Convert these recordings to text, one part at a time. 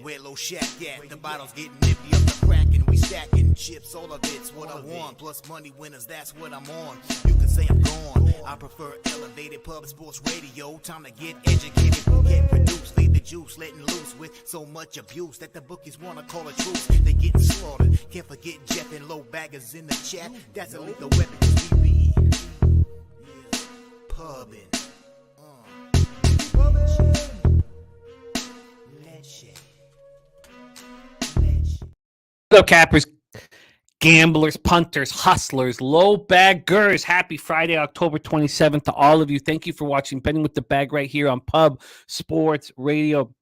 where low shack at. The bottles getting empty up the crack and we stacking chips. All of it's what I want. Plus money winners, that's what I'm on. You can say I'm gone. I prefer elevated pub sports radio. Time to get educated, get produced. Leave the juice, letting loose with so much abuse that the bookies wanna call a truce. They getting slaughtered. Can't forget Jeff and low baggers in the chat. That's a lethal weapon 'cause we be pubbing. Hello, cappers, gamblers, punters, hustlers, low baggers. Happy Friday, October 27th to all of you. Thank you for watching Betting with the Bag right here on Pub Sports Radio.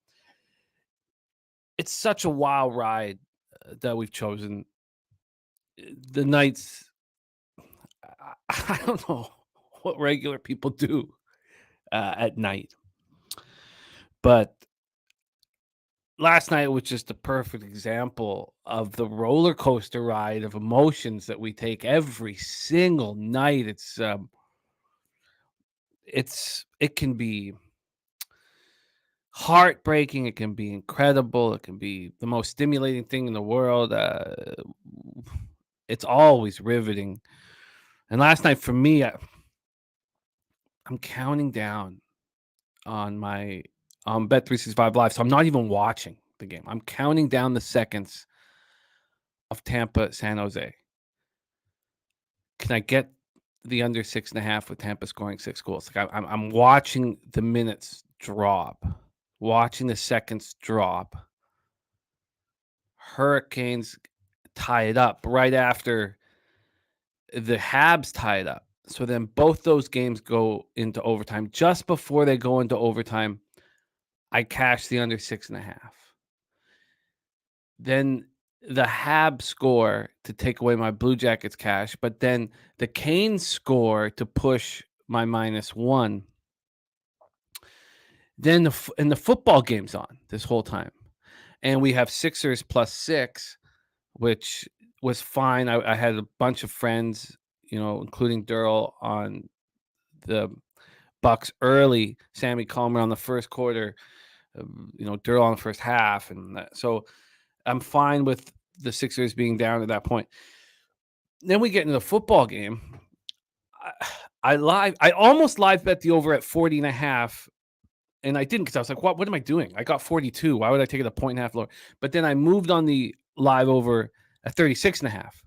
It's such a wild ride that we've chosen. The nights, I don't know what regular people do at night, but last night was just a perfect example of the roller coaster ride of emotions that we take every single night. It can be heartbreaking. It can be incredible. It can be the most stimulating thing in the world. It's always riveting. And last night for me, I'm counting down on my Bet365 Live, so I'm not even watching the game. I'm counting down the seconds of Tampa San Jose. Can I get the under 6.5 with Tampa scoring 6 goals? Like I'm watching the minutes drop, watching the seconds drop. Hurricanes tie it up right after the Habs tie it up. So then both those games go into overtime. Just before they go into overtime, I cash the under 6.5. Then the Habs score to take away my Blue Jackets cash, but then the Canes score to push my -1. Then the football game's on this whole time. And we have Sixers +6, which was fine. I had a bunch of friends, including Durrell on the Bucks early, Sammy Calmer on the first quarter, Durrell on the first half. And so I'm fine with the Sixers being down at that point. Then we get into the football game. I almost live bet the over at 40.5. And I didn't because I was like, what am I doing? I got 42. Why would I take it a 1.5 lower? But then I moved on the live over at 36.5,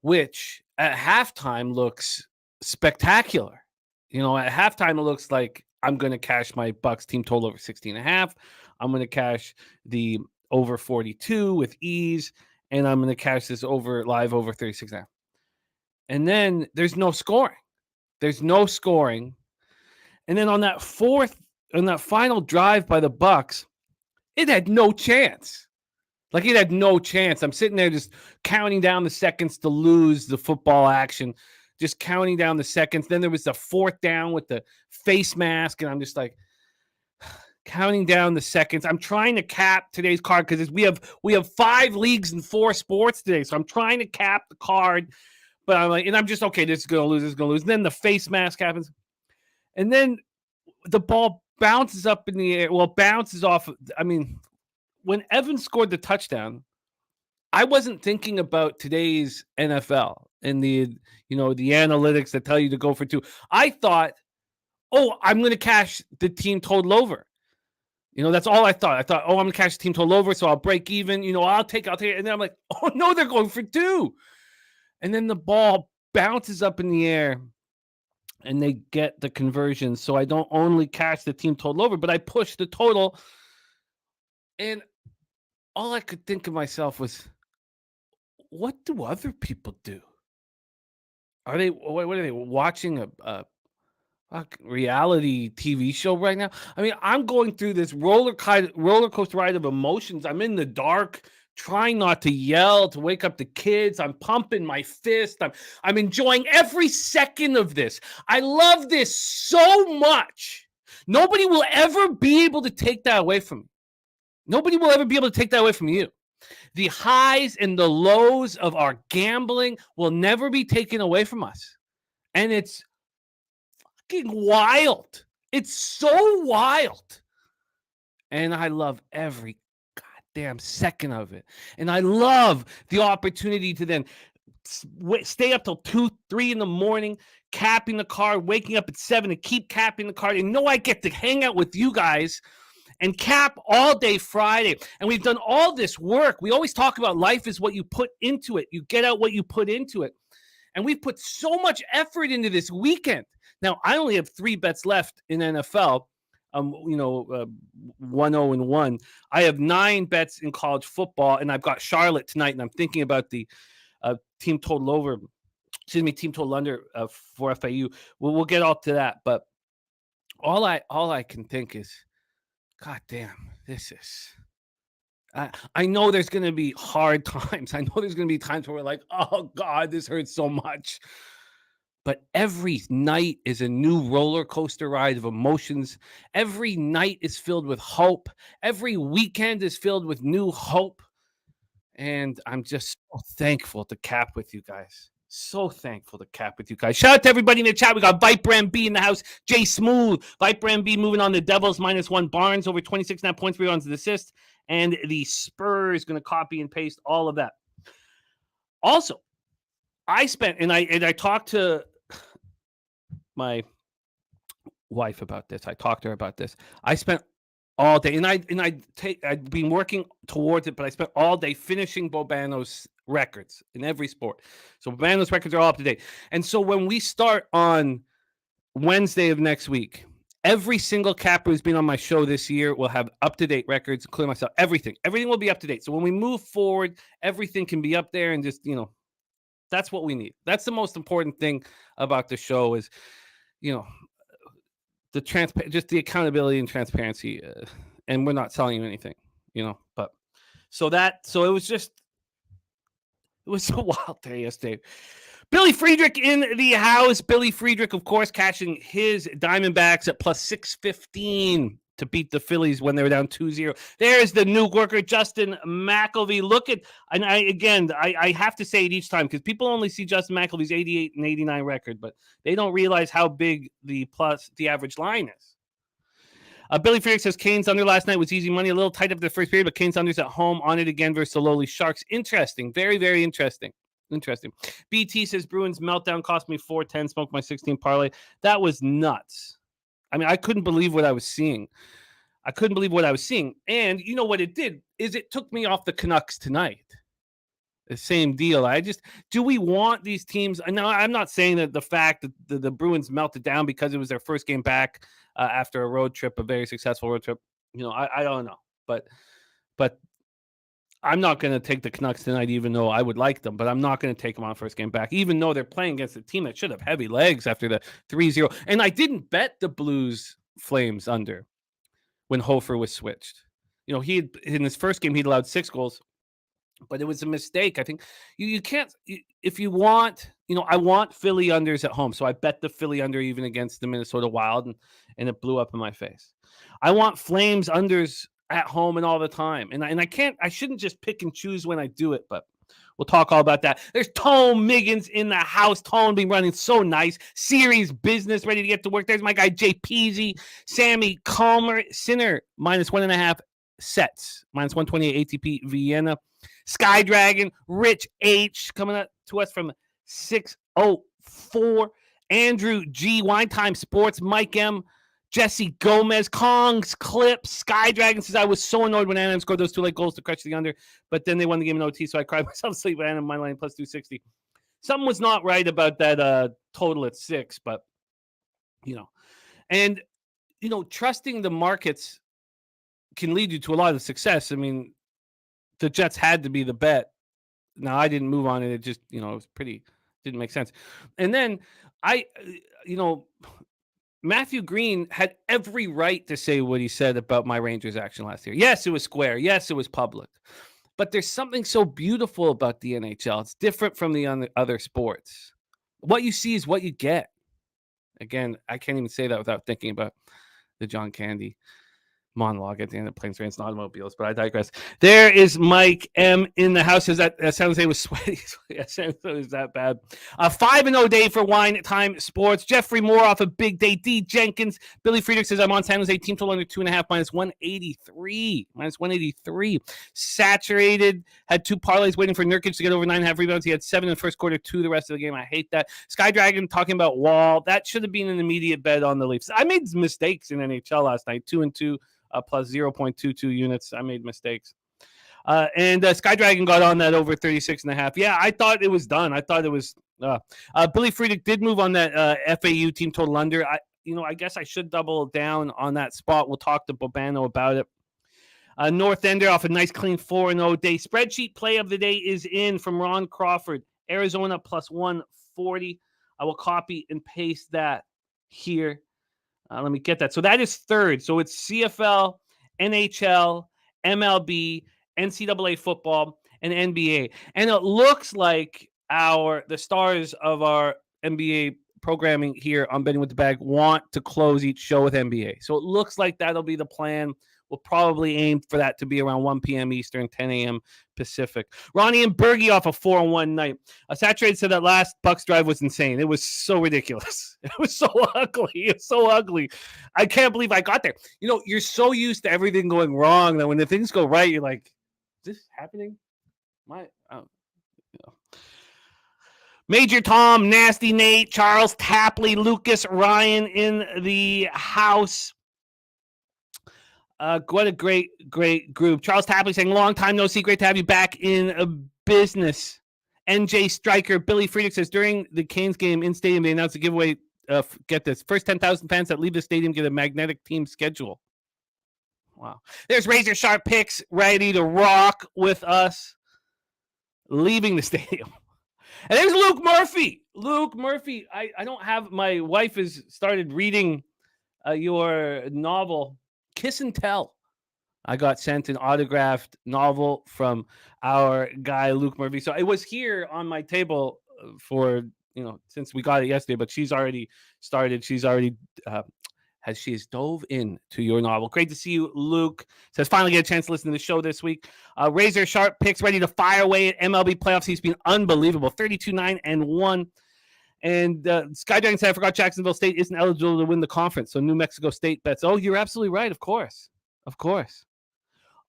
which at halftime looks spectacular. At halftime, it looks like I'm going to cash my Bucks team total over 16.5. I'm going to cash the over 42 with ease, and I'm going to cash this over live over 36.5. And then there's no scoring. And then on that final drive by the Bucks, it had no chance. Like, it had no chance. I'm sitting there just counting down the seconds to lose the football action, just counting down the seconds. Then there was the 4th down with the face mask, and I'm just like counting down the seconds. I'm trying to cap today's card because we have 5 leagues and 4 sports today, so I'm trying to cap the card. But I'm like, and I'm just, okay, this is going to lose. And then the face mask happens. And then the ball bounces up in the air. Well, bounces off. I mean, when Evans scored the touchdown, I wasn't thinking about today's NFL and the analytics that tell you to go for 2. I thought, I'm going to cash the team total over. That's all I thought. I thought, I'm going to cash the team total over, so I'll break even. I'll take it. And then I'm like, oh, no, they're going for 2. And then the ball bounces up in the air, and they get the conversion. So I don't only cash the team total over, but I push the total. And all I could think of myself was, what do other people do? What are they watching a reality TV show right now? I mean, I'm going through this roller coaster ride of emotions. I'm in the dark, trying not to yell, to wake up the kids. I'm pumping my fist. I'm enjoying every second of this. I love this so much. Nobody will ever be able to take that away from me. Nobody will ever be able to take that away from you. The highs and the lows of our gambling will never be taken away from us. And it's fucking wild. It's so wild. And I love every goddamn second of it. And I love the opportunity to then stay up till 2, 3 in the morning, capping the card, waking up at 7 and keep capping the card. And I get to hang out with you guys and cap all day Friday. And we've done all this work. We always talk about life is what you put into it. You get out what you put into it. And we've put so much effort into this weekend. Now, I only have 3 bets left in NFL. 1-0-1. I have 9 bets in college football, and I've got Charlotte tonight, and I'm thinking about the team total under for FAU. We'll get all to that, but all I can think is, God damn, this is. I know there's going to be hard times. I know there's going to be times where we're like, oh God, this hurts so much. But every night is a new roller coaster ride of emotions. Every night is filled with hope. Every weekend is filled with new hope. And I'm just so thankful to cap with you guys. So thankful to cap with you guys. Shout out to everybody in the chat. We got Viper MB in the house. Jay Smooth. Viper MB moving on the Devils -1. Barnes over 26.5 points, rebounds and assists. And the Spurs going to copy and paste all of that. Also, I spent, and I talked to my wife about this. I talked to her about this. I spent all day, and I've been working towards it, but I spent all day finishing Bobano's records in every sport. So Bobano's records are all up to date. And so when we start on Wednesday of next week, every single capper who's been on my show this year will have up-to-date records, including myself. Everything will be up to date. So when we move forward, everything can be up there, and just, that's what we need. That's the most important thing about the show is, just the accountability and transparency, and we're not selling you anything, but it was a wild day yesterday. Billy Friedrich in the house. Billy Friedrich, of course, catching his Diamondbacks at plus 615 to beat the Phillies when they were down 2-0. There's the new worker, Justin McElvey. Look at, and I have to say it each time because people only see Justin McElvey's 88 and 89 record, but they don't realize how big the average line is. Billy Friedrich says Canes under last night was easy money, a little tight up the first period, but Canes unders at home on it again versus the lowly Sharks. Interesting. Very, very interesting. BT says Bruins meltdown cost me 410, smoked my 16 parlay. That was nuts. I mean, I couldn't believe what I was seeing. And you know what it did is it took me off the Canucks tonight. The same deal. Do we want these teams? Now, I'm not saying that the fact that the Bruins melted down because it was their first game back after a road trip, a very successful road trip. I don't know. But I'm not going to take the Canucks tonight, even though I would like them, but I'm not going to take them on first game back, even though they're playing against a team that should have heavy legs after the 3-0. And I didn't bet the Blues Flames under when Hofer was switched. He had, in his first game, he'd allowed 6 goals, but it was a mistake. I think you can't, if you want, I want Philly unders at home. So I bet the Philly under even against the Minnesota Wild, and it blew up in my face. I want Flames unders at home and all the time. And I shouldn't just pick and choose when I do it, but we'll talk all about that. There's Tone Miggins in the house. Tone been running so nice. Series business, ready to get to work. There's my guy, Jay Peasy. Sammy Calmer, Sinner, -1.5 sets. -128 ATP Vienna. Sky Dragon, Rich H, coming up to us from 604. Andrew G, Wine Time Sports, Mike M, Jesse Gomez, Kong's Clips, Sky Dragon says, I was so annoyed when Anaheim scored those 2 late goals to crush the under, but then they won the game in OT, so I cried myself asleep with Anaheim money line plus 260. Something was not right about that total at 6, but, and, trusting the markets can lead you to a lot of success. I mean, the Jets had to be the bet. Now, I didn't move on it. It just, it was didn't make sense. And then Matthew Green had every right to say what he said about my Rangers action last year. Yes, it was square. Yes, it was public. But there's something so beautiful about the NHL. It's different from the other sports. What you see is what you get. Again, I can't even say that without thinking about the John Candy monologue at the end of Planes, Trains, and Automobiles, but I digress. There is Mike M in the house. Says that San Jose was sweaty. San Jose was that bad. 5-0 day for Wine Time Sports. Jeffrey Moore off a big day. D. Jenkins. Billy Friedrich says I'm on San Jose. Team total under 2.5 -183. -183. Saturated. Had 2 parlays waiting for Nurkic to get over 9.5 rebounds. He had 7 in the first quarter, 2 the rest of the game. I hate that. Sky Dragon talking about Wall. That should have been an immediate bet on the Leafs. I made mistakes in NHL last night. 2-2. Plus 0.22 units. I made mistakes. And Sky Dragon got on that over 36.5. Yeah, I thought it was done. I thought it was. Billy Friedrich did move on that FAU team total under. I guess I should double down on that spot. We'll talk to Bobano about it. North Ender off a nice clean 4-0 day. Spreadsheet play of the day is in from Ron Crawford. Arizona plus 140. I will copy and paste that here. Let me get that. So that is third. So it's CFL, NHL, MLB, NCAA football, and NBA. And it looks like the stars of our NBA programming here on Betting with the Bag want to close each show with NBA. So it looks like that'll be the plan. We'll probably aim for that to be around 1 p.m. Eastern, 10 a.m. Pacific. Ronnie and Bergie off a 4-1 night. Saturated said that last Bucks drive was insane. It was so ridiculous. It was so ugly. It's so ugly. I can't believe I got there. You're so used to everything going wrong that when the things go right, you're like, is this happening? Major Tom, Nasty Nate, Charles Tapley, Lucas, Ryan in the house. What a great group. Charles Tapley saying, long time no see. Great to have you back in business. NJ Striker. Billy Friedrich says, during the Canes game in stadium, they announced a giveaway. Get this. First 10,000 fans that leave the stadium get a magnetic team schedule. Wow. There's Razor Sharp Picks ready to rock with us leaving the stadium. And there's Luke Murphy. Luke Murphy. I don't have, my wife has started reading your novel, Kiss and Tell. I got sent an autographed novel from our guy, Luke Murphy. So it was here on my table for, since we got it yesterday, but she's already started. She's already, she's dove into your novel. Great to see you, Luke. Says, finally get a chance to listen to the show this week. Razor Sharp Picks ready to fire away at MLB playoffs. He's been unbelievable. 32-9-1. And Skydragon said, I forgot Jacksonville State isn't eligible to win the conference. So New Mexico State bets. Oh, you're absolutely right. Of course.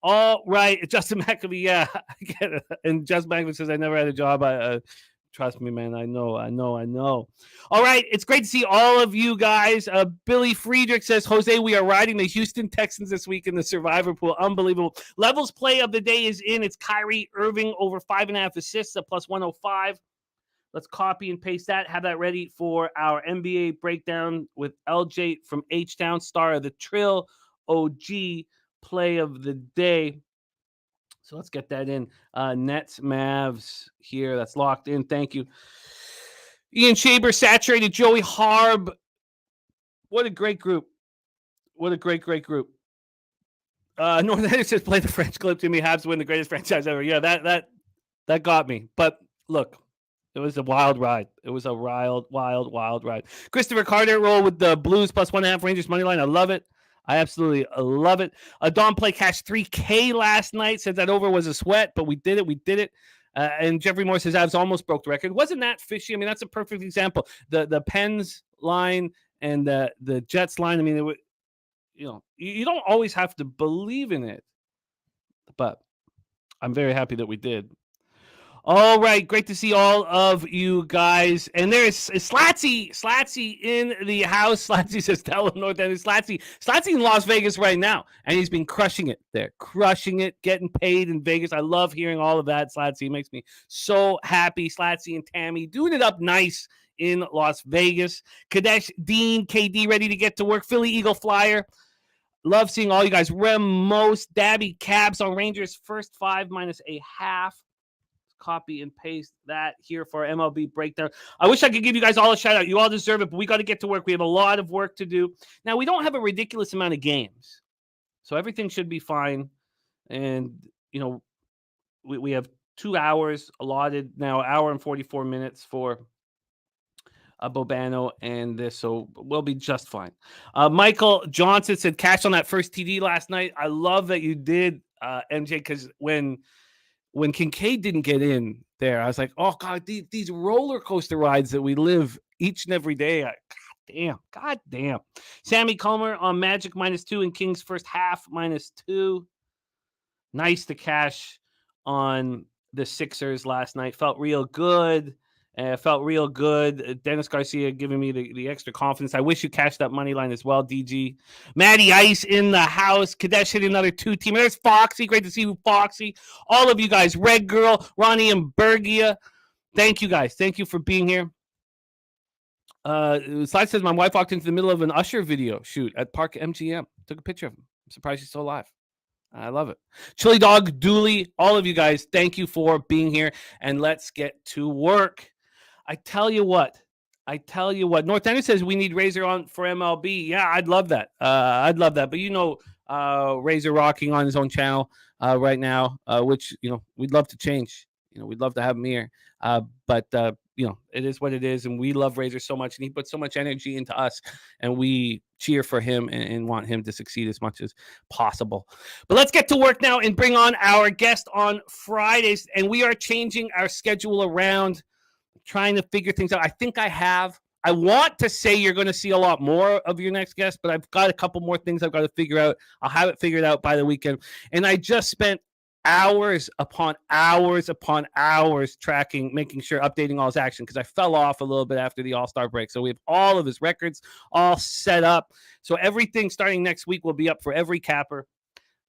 All right. Justin McAfee. Yeah, I get it. And Justin McAfee says, I never had a job. Trust me, man. I know. All right. It's great to see all of you guys. Billy Friedrich says, Jose, we are riding the Houston Texans this week in the Survivor Pool. Unbelievable. Levels play of the day is in. It's Kyrie Irving over 5.5 assists at plus 105. Let's copy and paste that. Have that ready for our NBA breakdown with LJ from HTown, star of the Trill, OG play of the day. So let's get that in. Nets, Mavs here. That's locked in. Thank you. Ian Shaber, Saturated, Joey Harb. What a great group. What a great group. North Ender says, play the French clip to me. Habs win the greatest franchise ever. Yeah, that got me. But look. It was a wild ride. It was a wild ride. Christopher Carter roll with the Blues plus 1.5 Rangers money line. I love it. I absolutely love it. Don Play cashed $3K last night. Said that over was a sweat, but we did it. And Jeffrey Moore says Avs almost broke the record. Wasn't that fishy? I mean, that's a perfect example. The Pens line and the Jets line. I mean, it was, you don't always have to believe in it, but I'm very happy that we did. All right, great to see all of you guys. And there's Slatsy in the house. Slatsy says, tell him North End. Slatsy in Las Vegas right now, and he's been crushing it there, getting paid in Vegas. I love hearing all of that, Slatsy. It makes me so happy. Slatsy and Tammy doing it up nice in Las Vegas. Kadesh, Dean, KD ready to get to work. Philly Eagle Flyer. Love seeing all you guys. Rem, Most, Dabby, Cabs on Rangers first 5 -0.5. Copy and paste that here for our MLB breakdown. I wish I could give you guys all a shout out. You all deserve it, but we got to get to work. We have a lot of work to do. Now, we don't have a ridiculous amount of games, so everything should be fine. And, we have 2 hours allotted now, hour and 44 minutes for Bobano and this, so we'll be just fine. Michael Johnson said cash on that first TD last night. I love that you did, MJ, because when Kincaid didn't get in there, I was like, oh God, these roller coaster rides that we live each and every day. God damn. Sammy Comer on Magic -2 and Kings first half -2. Nice to cash on the Sixers last night. Felt real good. Dennis Garcia giving me the extra confidence. I wish you cashed that money line as well, DG. Matty Ice in the house. Kadesh hit another 2-teamer. There's Foxy. Great to see you, Foxy. All of you guys. Red Girl, Ronnie and Bergia. Thank you, guys. Thank you for being here. Slide says, my wife walked into the middle of an Usher video shoot at Park MGM. Took a picture of him. I'm surprised he's still alive. I love it. Chili Dog, Dooley, all of you guys, thank you for being here. And let's get to work. I tell you what. North End says we need Razor on for MLB. Yeah, I'd love that. But Razor rocking on his own channel right now, which we'd love to change. We'd love to have him here. But it is what it is, and we love Razor so much, and he puts so much energy into us, and we cheer for him and want him to succeed as much as possible. But let's get to work now and bring on our guest on Fridays, and we are changing our schedule around, trying to figure things out. I think I want to say you're going to see a lot more of your next guest, but I've got a couple more things I've got to figure out. I'll have it figured out by the weekend, and I just spent hours upon hours tracking, making sure, updating all his action, because I fell off a little bit after the All-Star break. So we have all of his records all set up. So everything starting next week will be up for every capper.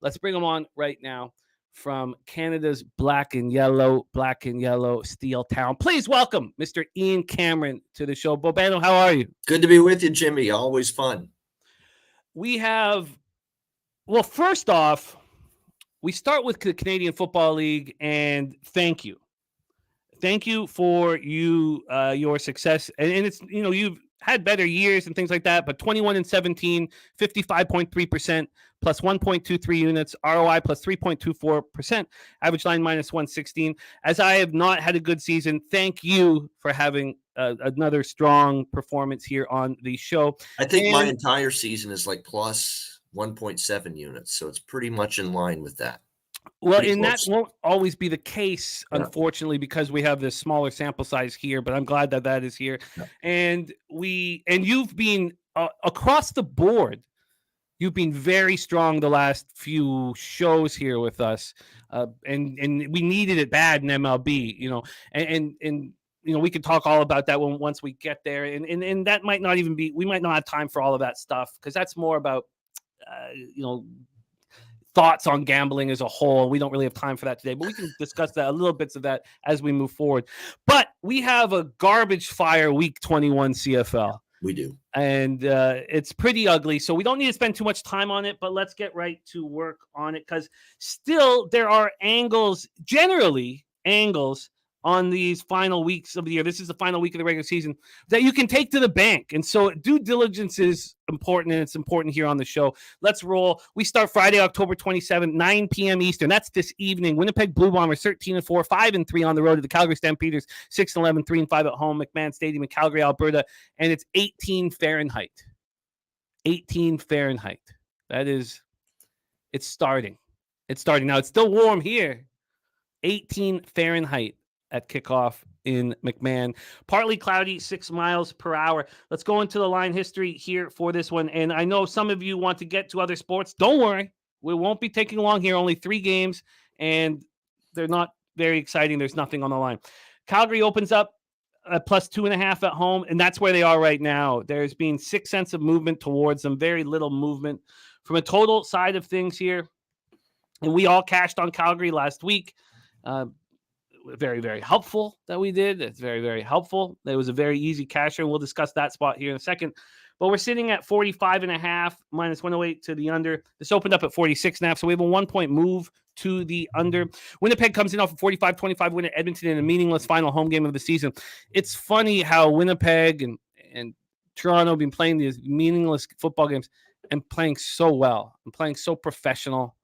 Let's bring him on right now from Canada's black and yellow steel town. Please welcome Mr. Ian Cameron to the show. Bobano, how are you? Good to be with you, Jimmy. Always fun. First off, we start with the Canadian Football League, and thank you. Thank you for your success. And it's, you've had better years and things like that, but 21-17, 55.3%, plus 1.23 units, ROI plus 3.24%, average line -116. As I have not had a good season, thank you for having another strong performance here on the show. I think my entire season is like plus 1.7 units, so it's pretty much in line with that. Well, and that won't always be the case, unfortunately, because we have this smaller sample size here, but I'm glad that is here. Yeah. And you've been across the board, you've been very strong the last few shows here with us, and we needed it bad in MLB, and we could talk all about that once we get there, and that might not even be, we might not have time for all of that stuff, because that's more about thoughts on gambling as a whole. We don't really have time for that today, but we can discuss that, a little bits of that as we move forward. But we have a garbage fire week 21 CFL. We do. And it's pretty ugly, so we don't need to spend too much time on it, but let's get right to work on it, because still there are generally angles on these final weeks of the year. This is the final week of the regular season that you can take to the bank. And so due diligence is important, and it's important here on the show. Let's roll. We start Friday, October 27th, 9 p.m. Eastern. That's this evening. Winnipeg Blue Bombers 13-4, 5-3 on the road to the Calgary Stampeders, 6-11, 3-5 at home, McMahon Stadium in Calgary, Alberta. And it's 18 Fahrenheit. 18 Fahrenheit. It's starting. Now, it's still warm here. 18 Fahrenheit. At kickoff in McMahon. Partly cloudy, 6 miles per hour. Let's go into the line history here for this one. And I know some of you want to get to other sports. Don't worry. We won't be taking long here. Only 3 games, and they're not very exciting. There's nothing on the line. Calgary opens up plus 2.5 at home, and that's where they are right now. There's been 6 cents of movement towards them. Very little movement. From a total side of things here, and we all cashed on Calgary last week. Very, very helpful that we did. It's very, very helpful. It was a very easy casher, and we'll discuss that spot here in a second. But we're sitting at 45.5 minus 108 to the under. This opened up at 46.5, so we have a 1-point move to the under. Winnipeg comes in off a 45-25 win at Edmonton in a meaningless final home game of the season. It's funny how Winnipeg and Toronto have been playing these meaningless football games and playing so well and playing so professional.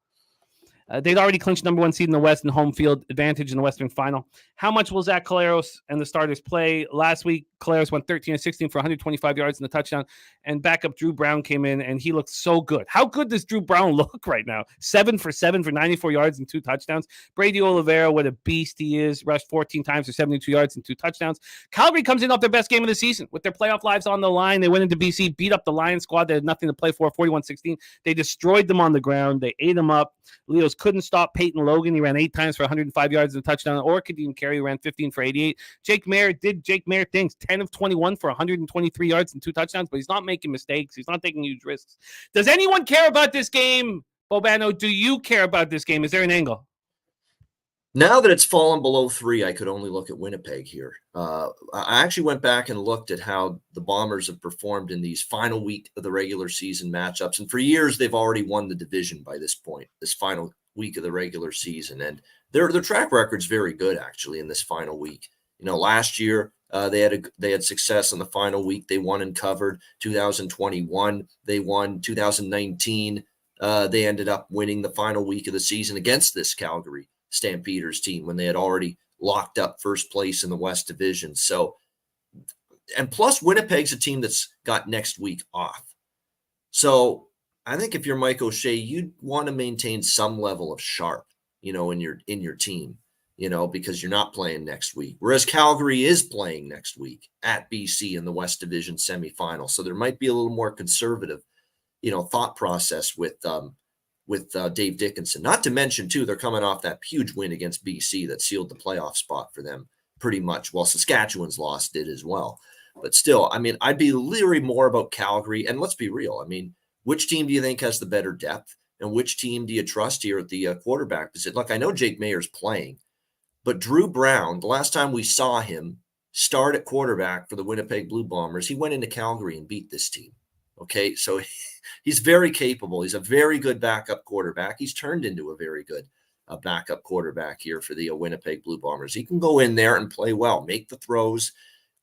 They'd already clinched number 1 seed in the West and home field advantage in the Western Final. How much will Zach Collaros and the starters play? Last week, Collaros went 13 of 16 for 125 yards and a touchdown. And backup Drew Brown came in, and he looked so good. How good does Drew Brown look right now? 7 for 7 for 94 yards and 2 touchdowns. Brady Oliveira, what a beast he is, rushed 14 times for 72 yards and 2 touchdowns. Calgary comes in off their best game of the season with their playoff lives on the line. They went into BC, beat up the Lions squad. They had nothing to play for, 41-16. They destroyed them on the ground. They ate them up. Leos couldn't stop Peyton Logan. He ran 8 times for 105 yards and a touchdown. Or Kadeem Carey ran 15 for 88. Jake Mayer did Jake Mayer things, 10 of 21 for 123 yards and 2 touchdowns, but he's not making mistakes. He's not taking huge risks. Does anyone care about this game? Bobano, do you care about this game? Is there an angle? Now that it's fallen below 3, I could only look at Winnipeg here. I actually went back and looked at how the Bombers have performed in these final week of the regular season matchups. And for years, they've already won the division by this point, this final week of the regular season. And their track record's very good, actually, in this final week. You know, last year, they had success in the final week. They won and covered. 2021, they won. 2019, they ended up winning the final week of the season against this Calgary Stampeders team when they had already locked up first place in the West Division. So, and plus Winnipeg's a team that's got next week off. So I think if you're Mike O'Shea, you'd want to maintain some level of sharp, you know, in your team, you know, because you're not playing next week. Whereas Calgary is playing next week at BC in the West Division semifinal. So there might be a little more conservative, you know, thought process with Dave Dickinson. Not to mention, too, they're coming off that huge win against BC that sealed the playoff spot for them pretty much. Well, Saskatchewan's loss did as well. But still, I mean, I'd be leery more about Calgary. And let's be real. I mean, which team do you think has the better depth? And which team do you trust here at the quarterback position? Look, I know Jake Mayer's playing, but Drew Brown, the last time we saw him start at quarterback for the Winnipeg Blue Bombers, he went into Calgary and beat this team. Okay, so he's very capable. He's a very good backup quarterback. He's turned into a very good backup quarterback here for the Winnipeg Blue Bombers. He can go in there and play well, make the throws,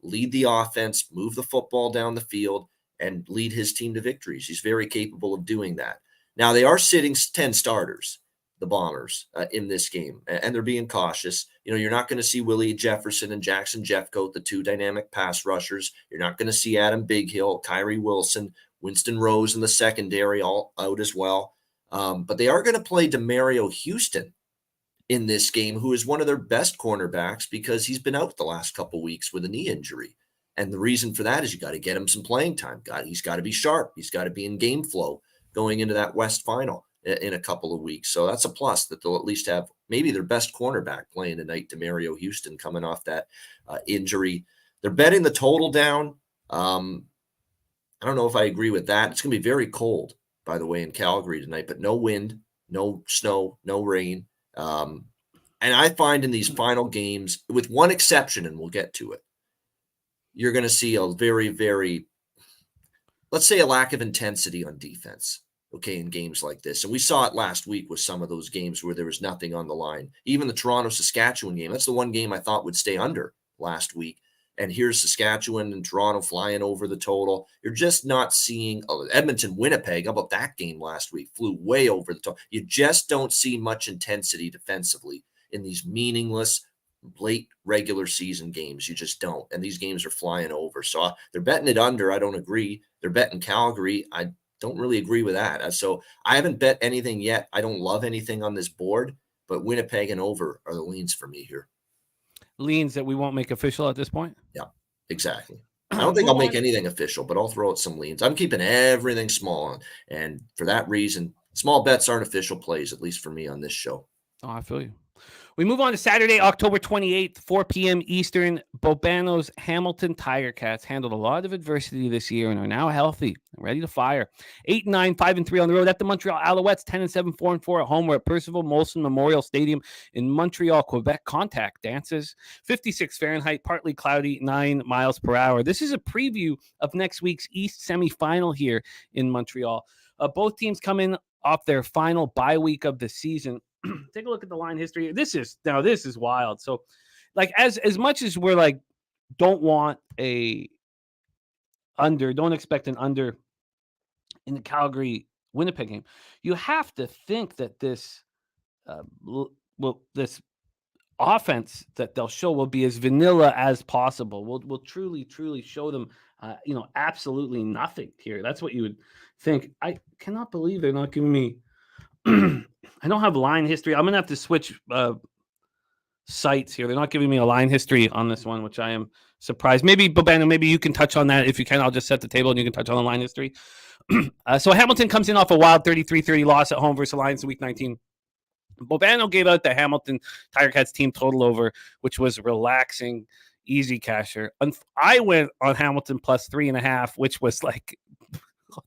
lead the offense, move the football down the field, and lead his team to victories. He's very capable of doing that. Now, they are sitting 10 starters, the Bombers, in this game, and they're being cautious. You know, you're not going to see Willie Jefferson and Jackson Jeffcoat, the 2 dynamic pass rushers. You're not going to see Adam Bighill, Kyrie Wilson, Winston Rose in the secondary, all out as well. But they are going to play DeMario Houston in this game, who is one of their best cornerbacks because he's been out the last couple weeks with a knee injury. And the reason for that is you got to get him some playing time. He's got to be sharp. He's got to be in game flow going into that West final in a couple of weeks. So that's a plus that they'll at least have maybe their best cornerback playing tonight, DeMario Houston, coming off that injury. They're betting the total down. I don't know if I agree with that. It's going to be very cold, by the way, in Calgary tonight, but no wind, no snow, no rain. And I find in these final games, with one exception, and we'll get to it, you're going to see a very, very, let's say, a lack of intensity on defense, okay, in games like this. And we saw it last week with some of those games where there was nothing on the line. Even the Toronto-Saskatchewan game, that's the one game I thought would stay under last week. And here's Saskatchewan and Toronto flying over the total. You're just not seeing Edmonton, Winnipeg. How about that game last week? Flew way over the total. You just don't see much intensity defensively in these meaningless late regular season games. You just don't. And these games are flying over. So they're betting it under. I don't agree. They're betting Calgary. I don't really agree with that. So I haven't bet anything yet. I don't love anything on this board, but Winnipeg and over are the leans for me here. Leans that we won't make official at this point? Yeah, exactly. I don't think I'll make anything official, but I'll throw out some leans. I'm keeping everything small. And for that reason, small bets aren't official plays, at least for me on this show. Oh, I feel you. We move on to Saturday, October 28th, 4 p.m. Eastern. Bobano's Hamilton Tiger Cats handled a lot of adversity this year and are now healthy and ready to fire. 8-9, 5-3 on the road at the Montreal Alouettes. 10-7, 4-4 at home. We're at Percival Molson Memorial Stadium in Montreal, Quebec. Contact dances. 56 Fahrenheit, partly cloudy, 9 miles per hour. This is a preview of next week's East semifinal here in Montreal. Both teams come in off their final bye week of the season. Take a look at the line history. This is wild. So, like, as much as we're like, don't want a under, don't expect an under in the Calgary Winnipeg game, you have to think that this offense that they'll show will be as vanilla as possible. We'll truly show them, absolutely nothing here. That's what you would think. I cannot believe they're not giving me. I don't have line history. I'm gonna have to switch sites here. They're not giving me a line history on this one, which I am surprised. Maybe Bobano, maybe you can touch on that. If you can, I'll just set the table and you can touch on the line history. So Hamilton comes in off a wild 33-30 loss at home versus Alliance in Week 19. Bobano gave out the Hamilton Tiger Cats team total over, which was relaxing, easy casher. I went on Hamilton plus 3.5, which was like,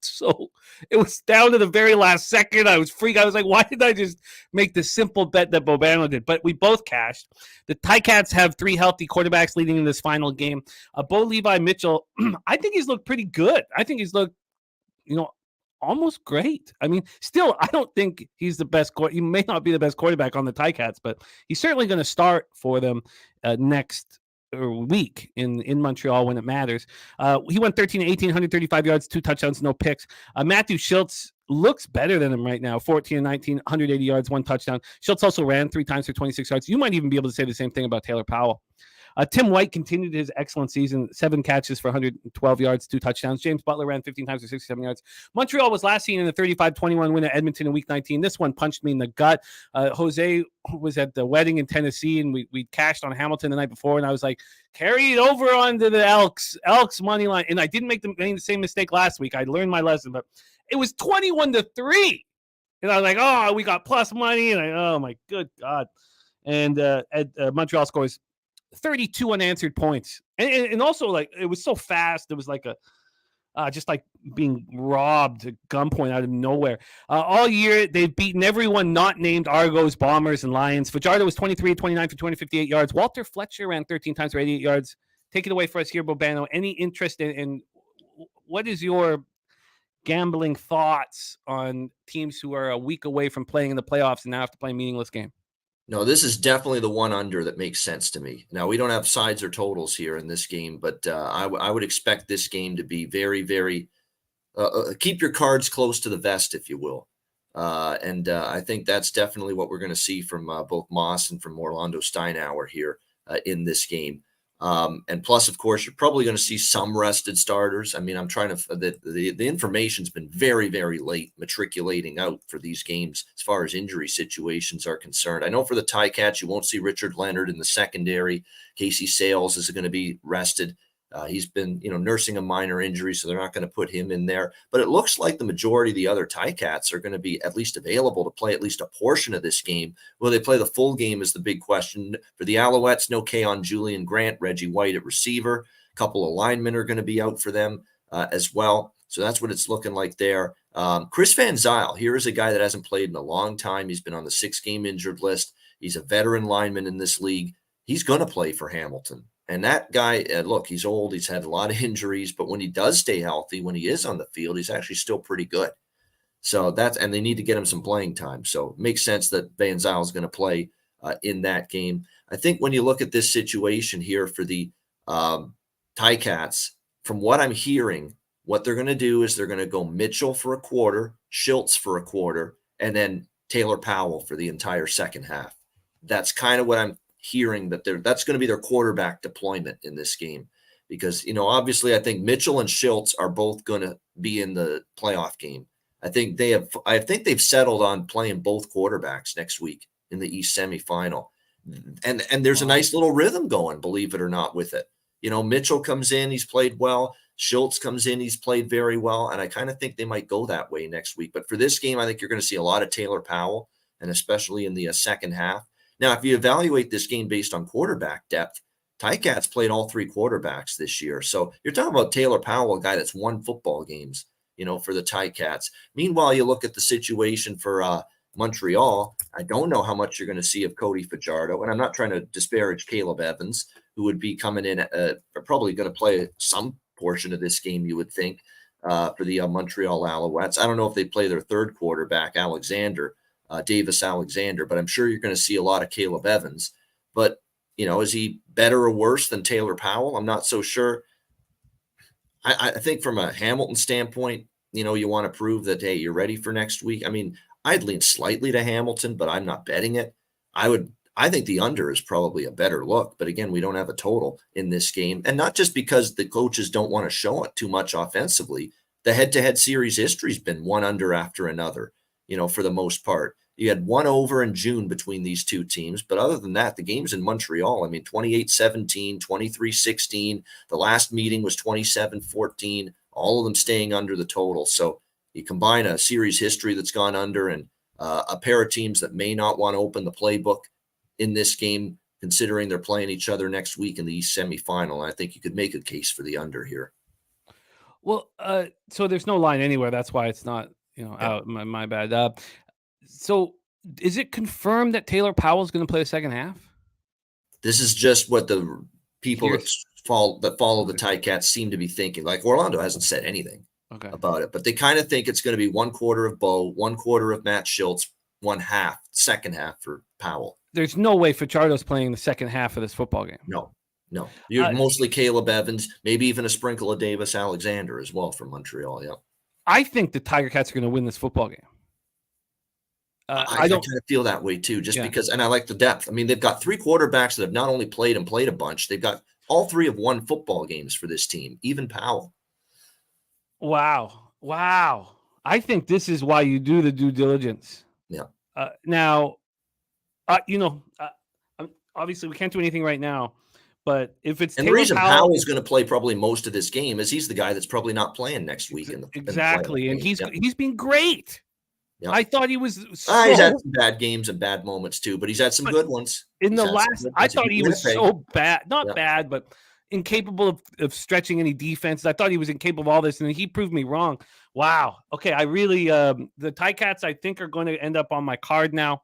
so it was down to the very last second. I was freaked. I was like, why did I just make the simple bet that Bobano did? But we both cashed. The Ticats have 3 healthy quarterbacks leading in this final game. Bo Levi Mitchell, I think he's looked pretty good. I think he's looked, almost great. I mean, still, I don't think he's the best. He may not be the best quarterback on the Ticats, but he's certainly going to start for them next week in Montreal when it matters. He went 13-18, 135 yards, 2 touchdowns, no picks. Matthew Schultz looks better than him right now. 14-19, 180 yards, 1 touchdown. Schultz also ran 3 times for 26 yards. You might even be able to say the same thing about Taylor Powell. Tim White continued his excellent season, 7 catches for 112 yards, 2 touchdowns. James Butler ran 15 times for 67 yards. Montreal was last seen in the 35-21 win at Edmonton in Week 19. This one punched me in the gut. Jose was at the wedding in Tennessee, and we cashed on Hamilton the night before, and I was like, carry it over onto the Elks money line. And I didn't make the same mistake last week. I learned my lesson, but it was 21-3. And I was like, oh, we got plus money. And oh, my good God. And Montreal scores 32 unanswered points. And also, like, it was so fast. It was like just like being robbed at gunpoint out of nowhere. All year, they've beaten everyone not named Argos, Bombers, and Lions. Fajardo was 23-29 for 258 yards. Walter Fletcher ran 13 times for 88 yards. Take it away for us here, Bobano. Any interest in what is your gambling thoughts on teams who are a week away from playing in the playoffs and now have to play a meaningless game? No, this is definitely the one under that makes sense to me. Now, we don't have sides or totals here in this game, but I would expect this game to be very, very keep your cards close to the vest, if you will. And I think that's definitely what we're going to see from both Moss and from Orlando Steinauer here in this game. And plus, of course, you're probably going to see some rested starters. I mean, I'm trying to the information's been very, very late matriculating out for these games as far as injury situations are concerned. I know for the Ticats, you won't see Richard Leonard in the secondary. Casey Sales is going to be rested. He's been, nursing a minor injury, so they're not going to put him in there. But it looks like the majority of the other Ticats are going to be at least available to play at least a portion of this game. Will they play the full game is the big question. For the Alouettes, no Keon Julian Grant, Reggie White at receiver. A couple of linemen are going to be out for them as well. So that's what it's looking like there. Chris Van Zyl, here is a guy that hasn't played in a long time. He's been on the 6-game injured list. He's a veteran lineman in this league. He's going to play for Hamilton. And that guy, look, he's old. He's had a lot of injuries, but when he does stay healthy, when he is on the field, he's actually still pretty good. So and they need to get him some playing time. So it makes sense that Van Zyl is going to play in that game. I think when you look at this situation here for the Ticats, from what I'm hearing, what they're going to do is they're going to go Mitchell for a quarter, Schultz for a quarter, and then Taylor Powell for the entire second half. That's kind of what I'm hearing, that's going to be their quarterback deployment in this game, because obviously I think Mitchell and Schultz are both going to be in the playoff game. I think they've settled on playing both quarterbacks next week in the East semifinal, and there's a nice little rhythm going, believe it or not, with it. Mitchell comes in, he's played well. Schultz comes in, he's played very well, and I kind of think they might go that way next week. But for this game, I think you're going to see a lot of Taylor Powell, and especially in the second half. Now, if you evaluate this game based on quarterback depth, Ticats played all 3 quarterbacks this year. So you're talking about Taylor Powell, a guy that's won football games, for the Ticats. Meanwhile, you look at the situation for Montreal. I don't know how much you're going to see of Cody Fajardo, and I'm not trying to disparage Caleb Evans, who would be coming in, probably going to play some portion of this game, you would think, for the Montreal Alouettes. I don't know if they play their third quarterback, Davis Alexander, but I'm sure you're going to see a lot of Caleb Evans. But, is he better or worse than Taylor Powell? I'm not so sure. I think from a Hamilton standpoint, you want to prove that, hey, you're ready for next week. I mean, I'd lean slightly to Hamilton, but I'm not betting it. I I think the under is probably a better look. But again, we don't have a total in this game. And not just because the coaches don't want to show it too much offensively. The head-to-head series history has been one under after another, for the most part. You had one over in June between these two teams. But other than that, the games in Montreal, 28-17, 23-16. The last meeting was 27-14, all of them staying under the total. So you combine a series history that's gone under and a pair of teams that may not want to open the playbook in this game, considering they're playing each other next week in the East semifinal. I think you could make a case for the under here. Well, so there's no line anywhere. That's why it's not, out. My bad. So is it confirmed that Taylor Powell is going to play the second half? This is just what the people that follow the Ticats seem to be thinking. Like, Orlando hasn't said anything about it, but they kind of think it's going to be 1 quarter of Bo, 1 quarter of Matt Schultz, second half for Powell. There's no way Fajardo's playing the second half of this football game. No. You're mostly Caleb Evans, maybe even a sprinkle of Davis Alexander as well from Montreal. Yeah. I think the Tiger Cats are going to win this football game. I kind of feel that way too, because, and I like the depth. They've got 3 quarterbacks that have not only played a bunch, they've got all 3 have won football games for this team, even Powell. Wow. I think this is why you do the due diligence. Yeah. Now, obviously we can't do anything right now, but if it's the reason Powell's going to play probably most of this game is he's the guy that's probably not playing next week. Exactly, and he's been great. Yeah. I thought he was. He's had some bad games and bad moments too, but he's had some good ones. I thought he was so bad, not bad, but incapable of stretching any defenses. I thought he was incapable of all this, and he proved me wrong. Wow. Okay, I really the Ticats I think are going to end up on my card now.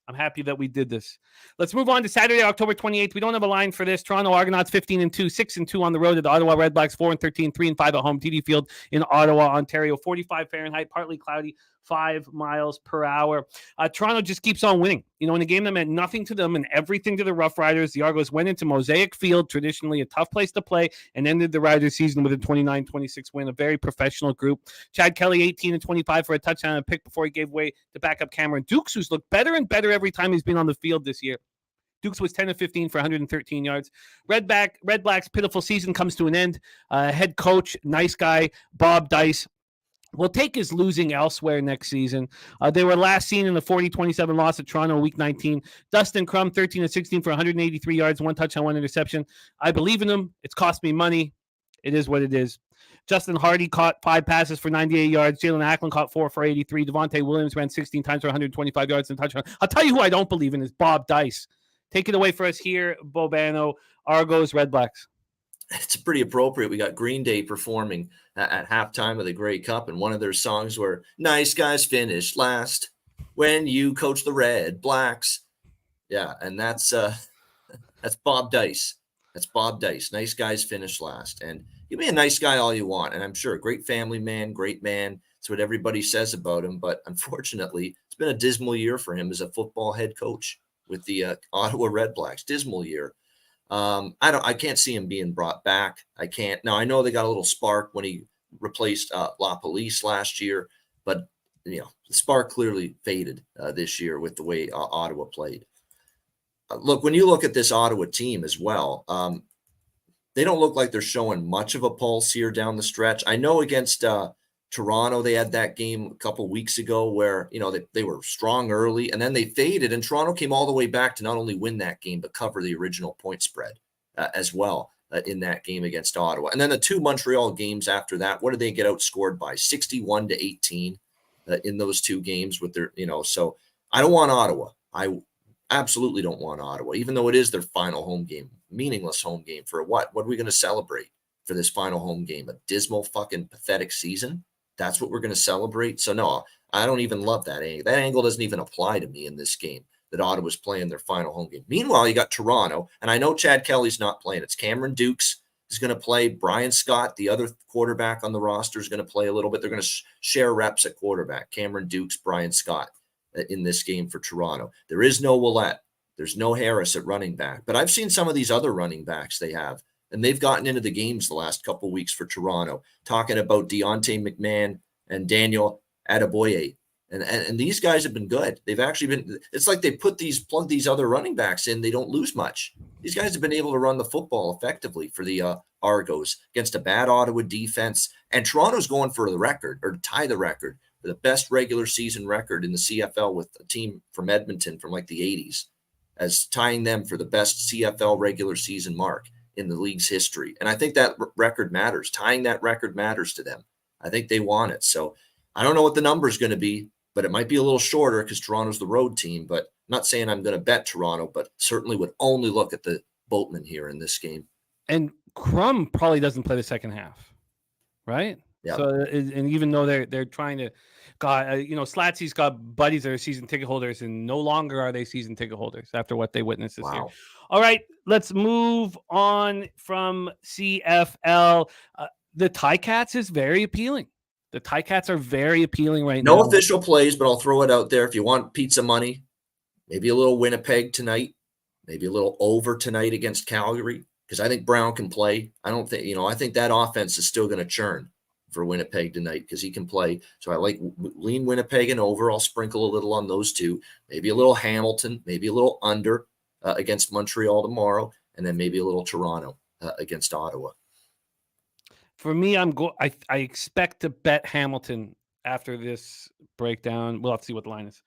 I'm happy that we did this. Let's move on to Saturday, October 28th. We don't have a line for this. Toronto Argonauts 15-2, 6-2 on the road at the Ottawa Redblacks, 4-13, 3-5 at home. TD Field in Ottawa, Ontario, 45 Fahrenheit, partly cloudy, 5 miles per hour. Toronto just keeps on winning. In a game that meant nothing to them and everything to the Rough Riders, the Argos went into Mosaic Field, traditionally a tough place to play, and ended the Riders season with a 29-26 win. A very professional group. Chad Kelly, 18-25 for a touchdown and a pick before he gave way to backup Cameron Dukes, who's looked better and better every time he's been on the field this year. Dukes was 10-15 for 113 yards. Redblacks' pitiful season comes to an end. Head coach, nice guy, Bob Dice, will take his losing elsewhere next season. They were last seen in the 40-27 loss at Toronto Week 19. Dustin Crum, 13-16 for 183 yards, 1 touchdown, 1 interception. I believe in him. It's cost me money. It is what it is. Justin Hardy caught 5 passes for 98 yards. Jalen Ackland caught 4 for 83. Devontae Williams ran 16 times for 125 yards and a touchdown. I'll tell you who I don't believe in is Bob Dice. Take it away for us here, Bobano, Argos, Redblacks. It's pretty appropriate. We got Green Day performing at halftime of the Grey Cup, and one of their songs were "Nice Guys Finish Last When You Coach the Red Blacks." Yeah, and that's Bob Dice. That's Bob Dice. Nice guys finish last, and you be a nice guy all you want, and I'm sure a great family man, great man. That's what everybody says about him. But unfortunately, it's been a dismal year for him as a football head coach with the Ottawa Redblacks. Dismal year. I can't see him being brought back. I can't. Now, I know they got a little spark when he replaced La Police last year, but the spark clearly faded this year with the way Ottawa played. Look, when you look at this Ottawa team as well, they don't look like they're showing much of a pulse here down the stretch. I know against Toronto, they had that game a couple weeks ago where, they were strong early and then they faded, and Toronto came all the way back to not only win that game, but cover the original point spread as well in that game against Ottawa. And then the 2 Montreal games after that, what did they get outscored by? 61-18 in those 2 games with their, so I don't want Ottawa. I absolutely don't want Ottawa, even though it is their final home game, meaningless home game for what? What are we going to celebrate for this final home game? A dismal, fucking pathetic season? That's what we're going to celebrate. So no, I don't even love that angle. That angle doesn't even apply to me in this game, that Ottawa's playing their final home game. Meanwhile, you got Toronto, and I know Chad Kelly's not playing. It's Cameron Dukes is going to play. Brian Scott, the other quarterback on the roster, is going to play a little bit. They're going to share reps at quarterback. Cameron Dukes, Brian Scott in this game for Toronto. There is no Willette. There's no Harris at running back. But I've seen some of these other running backs they have, and they've gotten into the games the last couple of weeks for Toronto, talking about Deontay McMahon and Daniel Adeboye And these guys have been good. They've actually been, it's like they plug these other running backs in, they don't lose much. These guys have been able to run the football effectively for the Argos against a bad Ottawa defense. And Toronto's going for the record, or to tie the record for the best regular season record in the CFL with a team from Edmonton from like the 80s, as tying them for the best CFL regular season mark in the league's history. And I think that record matters. Tying that record matters to them. I think they want it. So I don't know what the number is going to be, but it might be a little shorter because Toronto's the road team. But I'm not saying I'm going to bet Toronto, but certainly would only look at the Boatman here in this game. And Crum probably doesn't play the second half, right? Yeah. So, and even though they're trying to, Slatsy's got buddies that are season ticket holders, and no longer are they season ticket holders after what they witnessed this year. All right, let's move on from CFL. The Ticats is very appealing. The Ticats are very appealing right now. No official plays, but I'll throw it out there. If you want pizza money, maybe a little Winnipeg tonight, maybe a little over tonight against Calgary, because I think Brown can play. I think that offense is still going to churn for Winnipeg tonight because he can play. So I like lean Winnipeg and over. I'll sprinkle a little on those two. Maybe a little Hamilton, maybe a little under against Montreal tomorrow, and then maybe a little Toronto against Ottawa. For me, I expect to bet Hamilton after this breakdown. We'll have to see what the line is.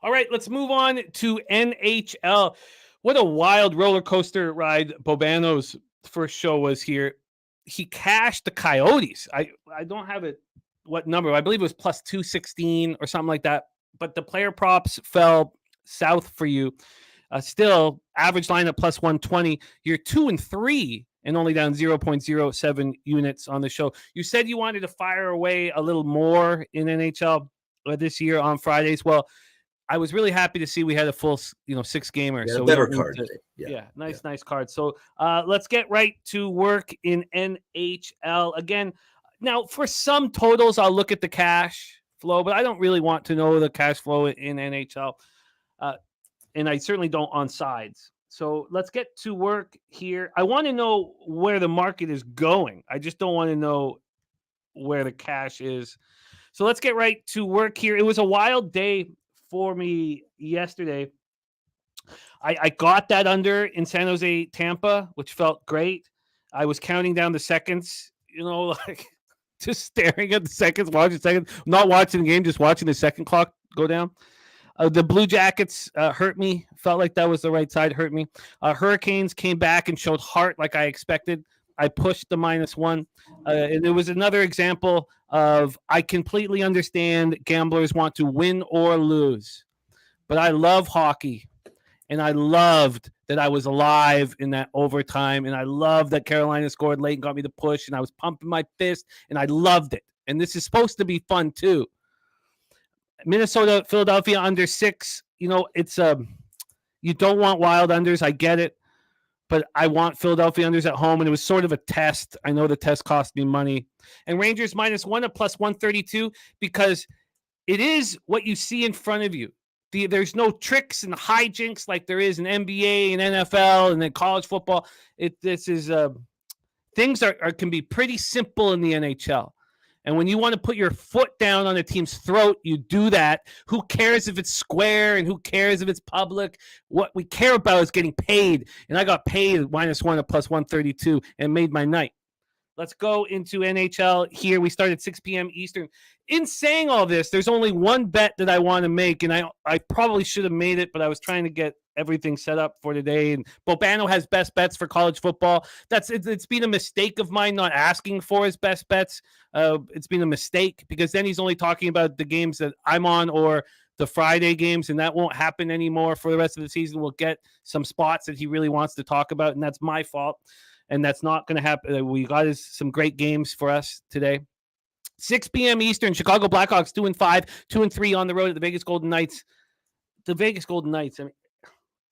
All right, let's move on to NHL. What a wild roller coaster ride Bobano's first show was here. He cashed the Coyotes. I don't have it what number. I believe it was plus 216 or something like that. But the player props fell south for you. Still, average line at plus 120. You're 2-3 and only down 0.07 units on the show. You said you wanted to fire away a little more in NHL this year on Fridays. Well, I was really happy to see we had a full, 6-gamer. Yeah, so better card. Nice card. So let's get right to work in NHL again. Now, for some totals, I'll look at the cash flow, but I don't really want to know the cash flow in NHL, and I certainly don't on sides. So let's get to work here. I want to know where the market is going. I just don't want to know where the cash is. So let's get right to work here. It was a wild day for me yesterday. I got that under in San Jose, Tampa, which felt great. I was counting down the seconds, just staring at the seconds, watching seconds, not watching the game, just watching the second clock go down. The Blue Jackets hurt me. Felt like that was the right side, hurt me. Hurricanes came back and showed heart like I expected. I pushed the -1. And it was another example of I completely understand gamblers want to win or lose. But I love hockey. And I loved that I was alive in that overtime. And I loved that Carolina scored late and got me the push. And I was pumping my fist. And I loved it. And this is supposed to be fun, too. Minnesota, Philadelphia under 6. It's you don't want wild unders. I get it. But I want Philadelphia unders at home, and it was sort of a test. I know the test cost me money. And Rangers -1 at plus 132 because it is what you see in front of you. There's no tricks and hijinks like there is in NBA and NFL and then college football. Things can be pretty simple in the NHL. And when you want to put your foot down on a team's throat, you do that. Who cares if it's square and who cares if it's public? What we care about is getting paid. And I got paid -1 at plus 132 and made my night. Let's go into NHL here. We start at 6 p.m. Eastern. In saying all this, there's only one bet that I want to make, and I probably should have made it, but I was trying to get everything set up for today. And Bobano has best bets for college football. It's been a mistake of mine not asking for his best bets. It's been a mistake because then he's only talking about the games that I'm on or the Friday games, and that won't happen anymore for the rest of the season. We'll get some spots that he really wants to talk about, and that's my fault. And that's not going to happen. We got some great games for us today. 6 p.m. Eastern, Chicago Blackhawks 2-5, 2-3 on the road at the Vegas Golden Knights. The Vegas Golden Knights,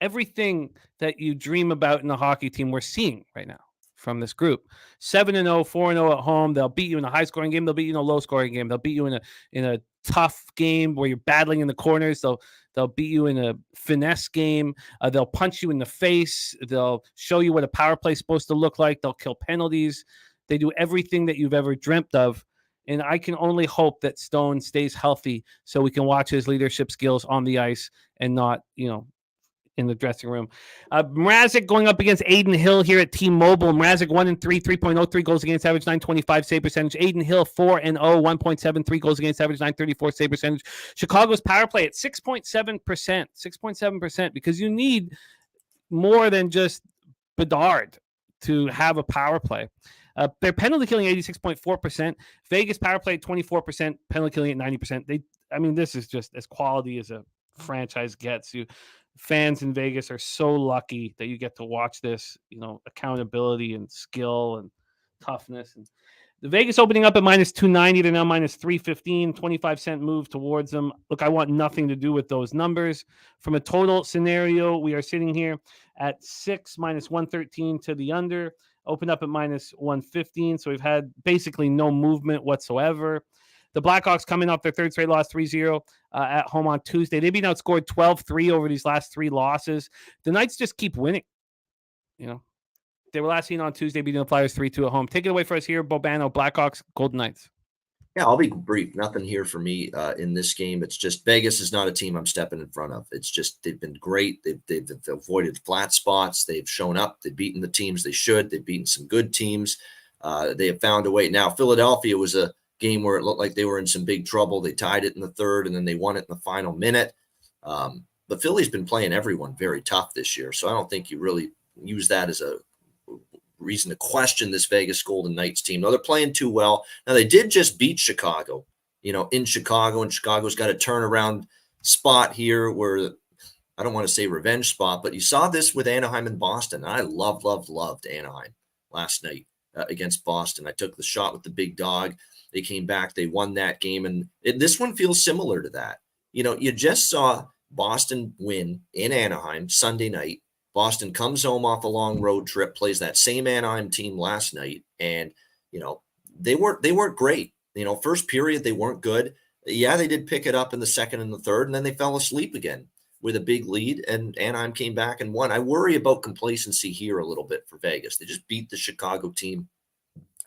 everything that you dream about in a hockey team, we're seeing right now from this group. 7-0, 4-0 at home. They'll beat you in a high-scoring game. They'll beat you in a low-scoring game. They'll beat you in a tough game where you're battling in the corners. They'll beat you in a finesse game. They'll punch you in the face. They'll show you what a power play is supposed to look like. They'll kill penalties. They do everything that you've ever dreamt of And I can only hope that Stone stays healthy so we can watch his leadership skills on the ice and not, in the dressing room. Mrazek going up against Aiden Hill here at T-Mobile. Mrazek 1-3, 3.03 goals against average, 925 save percentage. Aiden Hill 4-0, 1.73 goals against average, 934 save percentage. Chicago's power play at 6.7%, because you need more than just Bedard to have a power play. Their penalty killing 86.4%. Vegas power play at 24%, penalty killing at 90%. This is just as quality as a franchise gets. Fans in Vegas are so lucky that you get to watch this, accountability and skill and toughness. And the Vegas opening up at -290, they're now -315, 25-cent move towards them. Look, I want nothing to do with those numbers. From a total scenario, we are sitting here at 6 -113 to the under, opened up at -115. So we've had basically no movement whatsoever. The Blackhawks coming off their third straight loss, 3-0 at home on Tuesday. They've been outscored 12-3 over these last 3 losses. The Knights just keep winning. They were last seen on Tuesday beating the Flyers 3-2 at home. Take it away for us here, Bobano, Blackhawks, Golden Knights. Yeah, I'll be brief. Nothing here for me in this game. It's just Vegas is not a team I'm stepping in front of. It's just they've been great. They've avoided flat spots. They've shown up. They've beaten the teams they should. They've beaten some good teams. They have found a way. Now, Philadelphia was a game where it looked like they were in some big trouble. They tied it in the third, and then they won it in the final minute. But Philly's been playing everyone very tough this year, so I don't think you really use that as a reason to question this Vegas Golden Knights team. No, they're playing too well. Now, they did just beat Chicago, in Chicago, and Chicago's got a turnaround spot here where I don't want to say revenge spot, but you saw this with Anaheim and Boston. I loved Anaheim last night against Boston. I took the shot with the big dog. They came back. They won that game. And this one feels similar to that. You just saw Boston win in Anaheim Sunday night. Boston comes home off a long road trip, plays that same Anaheim team last night. And, they weren't great. First period, they weren't good. Yeah, they did pick it up in the second and the third, and then they fell asleep again with a big lead, and Anaheim came back and won. I worry about complacency here a little bit for Vegas. They just beat the Chicago team.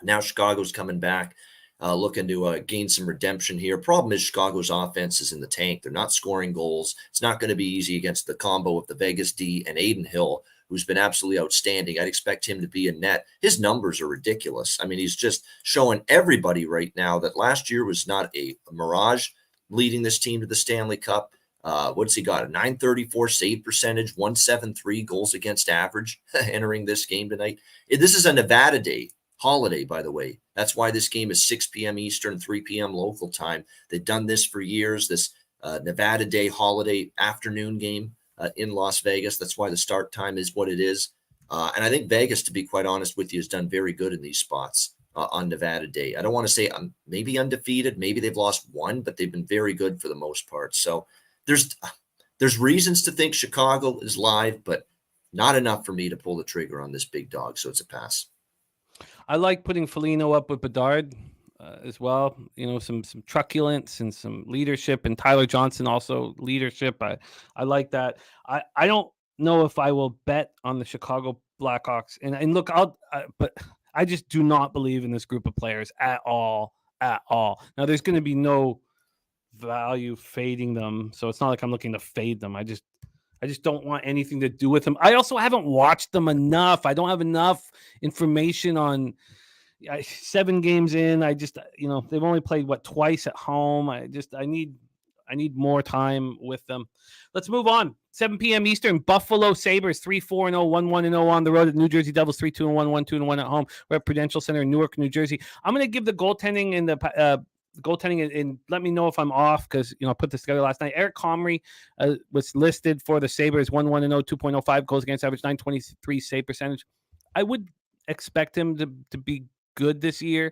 Now Chicago's coming back. Looking to gain some redemption here. Problem is Chicago's offense is in the tank. They're not scoring goals. It's not going to be easy against the combo of the Vegas D and Aiden Hill, who's been absolutely outstanding. I'd expect him to be in net. His numbers are ridiculous. He's just showing everybody right now that last year was not a mirage, leading this team to the Stanley Cup. What's he got? A 934 save percentage, 173 goals against average entering this game tonight. This is a Nevada Day holiday, by the way. That's why this game is 6 p.m. Eastern, 3 p.m. local time. They've done this for years, this Nevada Day holiday afternoon game in Las Vegas. That's why the start time is what it is. And I think Vegas, to be quite honest with you, has done very good in these spots on Nevada Day. I don't want to say maybe undefeated. Maybe they've lost one, but they've been very good for the most part. So there's reasons to think Chicago is live, but not enough for me to pull the trigger on this big dog. So it's a pass. I like putting Foligno up with Bedard as well. Some truculence and some leadership, and Tyler Johnson also leadership. I like that. I don't know if I will bet on the Chicago Blackhawks. And look, but I just do not believe in this group of players at all. Now, there's going to be no value fading them, so it's not like I'm looking to fade them. I just don't want anything to do with them. I also haven't watched them enough. I don't have enough information on 7 games in. I just, they've only played twice at home. I need more time with them. Let's move on. 7 p.m. Eastern, Buffalo Sabres 3-4-0, 1-1-0 on the road at New Jersey Devils 3-2-1, 1-2-1 at home. We're at Prudential Center in Newark, New Jersey. I'm going to give the goaltending and and let me know if I'm off, because I put this together last night. Eric Comrie was listed for the Sabres 1-1-0, 2.05 goals against average, 923 save percentage. I would expect him to be good this year.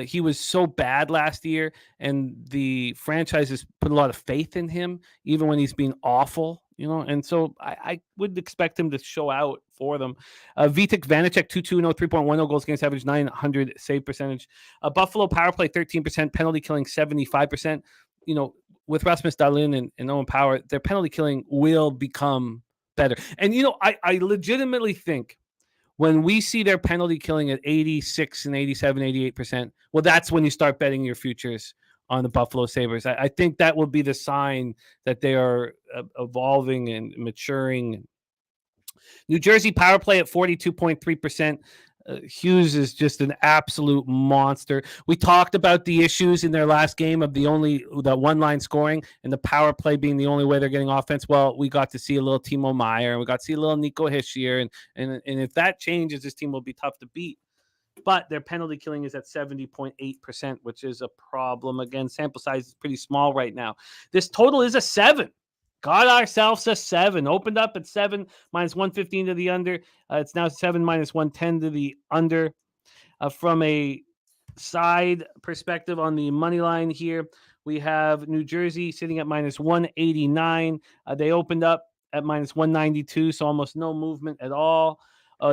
He was so bad last year, and the franchise has put a lot of faith in him, even when he's been awful. And so I would expect him to show out for them. Vitek Vanacek, 2-2-0, 3.10 goals against average, 900 save percentage. Buffalo power play, 13%, penalty killing, 75%. With Rasmus Dahlin and Owen Power, their penalty killing will become better. And, I legitimately think when we see their penalty killing at 86 and 87, 88%, well, that's when you start betting your futures on the Buffalo Sabres. I think that will be the sign that they are evolving and maturing. New Jersey power play at 42.3%. Hughes is just an absolute monster. We talked about the issues in their last game of that one line scoring and the power play being the only way they're getting offense. Well, we got to see a little Timo Meier and we got to see a little Nico Hischier. And if that changes, this team will be tough to beat. But their penalty killing is at 70.8%, which is a problem. Again, sample size is pretty small right now. This total is a 7. Got ourselves a 7. Opened up at 7 minus 115 to the under. It's now 7 minus 110 to the under. From a side perspective on the money line here, we have New Jersey sitting at minus 189. They opened up at minus 192, so almost no movement at all.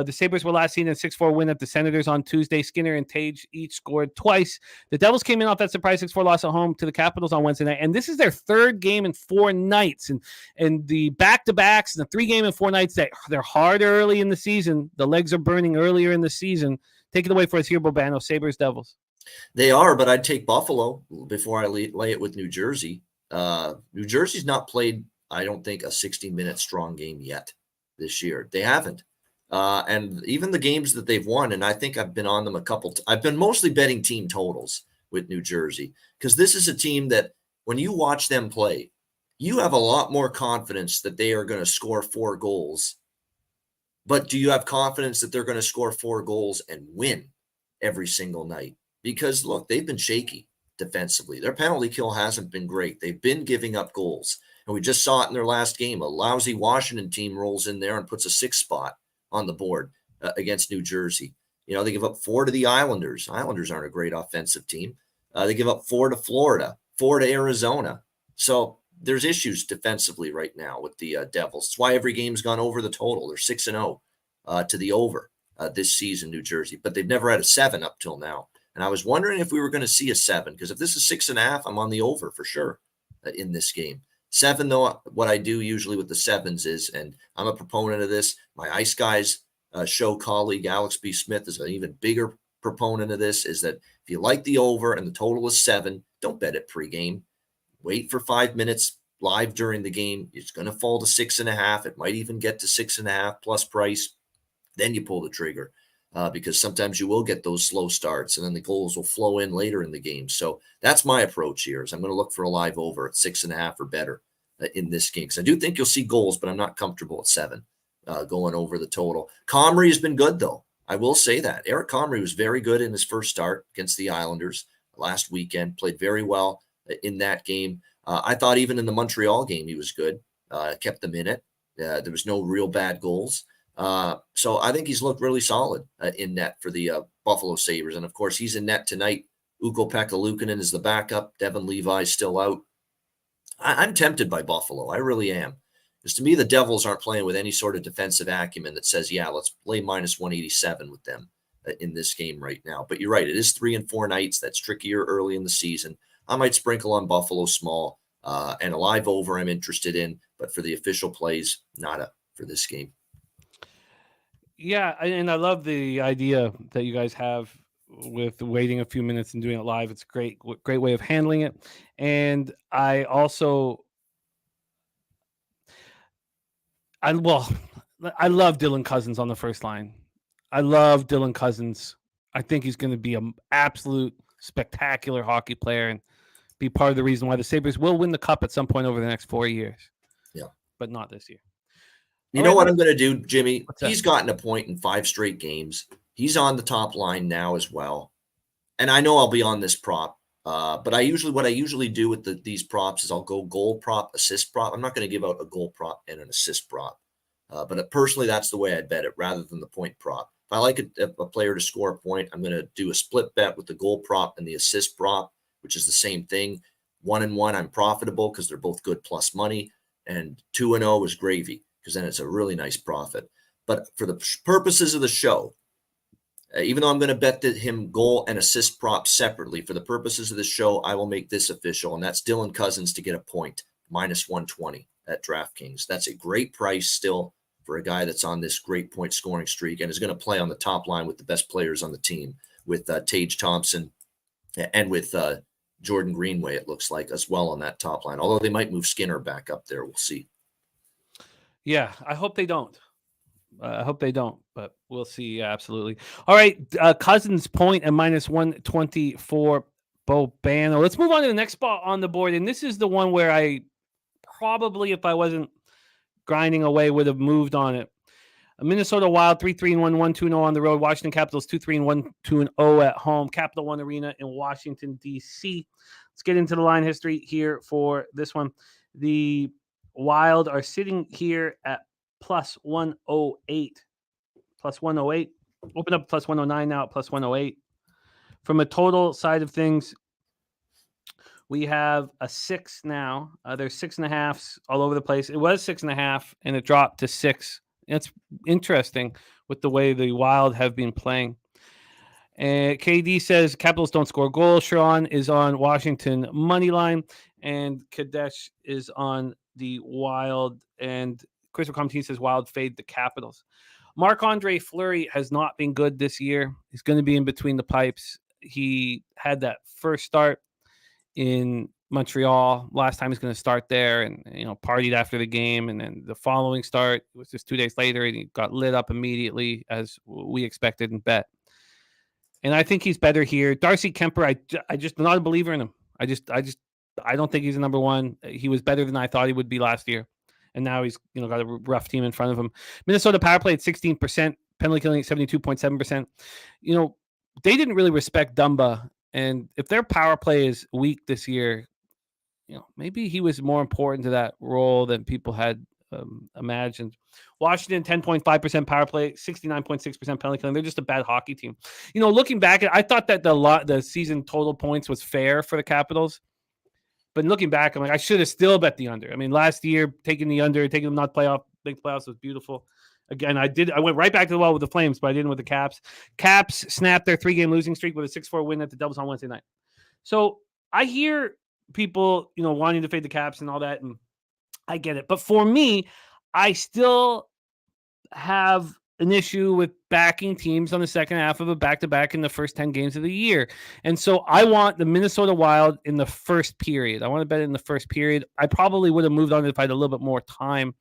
The Sabres were last seen in a 6-4 win at the Senators on Tuesday. Skinner and Tage each scored twice. The Devils came in off that surprise 6-4 loss at home to the Capitals on Wednesday night. And this is their third game in 4 nights. And the back-to-backs and the 3 game in 4 nights, they're hard early in the season. The legs are burning earlier in the season. Take it away for us here, Bobano. Sabres, Devils. They are, but I'd take Buffalo before I lay it with New Jersey. New Jersey's not played, I don't think, a 60-minute strong game yet this year. They haven't. And even the games that they've won, and I think I've been on them a couple. I've been mostly betting team totals with New Jersey because this is a team that when you watch them play, you have a lot more confidence that they are going to score 4 goals. But do you have confidence that they're going to score 4 goals and win every single night? Because, look, they've been shaky defensively. Their penalty kill hasn't been great. They've been giving up goals. And we just saw it in their last game. A lousy Washington team rolls in there and puts a 6 spot on the board against New Jersey. You know, they give up 4 to the Islanders. Islanders aren't a great offensive team. They give up 4 to Florida, 4 to Arizona. So there's issues defensively right now with the Devils. That's why every game's gone over the total. They're 6-0 to the over this season, New Jersey. But they've never had a 7 up till now. And I was wondering if we were going to see a 7, because if this is 6.5, I'm on the over for sure in this game. 7, though, what I do usually with the 7s is, and I'm a proponent of this, my Ice Guys show colleague Alex B. Smith is an even bigger proponent of this, is that if you like the over and the total is 7, don't bet it pregame. Wait for 5 minutes live during the game. It's going to fall to 6.5. It might even get to 6.5 plus price. Then you pull the trigger because sometimes you will get those slow starts and then the goals will flow in later in the game. So that's my approach here is I'm going to look for a live over at 6.5 or better in this game. Because I do think you'll see goals, but I'm not comfortable at 7 going over the total. Comrie has been good, though. I will say that. Eric Comrie was very good in his first start against the Islanders last weekend, played very well in that game. I thought even in the Montreal game he was good, kept them in it. There was no real bad goals. So I think he's looked really solid in net for the Buffalo Sabres. And, of course, he's in net tonight. Ukko-Pekka Luukkonen is the backup. Devin Levi's still out. I'm tempted by Buffalo. I really am. Because to me, the Devils aren't playing with any sort of defensive acumen that says, yeah, let's play minus 187 with them in this game right now. But you're right. It is 3 and 4 nights. That's trickier early in the season. I might sprinkle on Buffalo small and a live over I'm interested in. But for the official plays, nada for this game. Yeah, and I love the idea that you guys have with waiting a few minutes and doing it live. It's a great way of handling it. And I also, I love Dylan Cousins on the first line. I love Dylan Cousins. I think he's going to be an absolute spectacular hockey player and be part of the reason why the Sabres will win the cup at some point over the next 4 years. Yeah. But not this year. You know what I'm going to do, Jimmy? He's gotten a point in 5 straight games. He's on the top line now as well. And I know I'll be on this prop. But what I usually do with these props is I'll go goal prop, assist prop. I'm not going to give out a goal prop and an assist prop. But personally, that's the way I'd bet it rather than the point prop. If I like a player to score a point, I'm going to do a split bet with the goal prop and the assist prop, which is the same thing. 1-1, I'm profitable because they're both good plus money. And 2-0 is gravy, because then it's a really nice profit. But for the purposes of the show, even though I'm going to bet him goal and assist props separately, for the purposes of the show, I will make this official, and that's Dylan Cousins to get a point, minus 120 at DraftKings. That's a great price still for a guy that's on this great point scoring streak and is going to play on the top line with the best players on the team, with Tage Thompson and with Jordan Greenway, it looks like, as well on that top line. Although they might move Skinner back up there. We'll see. Yeah, I hope they don't. But we'll see. Absolutely. All right. Cousins point at -124. Bobano. Let's move on to the next spot on the board. And this is the one where I probably, if I wasn't grinding away, would have moved on it. Minnesota Wild 3-3-1, 1-2-0 on the road. Washington Capitals 2-3-1, 2-0 at home. Capital One Arena in Washington, D.C. Let's get into the line history here for this one. The Wild are sitting here at +108. +108. Open up +109 now at +108. From a total side of things, we have a 6 now. There's 6.5s all over the place. It was 6.5, and it dropped to 6. It's interesting with the way the Wild have been playing. And KD says Capitals don't score goals. Sharon is on Washington money line, and Kadesh is on the Wild. And Christopher Comte says Wild fade the Capitals. Marc-Andre Fleury has not been good this year. He's going to be in between the pipes. He had that first start in Montreal. Last time he's going to start there, and partied after the game. And then the following start was just 2 days later, and he got lit up immediately, as we expected and bet. And I think he's better here. Darcy Kemper, I just not a believer in him. I don't think he's a number one. He was better than I thought he would be last year, and now he's got a rough team in front of him. Minnesota power play at 16%, penalty killing at 72.7%. They didn't really respect Dumba, and if their power play is weak this year, maybe he was more important to that role than people had imagined. Washington 10.5% power play, 69.6% penalty killing. They're just a bad hockey team. Looking back, I thought that the season total points was fair for the Capitals. But looking back, I'm like, I should have still bet the under. I mean, last year, taking the under, taking them not make playoffs was beautiful. Again, I went right back to the well with the Flames, but I didn't with the Caps. Caps snapped their 3-game losing streak with a 6-4 win at the Devils on Wednesday night. So I hear people, wanting to fade the Caps and all that, and I get it. But for me, I still have an issue with backing teams on the second half of a back-to-back in the first 10 games of the year. And so I want the Minnesota Wild in the first period. I want to bet it in the first period. I probably would have moved on it if I had a little bit more time,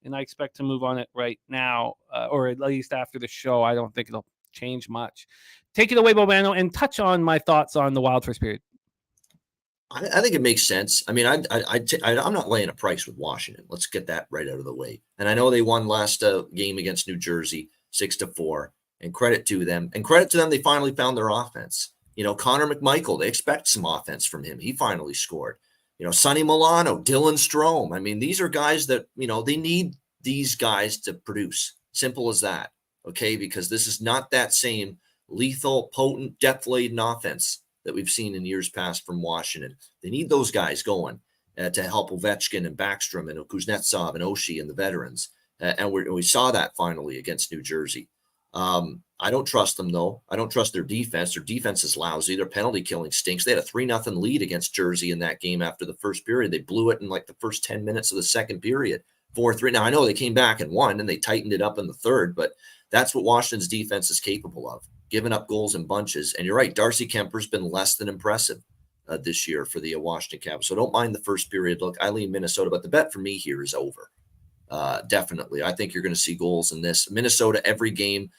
and I expect to move on it right now, or at least after the show. I don't think it'll change much. Take it away, Bobano, and touch on my thoughts on the Wild first period. I think it makes sense. I mean, I'm not laying a price with Washington. Let's get that right out of the way. And I know they won last game against New Jersey 6-4, and credit to them. And credit to them, they finally found their offense. Connor McMichael, they expect some offense from him. He finally scored. Sonny Milano, Dylan Strome. I mean, these are guys that, they need these guys to produce. Simple as that. Okay, because this is not that same lethal, potent, depth-laden offense that we've seen in years past from Washington. They need those guys going to help Ovechkin and Backstrom and Kuznetsov and Oshie and the veterans. And we saw that finally against New Jersey. I don't trust them, though. I don't trust their defense. Their defense is lousy. Their penalty killing stinks. They had a 3-0 lead against Jersey in that game after the first period. They blew it in like the first 10 minutes of the second period, 4-3. Now, I know they came back and won, and they tightened it up in the third, but that's what Washington's defense is capable of, giving up goals in bunches. And you're right, Darcy Kemper's been less than impressive this year for the Washington Capitals. So don't mind the first period look. I lean Minnesota, but the bet for me here is over. Definitely. I think you're going to see goals in this. Minnesota, every game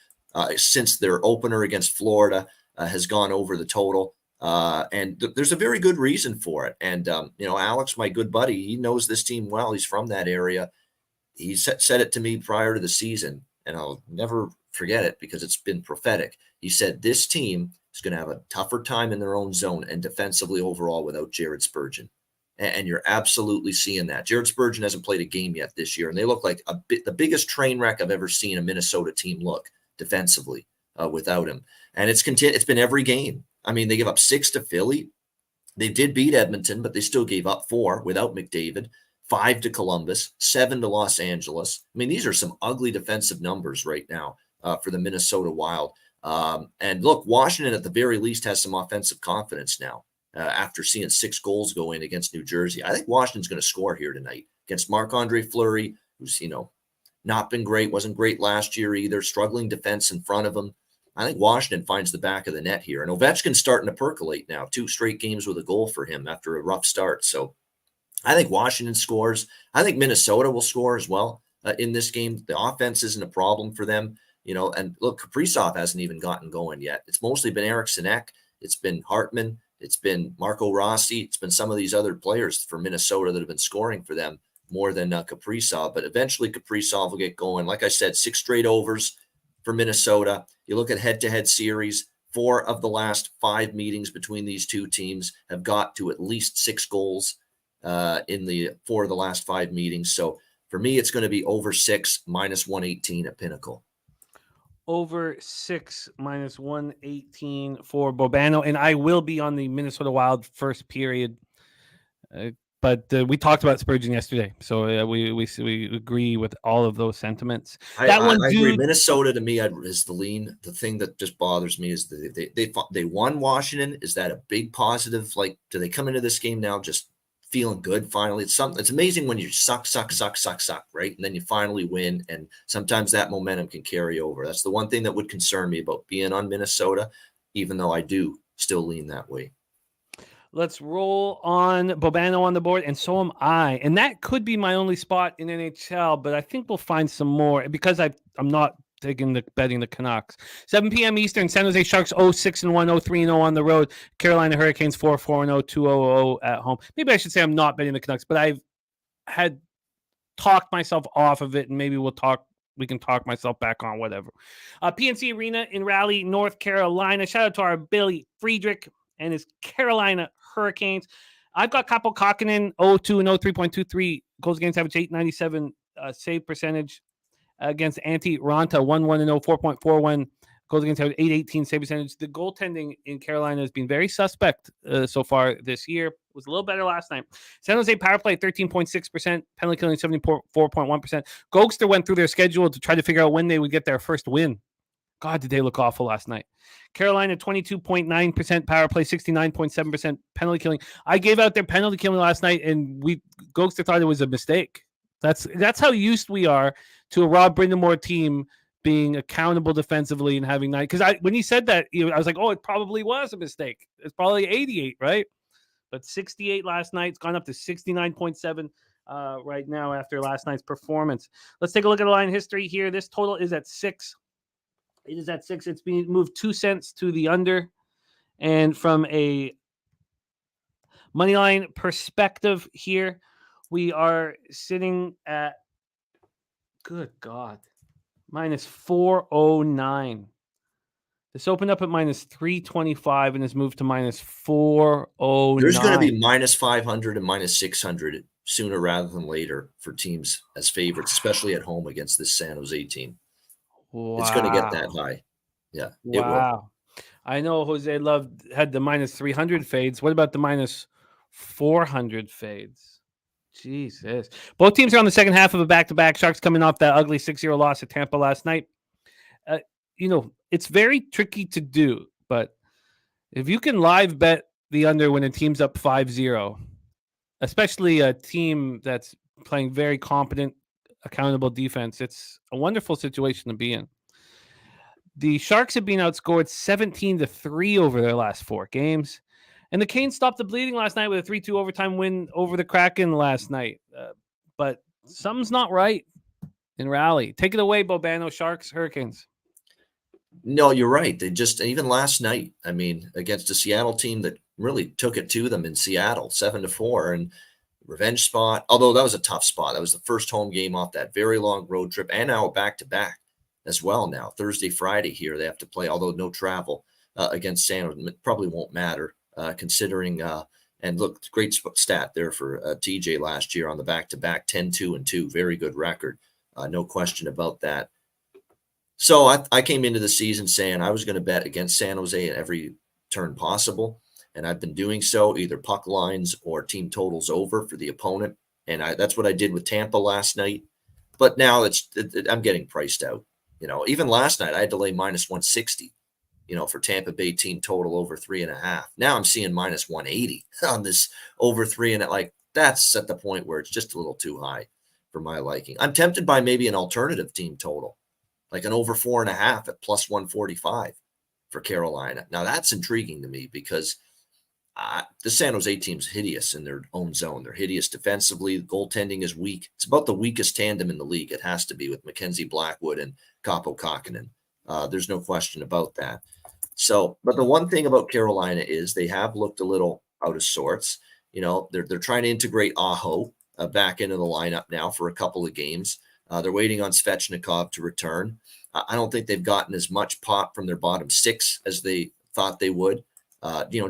since their opener against Florida has gone over the total. And there's a very good reason for it. And, Alex, my good buddy, he knows this team well. He's from that area. He said it to me prior to the season, and I'll never forget it because it's been prophetic. He said this team is going to have a tougher time in their own zone and defensively overall without Jared Spurgeon. And you're absolutely seeing that. Jared Spurgeon hasn't played a game yet this year, and they look like the biggest train wreck I've ever seen a Minnesota team look defensively without him. And it's been every game. I mean, they give up 6 to Philly. They did beat Edmonton, but they still gave up 4 without McDavid, 5 to Columbus, 7 to Los Angeles. I mean, these are some ugly defensive numbers right now for the Minnesota Wild. And look, Washington at the very least has some offensive confidence now after seeing 6 goals go in against New Jersey. I think Washington's going to score here tonight against Marc-Andre Fleury, who's, not been great. Wasn't great last year either. Struggling defense in front of him. I think Washington finds the back of the net here. And Ovechkin's starting to percolate now. 2 straight games with a goal for him after a rough start. So I think Washington scores. I think Minnesota will score as well in this game. The offense isn't a problem for them. And look, Kaprizov hasn't even gotten going yet. It's mostly been Eric Sinek. It's been Hartman. It's been Marco Rossi. It's been some of these other players for Minnesota that have been scoring for them more than Kaprizov. But eventually Kaprizov will get going. Like I said, 6 straight overs for Minnesota. You look at head-to-head series, 4 of the last 5 meetings between these two teams have got to at least 6 goals in the 4 of the last 5 meetings. So for me, it's going to be over 6 minus 118 at Pinnacle. Over 6 minus 118 for Bobano, and I will be on the Minnesota Wild first period. But we talked about Spurgeon yesterday, so we agree with all of those sentiments. I agree. Minnesota to me is the lean. The thing that just bothers me is they won Washington. Is that a big positive? Like, do they come into this game now just feeling good finally? It's amazing when you suck, right? And then you finally win, and sometimes that momentum can carry over. That's the one thing that would concern me about being on Minnesota, even though I do still lean that way. Let's roll on Bobano on the board, and so am I. And that could be my only spot in NHL, but I think we'll find some more because I'm not betting the Canucks. 7 p.m. Eastern, San Jose Sharks 0-6-1, 0-3-0 on the road. Carolina Hurricanes 4-4-0, 2-0-0 at home. Maybe I should say I'm not betting the Canucks, but I've had talked myself off of it, and maybe we can talk myself back on, whatever. PNC Arena in Raleigh, North Carolina. Shout out to our Billy Friedrich and his Carolina Hurricanes. I've got Kaapo Kähkönen 0-2-0, 3.23 goals against average, 897 save percentage against Antti Ranta, 1-1-0, 4.41 goals against average, 818 save percentage. The goaltending in Carolina has been very suspect so far this year. It was a little better last night. San Jose power play 13.6%, penalty killing 74.1%. Gokster went through their schedule to try to figure out when they would get their first win. God, did they look awful last night. Carolina, 22.9% power play, 69.7% penalty killing. I gave out their penalty killing last night, and Gokster thought it was a mistake. That's how used we are to a Rob Brindamore team being accountable defensively and having 9. Because when he said that, I was like, oh, it probably was a mistake. It's probably 88, right? But 68 last night. It's gone up to 69.7 right now after last night's performance. Let's take a look at the line history here. This total is at 6. It is at 6. It's being moved 2 cents to the under. And from a money line perspective here, we are sitting at, good God, minus 409. This opened up at minus 325 and has moved to minus 409. There's going to be minus 500 and minus 600 sooner rather than later for teams as favorites, especially at home against this San Jose team. Wow. It's going to get that high. Yeah, it will. I know Jose had the minus 300 fades. What about the minus 400 fades? Jesus. Both teams are on the second half of a back-to-back. Sharks coming off that ugly 6-0 loss at Tampa last night. It's very tricky to do, but if you can live bet the under when a team's up 5-0, especially a team that's playing very competent, accountable defense, it's a wonderful situation to be in. The Sharks have been outscored 17-3 over their last 4 games, and the Canes stopped the bleeding last night with a 3-2 overtime win over the Kraken last night. But something's not right in Raleigh. Take it away, Bobano. Sharks, Hurricanes. No, you're right. They just, even last night, against a Seattle team that really took it to them in Seattle, 7-4, and revenge spot, although that was a tough spot. That was the first home game off that very long road trip, and now back-to-back as well now. Thursday, Friday here, they have to play, although no travel against San Jose. It probably won't matter considering, and look, great stat there for TJ last year on the back-to-back, 10-2-2, very good record. No question about that. So I came into the season saying I was going to bet against San Jose at every turn possible. And I've been doing so, either puck lines or team totals over for the opponent. And that's what I did with Tampa last night. But now I'm getting priced out. Even last night I had to lay minus 160, for Tampa Bay team total over 3.5. Now I'm seeing minus 180 on this over 3. And that's at the point where it's just a little too high for my liking. I'm tempted by maybe an alternative team total, like an over 4.5 at plus 145 for Carolina. Now that's intriguing to me because the San Jose team's hideous in their own zone. They're hideous defensively. The goaltending is weak. It's about the weakest tandem in the league. It has to be with Mackenzie Blackwood and Kaapo Kähkönen. There's no question about that. So, but the one thing about Carolina is they have looked a little out of sorts. You know, they're trying to integrate Aho back into the lineup now for a couple of games. They're waiting on Svechnikov to return. I don't think they've gotten as much pop from their bottom six as they thought they would.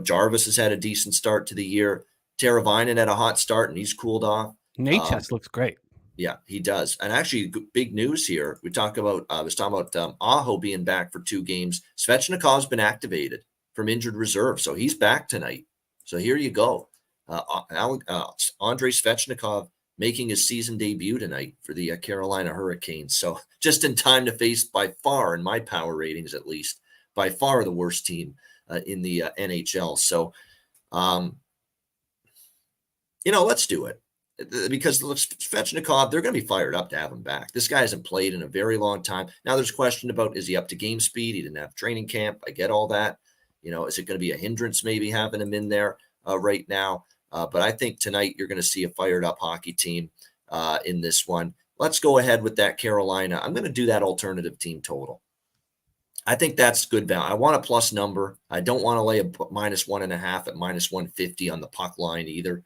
Jarvis has had a decent start to the year. Teravainen had a hot start, and he's cooled off. Natchez looks great. Yeah, he does. And actually, big news here. I was talking about Aho being back for 2 games. Svechnikov's been activated from injured reserve, so he's back tonight. So here you go. Andrei Svechnikov making his season debut tonight for the Carolina Hurricanes. So just in time to face by far, in my power ratings at least, by far the worst team in the NHL. So, let's do it. Because Svechnikov, they're going to be fired up to have him back. This guy hasn't played in a very long time. Now there's a question about, is he up to game speed? He didn't have training camp. I get all that. Is it going to be a hindrance maybe having him in there right now? But I think tonight you're going to see a fired up hockey team in this one. Let's go ahead with that Carolina. I'm going to do that alternative team total. I think that's good value. I want a plus number. I don't want to lay a -1.5 at -150 on the puck line either.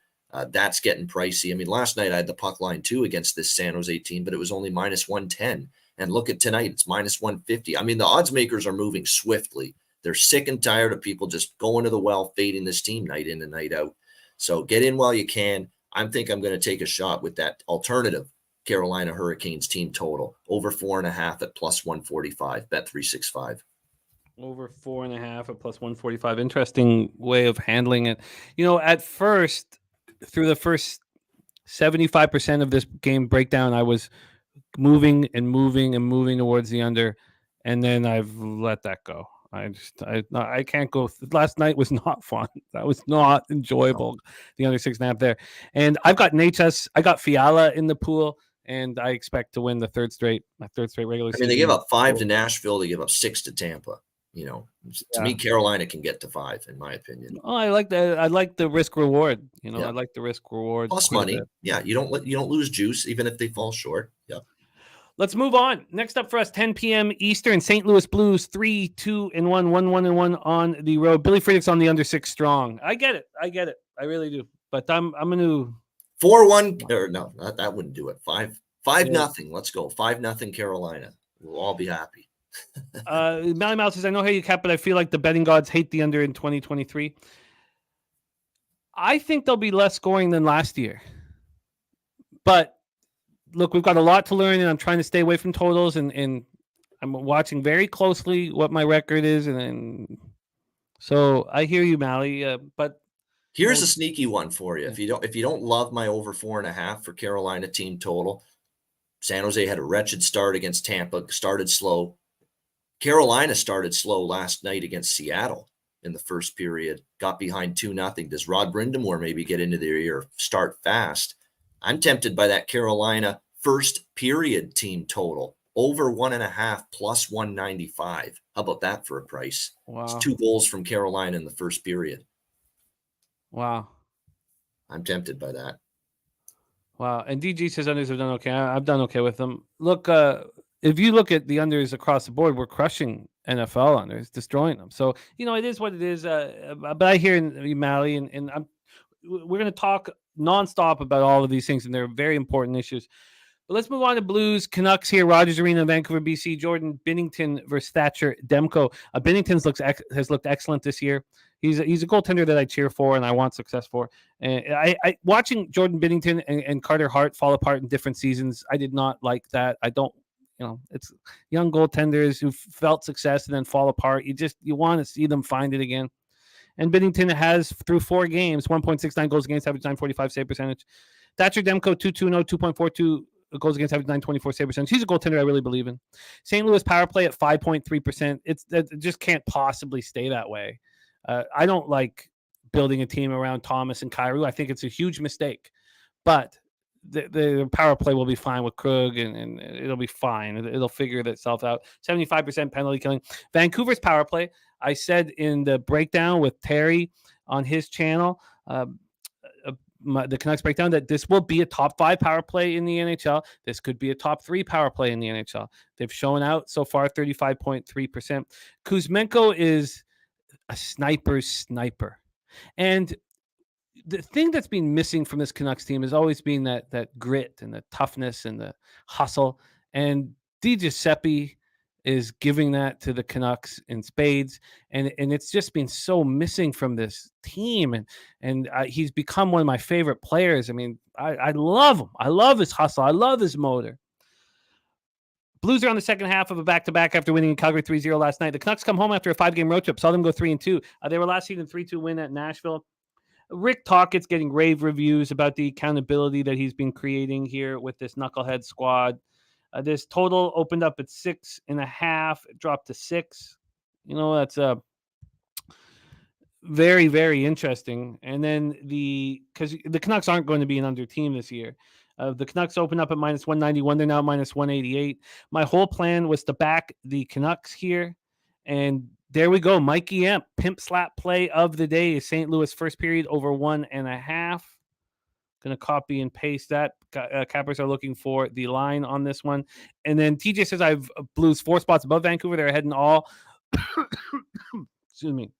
That's getting pricey. I mean, last night I had the puck line too against this San Jose team, but it was only -110. And look at tonight, it's -150. I mean, the odds makers are moving swiftly. They're sick and tired of people just going to the well, fading this team night in and night out. So get in while you can. I'm going to take a shot with that alternative Carolina Hurricanes team total over 4.5 at plus 145. Bet 365. Over 4.5 at plus 145. Interesting way of handling it. At first, through the first 75% of this game breakdown, I was moving towards the under, and then I've let that go. I can't go. Last night was not fun. That was not enjoyable. The under 6.5 there, and I've got Natchez. I got Fiala in the pool, and I expect to win my third straight regular season. They give up 5 to Nashville. They give up 6 to Tampa. To me, Carolina can get to 5, in my opinion. Oh, I like that. I like the risk reward. I like the risk reward. Plus money. Yeah, you don't lose juice even if they fall short. Yeah. Let's move on. Next up for us, 10 p.m. Eastern, St. Louis Blues 3-2-1, 1-1-1 on the road. Billy Friedrich's on the under 6 strong. I get it. I really do. But I'm going to 4-1 or no, that wouldn't do it. 5-0. Let's go. 5-0 Carolina. We'll all be happy. Mally Mouse says, I know how you cap, but I feel like the betting gods hate the under in 2023. I think there'll be less scoring than last year. But look, we've got a lot to learn, and I'm trying to stay away from totals, and I'm watching very closely what my record is, and so I hear you, Mally. But here's a sneaky one for you. If you don't love my over 4.5 for Carolina team total, San Jose had a wretched start against Tampa, started slow. Carolina started slow last night against Seattle in the first period, got behind 2-0. Does Rod Brind'Amour maybe get into their ear, start fast? I'm tempted by that Carolina first period team total, over 1.5 plus 195. How about that for a price? Wow. It's 2 goals from Carolina in the first period. Wow. I'm tempted by that. Wow. And DG says unders have done okay. I've done okay with them. Look, if you look at the unders across the board, we're crushing NFL unders, destroying them. So, it is what it is. But I hear you, Mally, and we're going to talk nonstop about all of these things, and they're very important issues. But let's move on to Blues. Canucks here, Rogers Arena, Vancouver, BC. Jordan Binnington versus Thatcher Demko. Binnington has looked excellent this year. He's a goaltender that I cheer for and I want success for. And I watching Jordan Binnington and Carter Hart fall apart in different seasons, I did not like that. I don't, it's young goaltenders who felt success and then fall apart. You want to see them find it again. And Binnington has, through 4 games, 1.69 goals against average, 945 save percentage. Thatcher Demko, 2.20, 2.42 goals against average, 924 save percentage. He's a goaltender I really believe in. St. Louis power play at 5.3%. It just can't possibly stay that way. I don't like building a team around Thomas and Kyrou. I think it's a huge mistake. But the power play will be fine with Krug, and it'll be fine. It'll figure itself out. 75% penalty killing. Vancouver's power play, I said in the breakdown with Terry on his channel, the Canucks breakdown, that this will be a top 5 power play in the NHL. This could be a top 3 power play in the NHL. They've shown out so far 35.3%. Kuzmenko is a sniper's sniper. And the thing that's been missing from this Canucks team has always been that grit and the toughness and the hustle. And Giuseppe is giving that to the Canucks in spades, and it's just been so missing from this team. And he's become one of my favorite players. I mean, I love him. I love his hustle. I love his motor. Blues are on the second half of a back-to-back after winning in Calgary 3-0 last night. The Canucks come home after a 5-game road trip. Saw them go 3-2. They were last season 3-2 win at Nashville. Rick Tockett's getting rave reviews about the accountability that he's been creating here with this knucklehead squad. This total opened up at 6.5. It dropped to 6. That's very, very interesting. And then because the Canucks aren't going to be an under team this year. The Canucks opened up at minus 191. They're now minus 188. My whole plan was to back the Canucks here. And there we go. Mikey Emp, pimp slap play of the day is St. Louis first period over 1.5. Going to copy and paste that. Cappers are looking for the line on this one. And then TJ says I've Blues 4 spots above Vancouver. They're heading all, excuse me,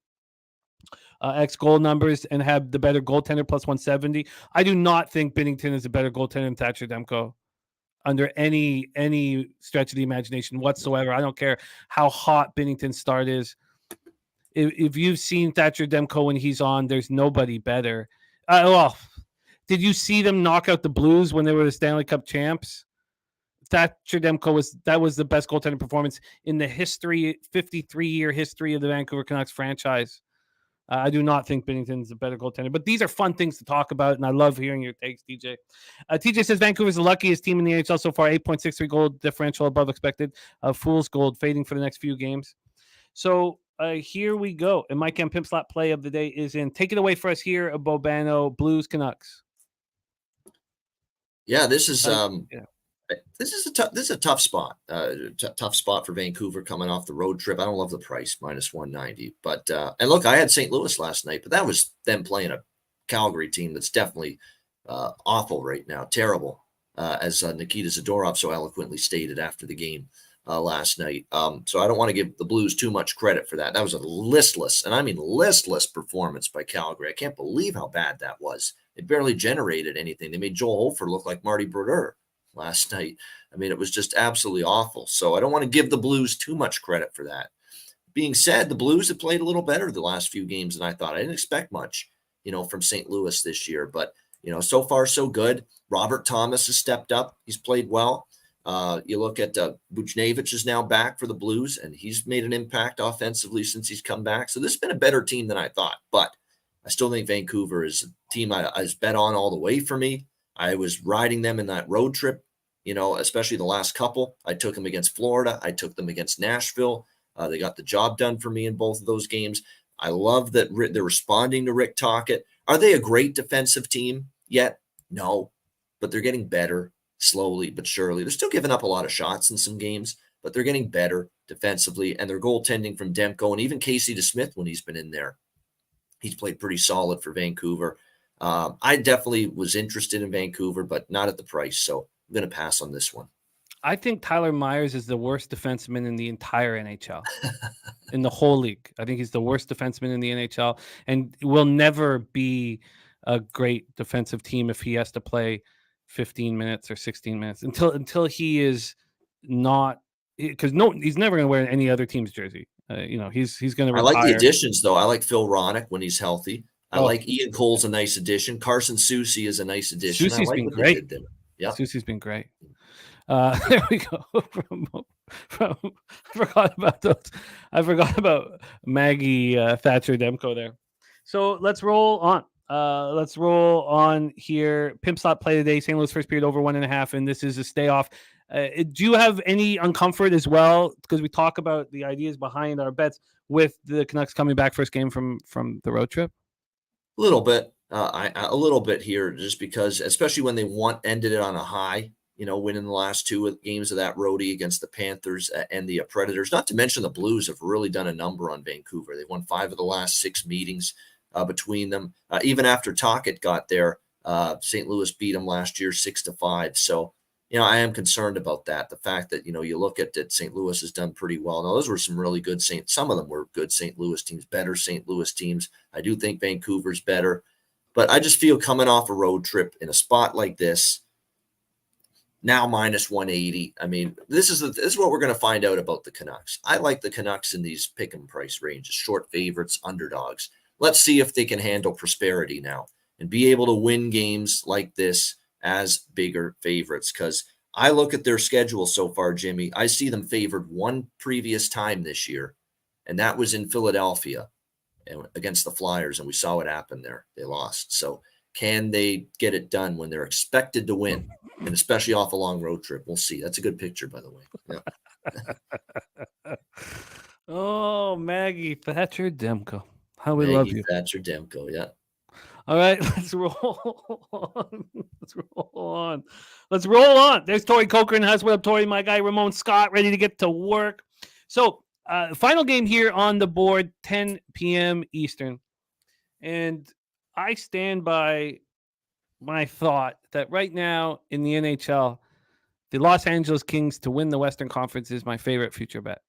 X goal numbers and have the better goaltender plus 170. I do not think Binnington is a better goaltender than Thatcher Demko under any stretch of the imagination whatsoever. I don't care how hot Binnington's start is. If you've seen Thatcher Demko when he's on, there's nobody better. Did you see them knock out the Blues when they were the Stanley Cup champs? Thatcher Demko was the best goaltender performance in the 53-year history of the Vancouver Canucks franchise. I do not think Binnington's a better goaltender, but these are fun things to talk about, and I love hearing your takes, TJ. TJ says Vancouver's the luckiest team in the NHL so far, 8.63 goal differential above expected. Fool's gold fading for the next few games. So here we go. And Mike and Pimp Slap play of the day is in. Take it away for us here, Bobano, Blues Canucks. Yeah, this is this is a tough spot. Tough spot for Vancouver coming off the road trip. I don't love the price, minus 190. But and look, I had St. Louis last night, but that was them playing a Calgary team that's definitely awful right now, terrible, as Nikita Zadorov so eloquently stated after the game last night. So I don't want to give the Blues too much credit for that. That was a listless, and I mean listless performance by Calgary. I can't believe how bad that was. It barely generated anything. They made Joel Hofer look like Marty Brodeur last night. I mean, it was just absolutely awful. So I don't want to give the Blues too much credit for that. Being said, the Blues have played a little better the last few games than I thought. I didn't expect much, from St. Louis this year. But, so far so good. Robert Thomas has stepped up. He's played well. You look at Buchnevich is now back for the Blues, and he's made an impact offensively since he's come back. So this has been a better team than I thought. But I still think Vancouver is a team I bet on all the way for me. I was riding them in that road trip, especially the last couple. I took them against Florida. I took them against Nashville. They got the job done for me in both of those games. I love that they're responding to Rick Tocchet. Are they a great defensive team yet? No, but they're getting better slowly but surely. They're still giving up a lot of shots in some games, but they're getting better defensively, and their goaltending from Demko and even Casey DeSmith when he's been in there. He's played pretty solid for Vancouver. I definitely was interested in Vancouver, but not at the price. So I'm going to pass on this one. I think Tyler Myers is the worst defenseman in the entire NHL, in the whole league. I think he's the worst defenseman in the NHL and will never be a great defensive team if he has to play 15 minutes or 16 minutes until he is not, because he's never going to wear any other team's jersey. He's going to retire. I like the additions, though. I like Phil Ronick when he's healthy. I like Ian Cole's a nice addition. Carson Soucy is a nice addition. Soucy's been great. Yeah, Soucy's been great. There we go. I forgot about those. I forgot about Maggie Thatcher Demko there. So let's roll on. Let's roll on here. Pimp Slot play today. St. Louis first period over 1.5, and this is a stay off. Do you have any uncomfort as well? Because we talk about the ideas behind our bets with the Canucks coming back first game from the road trip. A little bit. A little bit here, just because, especially when they ended it on a high, winning the last two games of that roadie against the Panthers and the Predators. Not to mention the Blues have really done a number on Vancouver. They won 5 of the last 6 meetings between them. Even after Tocchet got there, St. Louis beat them last year 6-5. So, I am concerned about that. The fact that, you look at that St. Louis has done pretty well. Now, those were some really good some of them were good St. Louis teams, better St. Louis teams. I do think Vancouver's better. But I just feel coming off a road trip in a spot like this, now minus 180. I mean, this is what we're going to find out about the Canucks. I like the Canucks in these pick 'em price ranges, short favorites, underdogs. Let's see if they can handle prosperity now and be able to win games like this as bigger favorites. Because I look at their schedule so far, Jimmy, I see them favored one previous time this year, and that was in Philadelphia against the Flyers, and we saw what happened there. They lost. So can they get it done when they're expected to win, and especially off a long road trip? We'll see. That's a good picture, by the way. Yeah. Oh, Maggie Thatcher Demko. How we Maggie love you. Thatcher Demko, yeah. All right, let's roll on. Let's roll on. There's Tori Coker in the house. What up, Tori? My guy Ramon Scott ready to get to work. So, final game here on the board, 10 p.m. Eastern. And I stand by my thought that right now in the NHL, the Los Angeles Kings to win the Western Conference is my favorite future bet.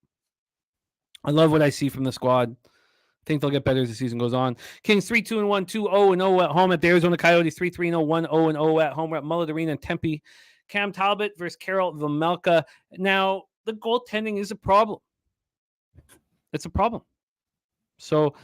I love what I see from the squad. I think they'll get better as the season goes on. Kings 3-2-1, 2-0-0 at home at the Arizona Coyotes, 3-3-0, 1-0-0 at home. We're at Mullet Arena in Tempe. Cam Talbot versus Karel Vejmelka. Now, the goaltending is a problem. It's a problem. So,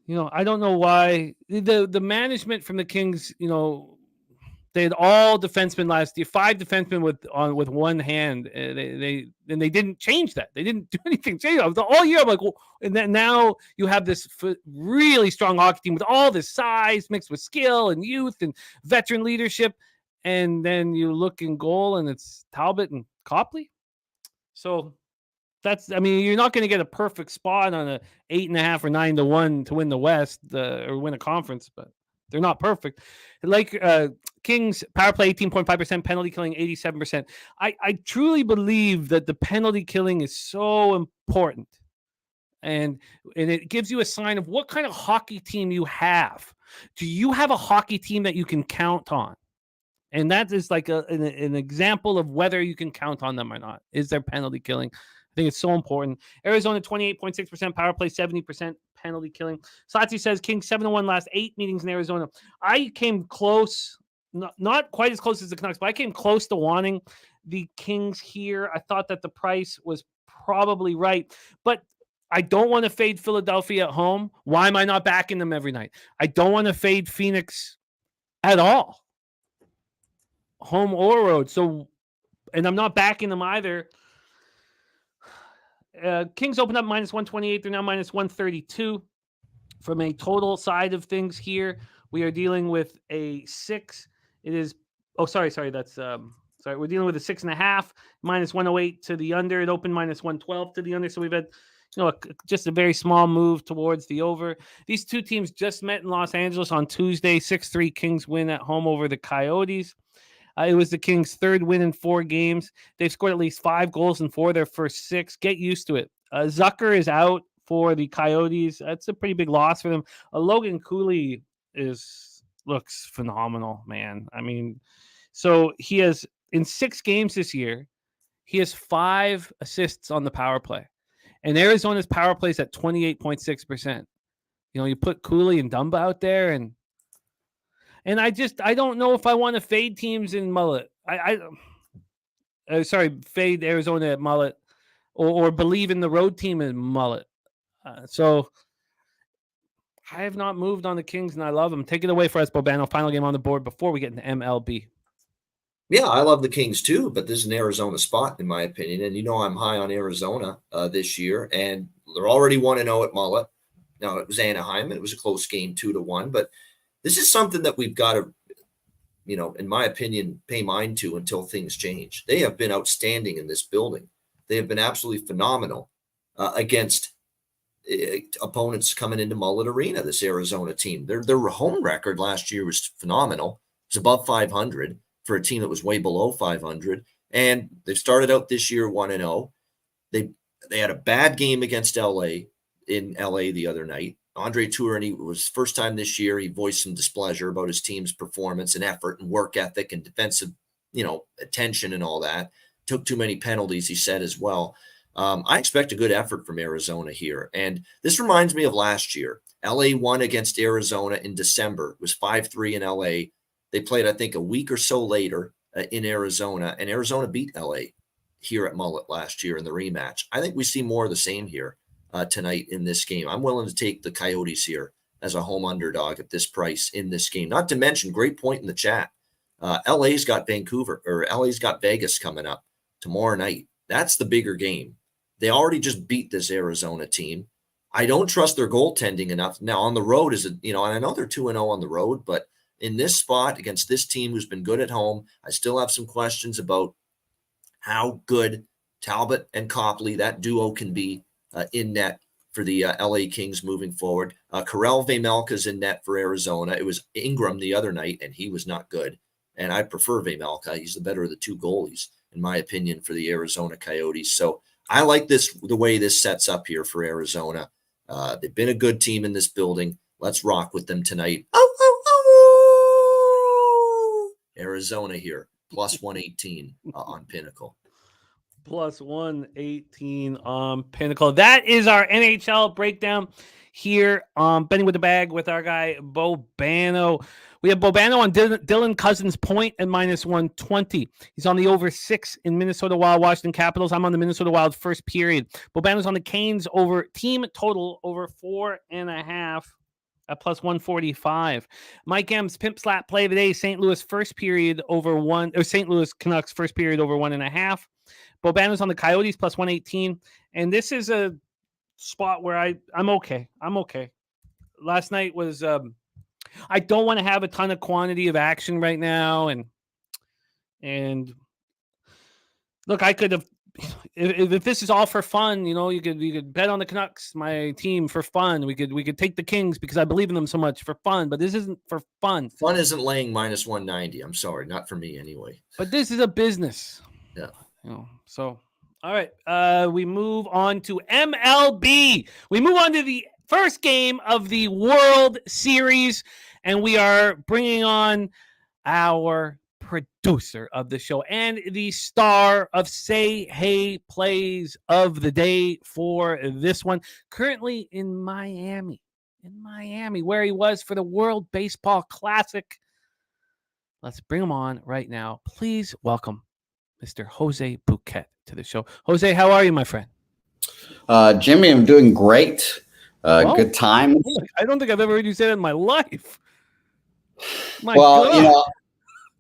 I don't know why the management from the Kings, they had all defensemen last year, 5 defensemen with one hand. They didn't change that. They didn't do anything. All year, I'm like, well, and then now you have this really strong hockey team with all this size mixed with skill and youth and veteran leadership, and then you look in goal and it's Talbot and Copley. So you're not going to get a perfect spot on a 8.5 or 9-1 to win the West or win a conference, but they're not perfect. Like Kings power play 18.5%, penalty killing 87%. I truly believe that the penalty killing is so important, and it gives you a sign of what kind of hockey team you have. Do you have a hockey team that you can count on? And that is like an example of whether you can count on them or not. Is their penalty killing? I think it's so important. Arizona 28.6% power play, 70% penalty killing. Satsi says Kings 7-1 last 8 meetings in Arizona. I came close, not quite as close as the Canucks, but I came close to wanting the Kings here. I thought that the price was probably right, but I don't want to fade Philadelphia at home. Why am I not backing them every night? I don't want to fade Phoenix at all, home or road. So, and I'm not backing them either. Kings opened up minus 128. They're now minus 132. From a total side of things here, we are dealing with a 6. It is, that's, we're dealing with a 6.5, minus 108 to the under. It opened minus 112 to the under. So we've had, just a very small move towards the over. These two teams just met in Los Angeles on Tuesday. 6-3 Kings win at home over the Coyotes. It was the Kings' 3rd win in 4 games. They've scored at least 5 goals in 4 of their first 6. Get used to it. Zucker is out for the Coyotes. That's a pretty big loss for them. Logan Cooley looks phenomenal, man. I mean, so he has, in 6 games this year, he has 5 assists on the power play. And Arizona's power play is at 28.6%. You put Cooley and Dumba out there, and I don't know if I want to fade teams in Mullet. Fade Arizona at Mullet, or believe in the road team in Mullet. So I have not moved on the Kings, and I love them. Take it away for us, Bobano. Final game on the board before we get into MLB. Yeah, I love the Kings too, but this is an Arizona spot, in my opinion. And I'm high on Arizona this year, and they're already 1-0 at Mullet. Now, it was Anaheim, and it was a close game, 2-1, but this is something that we've got to, in my opinion, pay mind to until things change. They have been outstanding in this building. They have been absolutely phenomenal against opponents coming into Mullet Arena, this Arizona team. Their home record last year was phenomenal. It was above 500 for a team that was way below 500. And they started out this year 1-0. They had a bad game against LA in LA the other night. Andre Tourigny was first time this year. He voiced some displeasure about his team's performance and effort and work ethic and defensive, attention and all that. Took too many penalties, he said as well. I expect a good effort from Arizona here. And this reminds me of last year. LA won against Arizona in December. It was 5-3 in LA. They played, I think, a week or so later in Arizona, and Arizona beat LA here at Mullet last year in the rematch. I think we see more of the same here tonight in this game. I'm willing to take the Coyotes here as a home underdog at this price in this game. Not to mention, great point in the chat. LA's got LA's got Vegas coming up tomorrow night. That's the bigger game. They already just beat this Arizona team. I don't trust their goaltending enough. Now on the road and I know they're 2-0 on the road, but in this spot against this team who's been good at home, I still have some questions about how good Talbot and Copley, that duo, can be in net for the LA Kings moving forward. Karel Vejmelka's in net for Arizona. It was Ingram the other night, and he was not good. And I prefer Vejmelka. He's the better of the two goalies, in my opinion, for the Arizona Coyotes. So I like the way this sets up here for Arizona. They've been a good team in this building. Let's rock with them tonight. Arizona here, plus 118 on Pinnacle. Plus 118 on Pinnacle. That is our NHL breakdown here on Betting with the Bag with our guy Bobano. We have Bobano on Dylan Cousins point at minus 120. He's on the over 6 in Minnesota Wild, Washington Capitals. I'm on the Minnesota Wild first period. Bobano's on the Canes over team total over 4.5 at plus 145. Mike M's Pimp Slap play of the day, St. Louis first period over 1, or St. Louis Canucks first period over 1.5. Bobano's on the Coyotes plus 118. And this is a spot where I'm okay. Last night was I don't want to have a ton of quantity of action right now. And look, I could have, if this is all for fun, you could bet on the Canucks, my team, for fun. We could take the Kings because I believe in them so much for fun, but this isn't for fun. Fun isn't laying minus 190. I'm sorry, not for me anyway. But this is a business. Yeah. So all right. We move on to MLB. We move on to the first game of the World Series, and we are bringing on our producer of the show and the star of Say Hey Plays of the day for this one, currently in Miami, where he was for the World Baseball Classic. Let's bring him on right now. Please welcome Mr. Jose Bouquett to the show. Jose, how are you, my friend? Jimmy, I'm doing great. Good time. I don't think I've ever heard you say that in my life. God.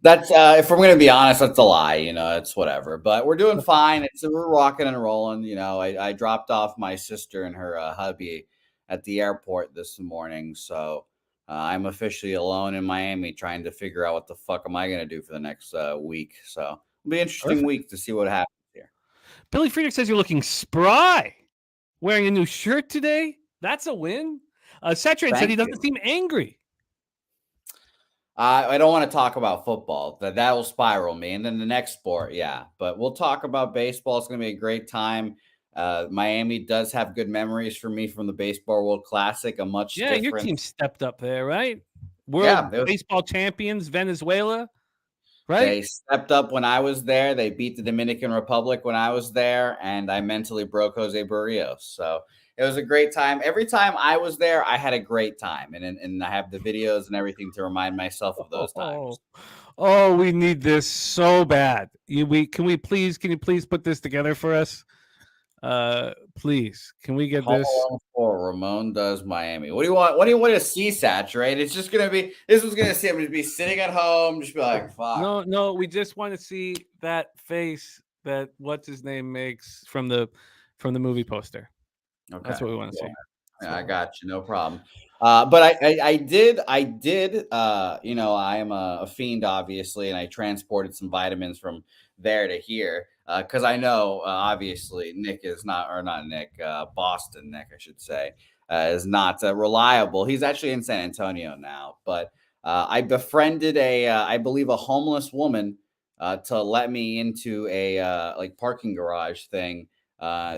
That's if I'm going to be honest, that's a lie. It's whatever. But we're doing fine. We're rocking and rolling. I dropped off my sister and her hubby at the airport this morning, so I'm officially alone in Miami, trying to figure out what the fuck am I going to do for the next week. So it'll be an interesting week to see what happens here. Billy Friedrich says you're looking spry, wearing a new shirt today. That's a win. Saturated said he doesn't seem angry. I don't want to talk about football. That will spiral me. And then the next sport, yeah. But we'll talk about baseball. It's going to be a great time. Miami does have good memories for me from the Baseball World Classic. Your team stepped up there, right? Baseball champions, Venezuela, right? They stepped up when I was there. They beat the Dominican Republic when I was there, and I mentally broke Jose Barrios. So it was a great time. Every time I was there, I had a great time. And I have the videos and everything to remind myself of those times. Oh, we need this so bad. Can you please put this together for us? Please, can we get this? For Ramon Does Miami. What do you want? What do you want to see, Saturate? It's just going to be, this was going to see, I'm going to be sitting at home, just be like, fuck. No, we just want to see that face that what's his name makes from the movie poster. Okay. That's what we want to see. I got you. No problem. But I did, I am a fiend, obviously, and I transported some vitamins from there to here. because I know obviously Nick is not, or not Nick, Boston Nick, I should say, is not reliable. He's actually in San Antonio now, but I befriended I believe a homeless woman to let me into a like parking garage thing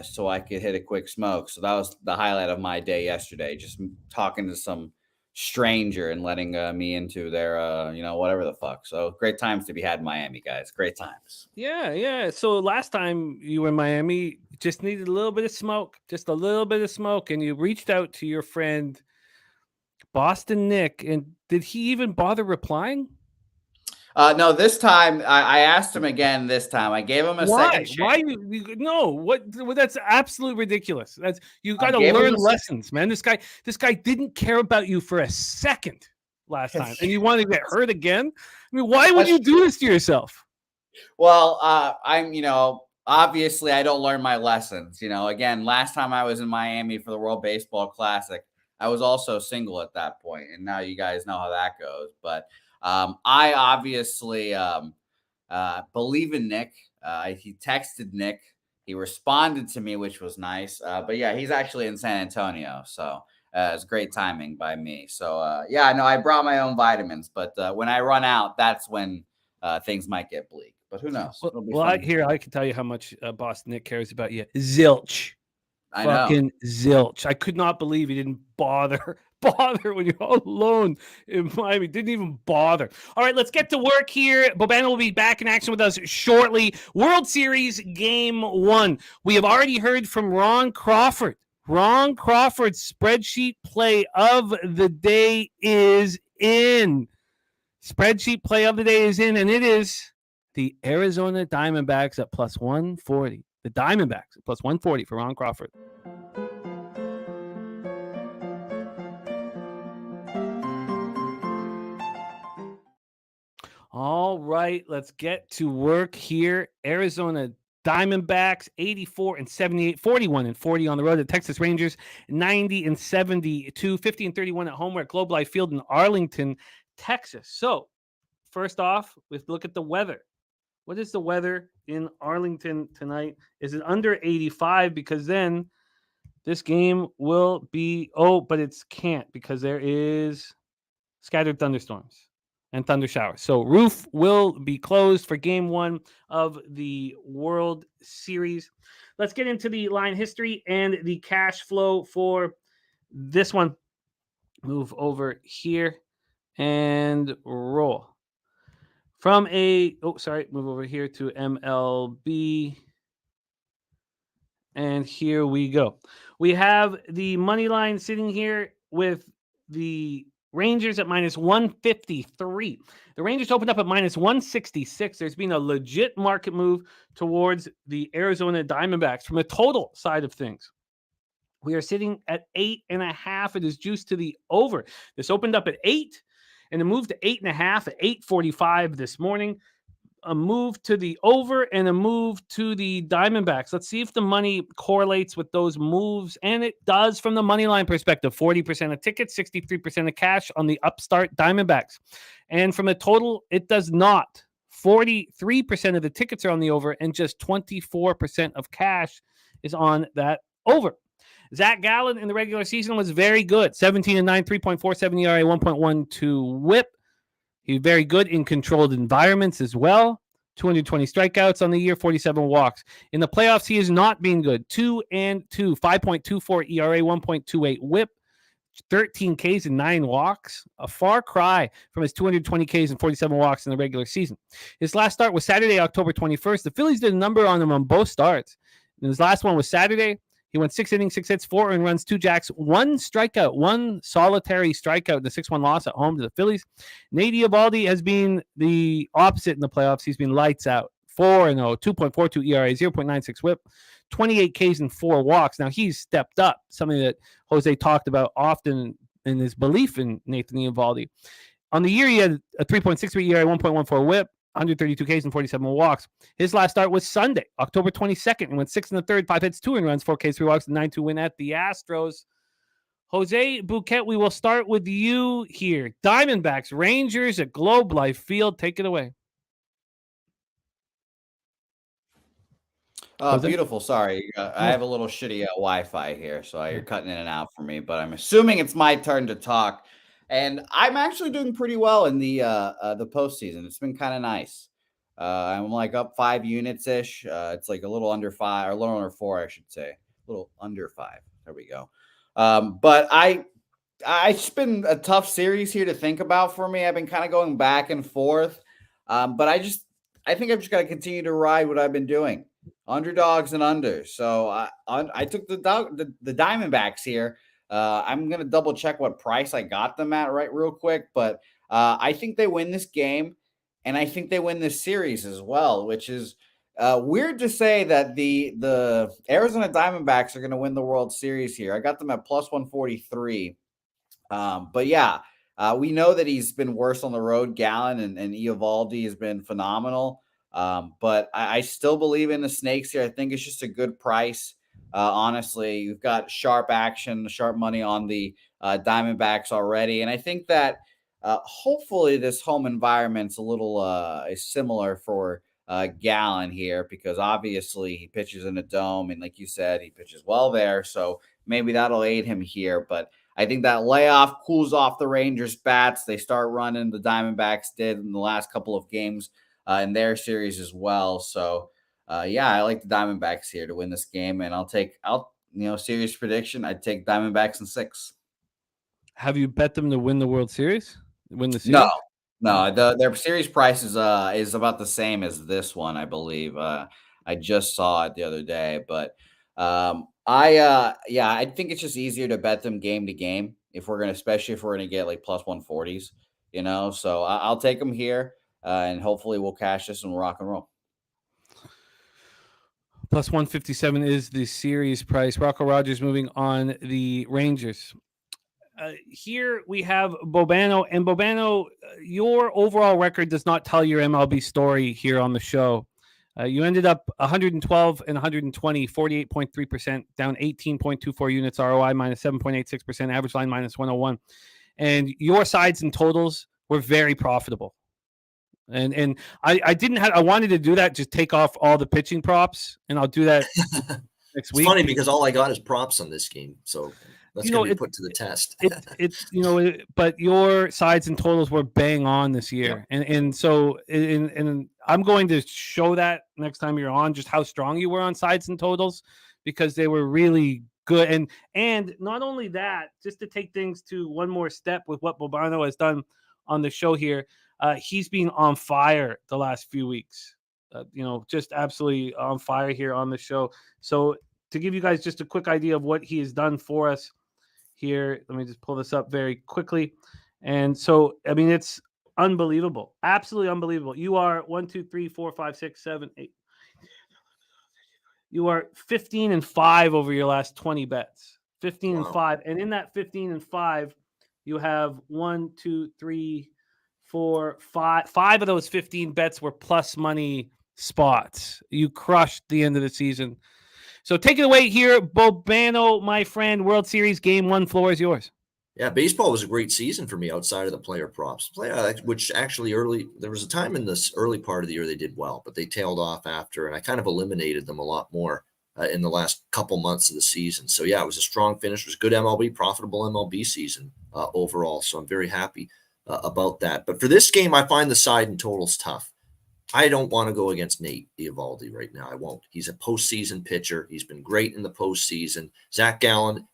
so I could hit a quick smoke. So that was the highlight of my day yesterday, just talking to some stranger and letting me into their whatever the fuck. So great times to be had in Miami, guys. Great times. Yeah. So last time you were in Miami, just needed a little bit of smoke, and you reached out to your friend Boston Nick. And did he even bother replying? No, this time I asked him again. This time I gave him a second chance. Why? No, what? That's absolutely ridiculous. That's, you got to learn lessons, man. This guy didn't care about you for a second last time, and you want to get hurt again. I mean, why would you do this to yourself? Well, I'm, obviously I don't learn my lessons. Again, last time I was in Miami for the World Baseball Classic, I was also single at that point, and now you guys know how that goes. But I obviously believe in Nick. He texted Nick. He responded to me, which was nice. But yeah, he's actually in San Antonio. So it's great timing by me. So I brought my own vitamins. But when I run out, that's when things might get bleak. But who knows? I can tell you how much Boston Nick cares about you. Zilch. I Fucking zilch. I could not believe he didn't bother when you're all alone in Miami. Didn't even bother. All right, let's get to work here. Bobano will be back in action with us shortly. World Series Game 1. We have already heard from Ron Crawford. Ron Crawford's spreadsheet play of the day is in. Spreadsheet play of the day is in, and it is the Arizona Diamondbacks at plus 140. The Diamondbacks at plus 140 for Ron Crawford. All right, let's get to work here. Arizona Diamondbacks 84-78, 41-40 on the road. The Texas Rangers 90-72, 50-31 at home. We're at Globe Life Field in Arlington, Texas. So, first off, let's look at the weather. What is the weather in Arlington tonight? Is it under 85? Because then this game will be, but it can't because there is scattered thunderstorms and thunder showers. So roof will be closed for game 1 of the World Series. Let's get into the line history and the cash flow for this one. Move over here and roll. Move over here to MLB. And here we go. We have the money line sitting here with the Rangers at minus 153. The Rangers opened up at minus 166. There's been a legit market move towards the Arizona Diamondbacks from a total side of things. We are sitting at 8.5. It is juiced to the over. This opened up at 8. And a move to 8.5 at 8:45 this morning. A move to the over and a move to the Diamondbacks. Let's see if the money correlates with those moves. And it does from the money line perspective. 40% of tickets, 63% of cash on the upstart Diamondbacks. And from a total, it does not. 43% of the tickets are on the over and just 24% of cash is on that over. Zach Gallen in the regular season was very good. 17-9, 3.47 ERA, 1.12 whip. He's very good in controlled environments as well. 220 strikeouts on the year, 47 walks. In the playoffs, he has not been good. 2-2, 5.24 ERA, 1.28 whip, 13 Ks and 9 walks. A far cry from his 220 Ks and 47 walks in the regular season. His last start was Saturday, October 21st. The Phillies did a number on him on both starts. And his last one was Saturday. He went 6 innings, 6 hits, 4 earned runs, 2 jacks, 1 strikeout, 1 solitary strikeout in the 6-1 loss at home to the Phillies. Nate Eovaldi has been the opposite in the playoffs. He's been lights out. 4-0, 2.42 ERA, 0.96 whip, 28 Ks and 4 walks. Now he's stepped up, something that Jose talked about often in his belief in Nathan Eovaldi. On the year, he had a 3.63 ERA, 1.14 whip, 132 Ks and 47 walks. His last start was Sunday, October 22nd, and went 6 1/3, 5 hits, 2 earned runs, 4 Ks, 3 walks, and 9-2 win at the Astros. Jose Bouquett, we will start with you here. Diamondbacks, Rangers at Globe Life Field. Take it away. Jose? Beautiful. Sorry, I have a little shitty Wi-Fi here, so you're cutting in and out for me. But I'm assuming it's my turn to talk, and I'm actually doing pretty well in the postseason. It's been kind of nice. I'm like up 5 units ish. It's like a little under 5, or a little under 4, I should say. A little under 5. There we go. But it's been a tough series here to think about for me. I've been kind of going back and forth, but I think I've just got to continue to ride what I've been doing. Underdogs and unders. So I took the Diamondbacks here. I'm gonna double check what price I got them at real quick, but I think they win this game, and I think they win this series as well, which is weird to say that the Arizona Diamondbacks are going to win the World Series here. I got them at plus 143. But yeah, we know that he's been worse on the road. Gallen and Eovaldi has been phenomenal. But I still believe in the Snakes here. I think it's just a good price. Honestly, you've got sharp action, sharp money on the Diamondbacks already. And I think that hopefully this home environment's a little similar for Gallen here, because obviously he pitches in a dome. And like you said, he pitches well there. So maybe that'll aid him here. But I think that layoff cools off the Rangers' bats. They start running. The Diamondbacks did in the last couple of games in their series as well. So, yeah, I like the Diamondbacks here to win this game, and serious prediction. I'd take Diamondbacks in 6. Have you bet them to win the World Series? Win the series? No. Their series price is about the same as this one, I believe. I just saw it the other day, but I think it's just easier to bet them game to game especially if we're gonna get like plus 140s, So I'll take them here, and hopefully we'll cash this and rock and roll. Plus 157 is the series price. Rocco Rogers moving on the Rangers. Here we have Bobano. And Bobano, your overall record does not tell your MLB story here on the show. You ended up 112 and 120, 48.3%, down 18.24 units, ROI minus 7.86%, average line minus 101. And your sides and totals were very profitable. And I wanted to do that, just take off all the pitching props, and I'll do that next week. It's funny because all I got is props on this game. So that's going to be put to the test. But your sides and totals were bang on this year. Yeah. And I'm going to show that next time you're on, just how strong you were on sides and totals, because they were really good. And not only that, just to take things to one more step with what Bobano has done on the show here, he's been on fire the last few weeks, just absolutely on fire here on the show. So to give you guys just a quick idea of what he has done for us here, let me just pull this up very quickly. And so, I mean, it's unbelievable, absolutely unbelievable. You are 1, 2, 3, 4, 5, 6, 7, 8. You are 15 and 5 over your last 20 bets. 15 and 5, and in that 15 and 5, you have 1, 2, 3, 4, 5. 5 of those 15 bets were plus money spots. You crushed the end of the season. So take it away here, Bobano, my friend. World Series Game 1, floor is yours. Yeah, baseball was a great season for me outside of the player props. Which actually there was a time in this early part of the year they did well, but they tailed off after, and I kind of eliminated them a lot more in the last couple months of the season. So yeah, it was a strong finish. It was good MLB, profitable MLB season overall. So I'm very happy about that. But for this game, I find the side and totals tough. I don't want to go against Nate Eovaldi right now. I won't. He's a postseason pitcher. He's been great in the postseason. Zach Gallen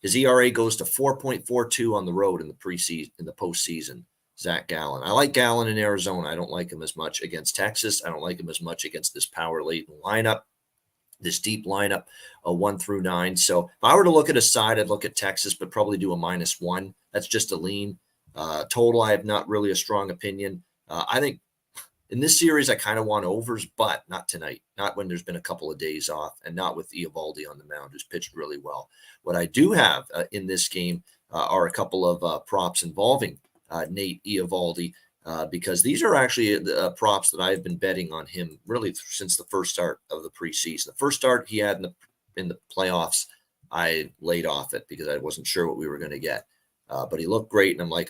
his ERA goes to 4.42 on the road in the preseason, in the postseason. Zach Gallen. I like Gallen in Arizona. I don't like him as much against Texas. I don't like him as much against this power-laden lineup, this deep lineup, 1 through 9. So if I were to look at a side, I'd look at Texas, but probably do a -1. That's just a lean. Total, I have not really a strong opinion. I think in this series, I kind of want overs, but not tonight, not when there's been a couple of days off, and not with Eovaldi on the mound, who's pitched really well. What I do have in this game are a couple of props involving Nate Eovaldi, because these are actually props that I've been betting on him really since the first start of the preseason. The first start he had in the playoffs, I laid off it because I wasn't sure what we were going to get. But he looked great, and I'm like,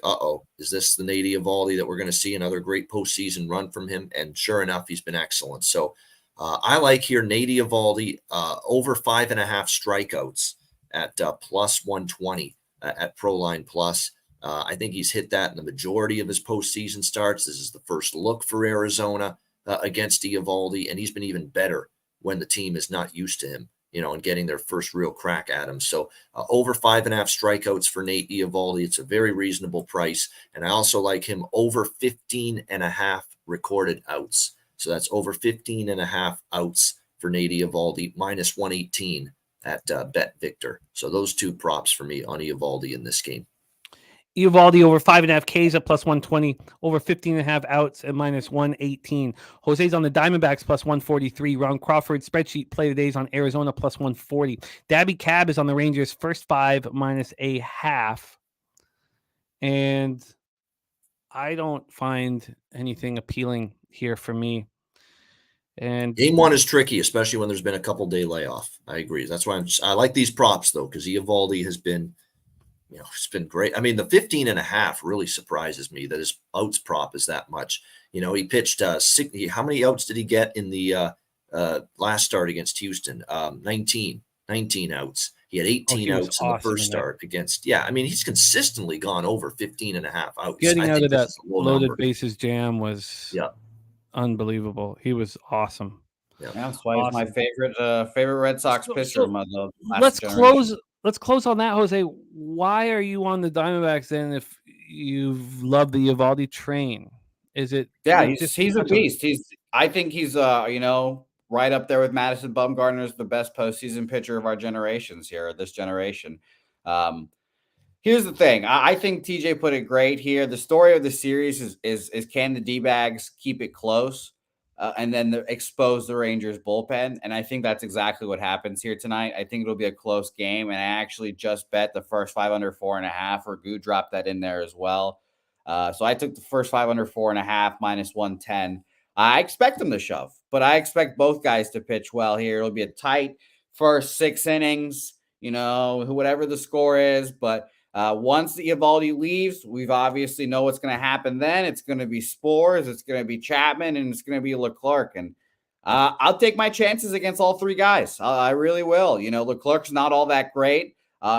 is this the Nate Eovaldi that we're going to see another great postseason run from him? And sure enough, he's been excellent. So I like here Nate Eovaldi over 5.5 strikeouts at plus 120 at Proline Plus. I think he's hit that in the majority of his postseason starts. This is the first look for Arizona against Eovaldi, and he's been even better when the team is not used to him, and getting their first real crack at him. So over 5.5 strikeouts for Nate Eovaldi. It's a very reasonable price. And I also like him over 15.5 recorded outs. So that's over 15.5 outs for Nate Eovaldi, minus 118 at Bet Victor. So those two props for me on Eovaldi in this game. Eovaldi over 5.5 Ks at plus 120, over 15.5 outs at minus 118. Jose's on the Diamondbacks plus 143. Ron Crawford spreadsheet play today's on Arizona plus 140. Dabby Cab is on the Rangers first 5 minus a half. And I don't find anything appealing here for me. And game one is tricky, especially when there's been a couple-day layoff. I agree. That's why I like these props, though, because Eovaldi has been, it's been great. I mean, the 15.5 really surprises me that his outs prop is that much. He pitched how many outs did he get in the last start against Houston? 19 outs. He had 18 outs in the first start against. Yeah, I mean, he's consistently gone over 15.5 outs. Getting out of that loaded bases jam was unbelievable. He was awesome. Yeah, that's why he's my favorite Red Sox pitcher. Let's close on that, Jose. Why are you on the Diamondbacks then if you love the Eovaldi train? Is it? Yeah, he's a beast. I think he's right up there with Madison Bumgarner as the best postseason pitcher of our generations here, this generation. Here's the thing. I think TJ put it great here. The story of the series is can the D-bags keep it close and then expose the Rangers bullpen? And I think that's exactly what happens here tonight. I think it'll be a close game. And I actually just bet the first 5 under 4.5, or Goo dropped that in there as well. So I took the first 5 under 4.5 minus 110. I expect them to shove, but I expect both guys to pitch well here. It'll be a tight first 6 innings, whatever the score is. But once the Eovaldi leaves, we've obviously know what's going to happen then. It's going to be Spores, it's going to be Chapman, and it's going to be Leclerc. And I'll take my chances against all 3 guys. I really will. Leclerc's not all that great.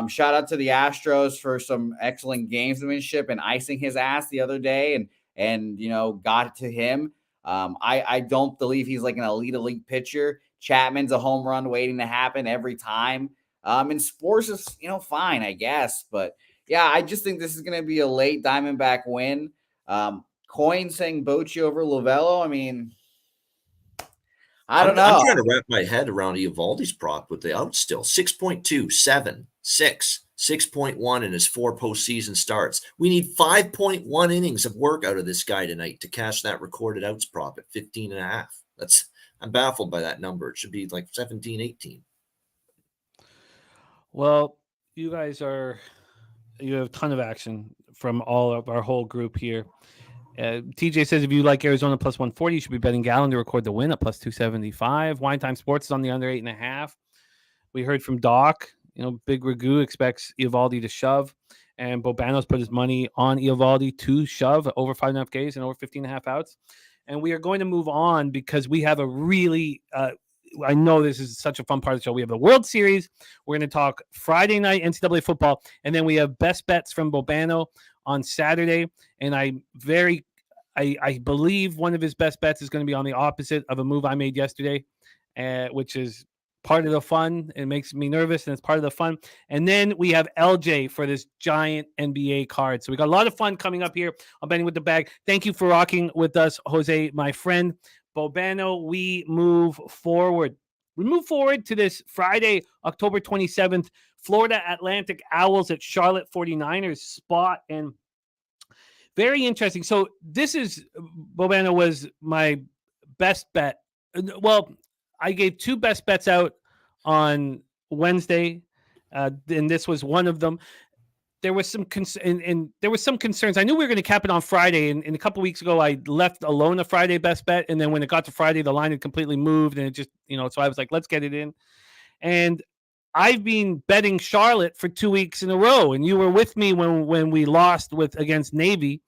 Shout out to the Astros for some excellent gamesmanship and icing his ass the other day and got it to him. I don't believe he's like an elite pitcher. Chapman's a home run waiting to happen every time. And Spores is, fine, I guess. But yeah, I just think this is going to be a late Diamondback win. Coin saying Bochy over Lovello. I mean, I don't know. I'm trying to wrap my head around Eovaldi's prop with the outs still. 6.2, 7, 6, 6.1 in his 4 postseason starts. We need 5.1 innings of work out of this guy tonight to cash that recorded outs prop at 15.5. I'm baffled by that number. It should be like 17, 18. Well, you guys have a ton of action from all of our whole group here. TJ says if you like Arizona plus 140, you should be betting Gallon to record the win at plus 275. Wine Time Sports is on the under 8.5. We heard from Doc. Big Ragu expects Eovaldi to shove, and Bobano's put his money on Eovaldi to shove over 5.5 Ks and over 15.5 outs. And we are going to move on because we have a really, I know this is such a fun part of the show. We have the World Series. We're going to talk Friday night NCAA football, and then we have best bets from Bobano on Saturday. And I believe one of his best bets is going to be on the opposite of a move I made yesterday, which is part of the fun. It makes me nervous, and it's part of the fun. And then we have LJ for this giant NBA card. So we got a lot of fun coming up here on Betting with the Bag. Thank you for rocking with us, Jose, my friend. Bobano, we move forward. We move forward to this Friday, October 27th, Florida Atlantic Owls at Charlotte 49ers spot. And very interesting. So this is, Bobano was my best bet. Well, I gave 2 best bets out on Wednesday, and this was one of them. There was some there was some concerns. I knew we were going to cap it on Friday, and a couple weeks ago, I left alone a Friday best bet, and then when it got to Friday, the line had completely moved, and it just, so I was like, let's get it in. And I've been betting Charlotte for 2 weeks in a row, and you were with me when we lost against Navy,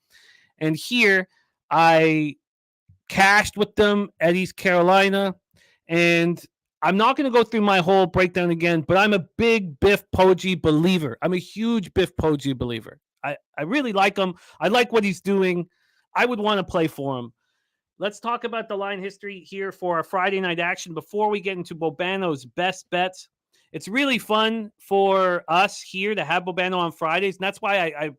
and here I cashed with them at East Carolina, And I'm not going to go through my whole breakdown again, but I'm a big Biff Poggi believer. I'm a huge Biff Poggi believer. I really like him. I like what he's doing. I would want to play for him. Let's talk about the line history here for our Friday night action before we get into Bobano's best bets. It's really fun for us here to have Bobano on Fridays, and that's why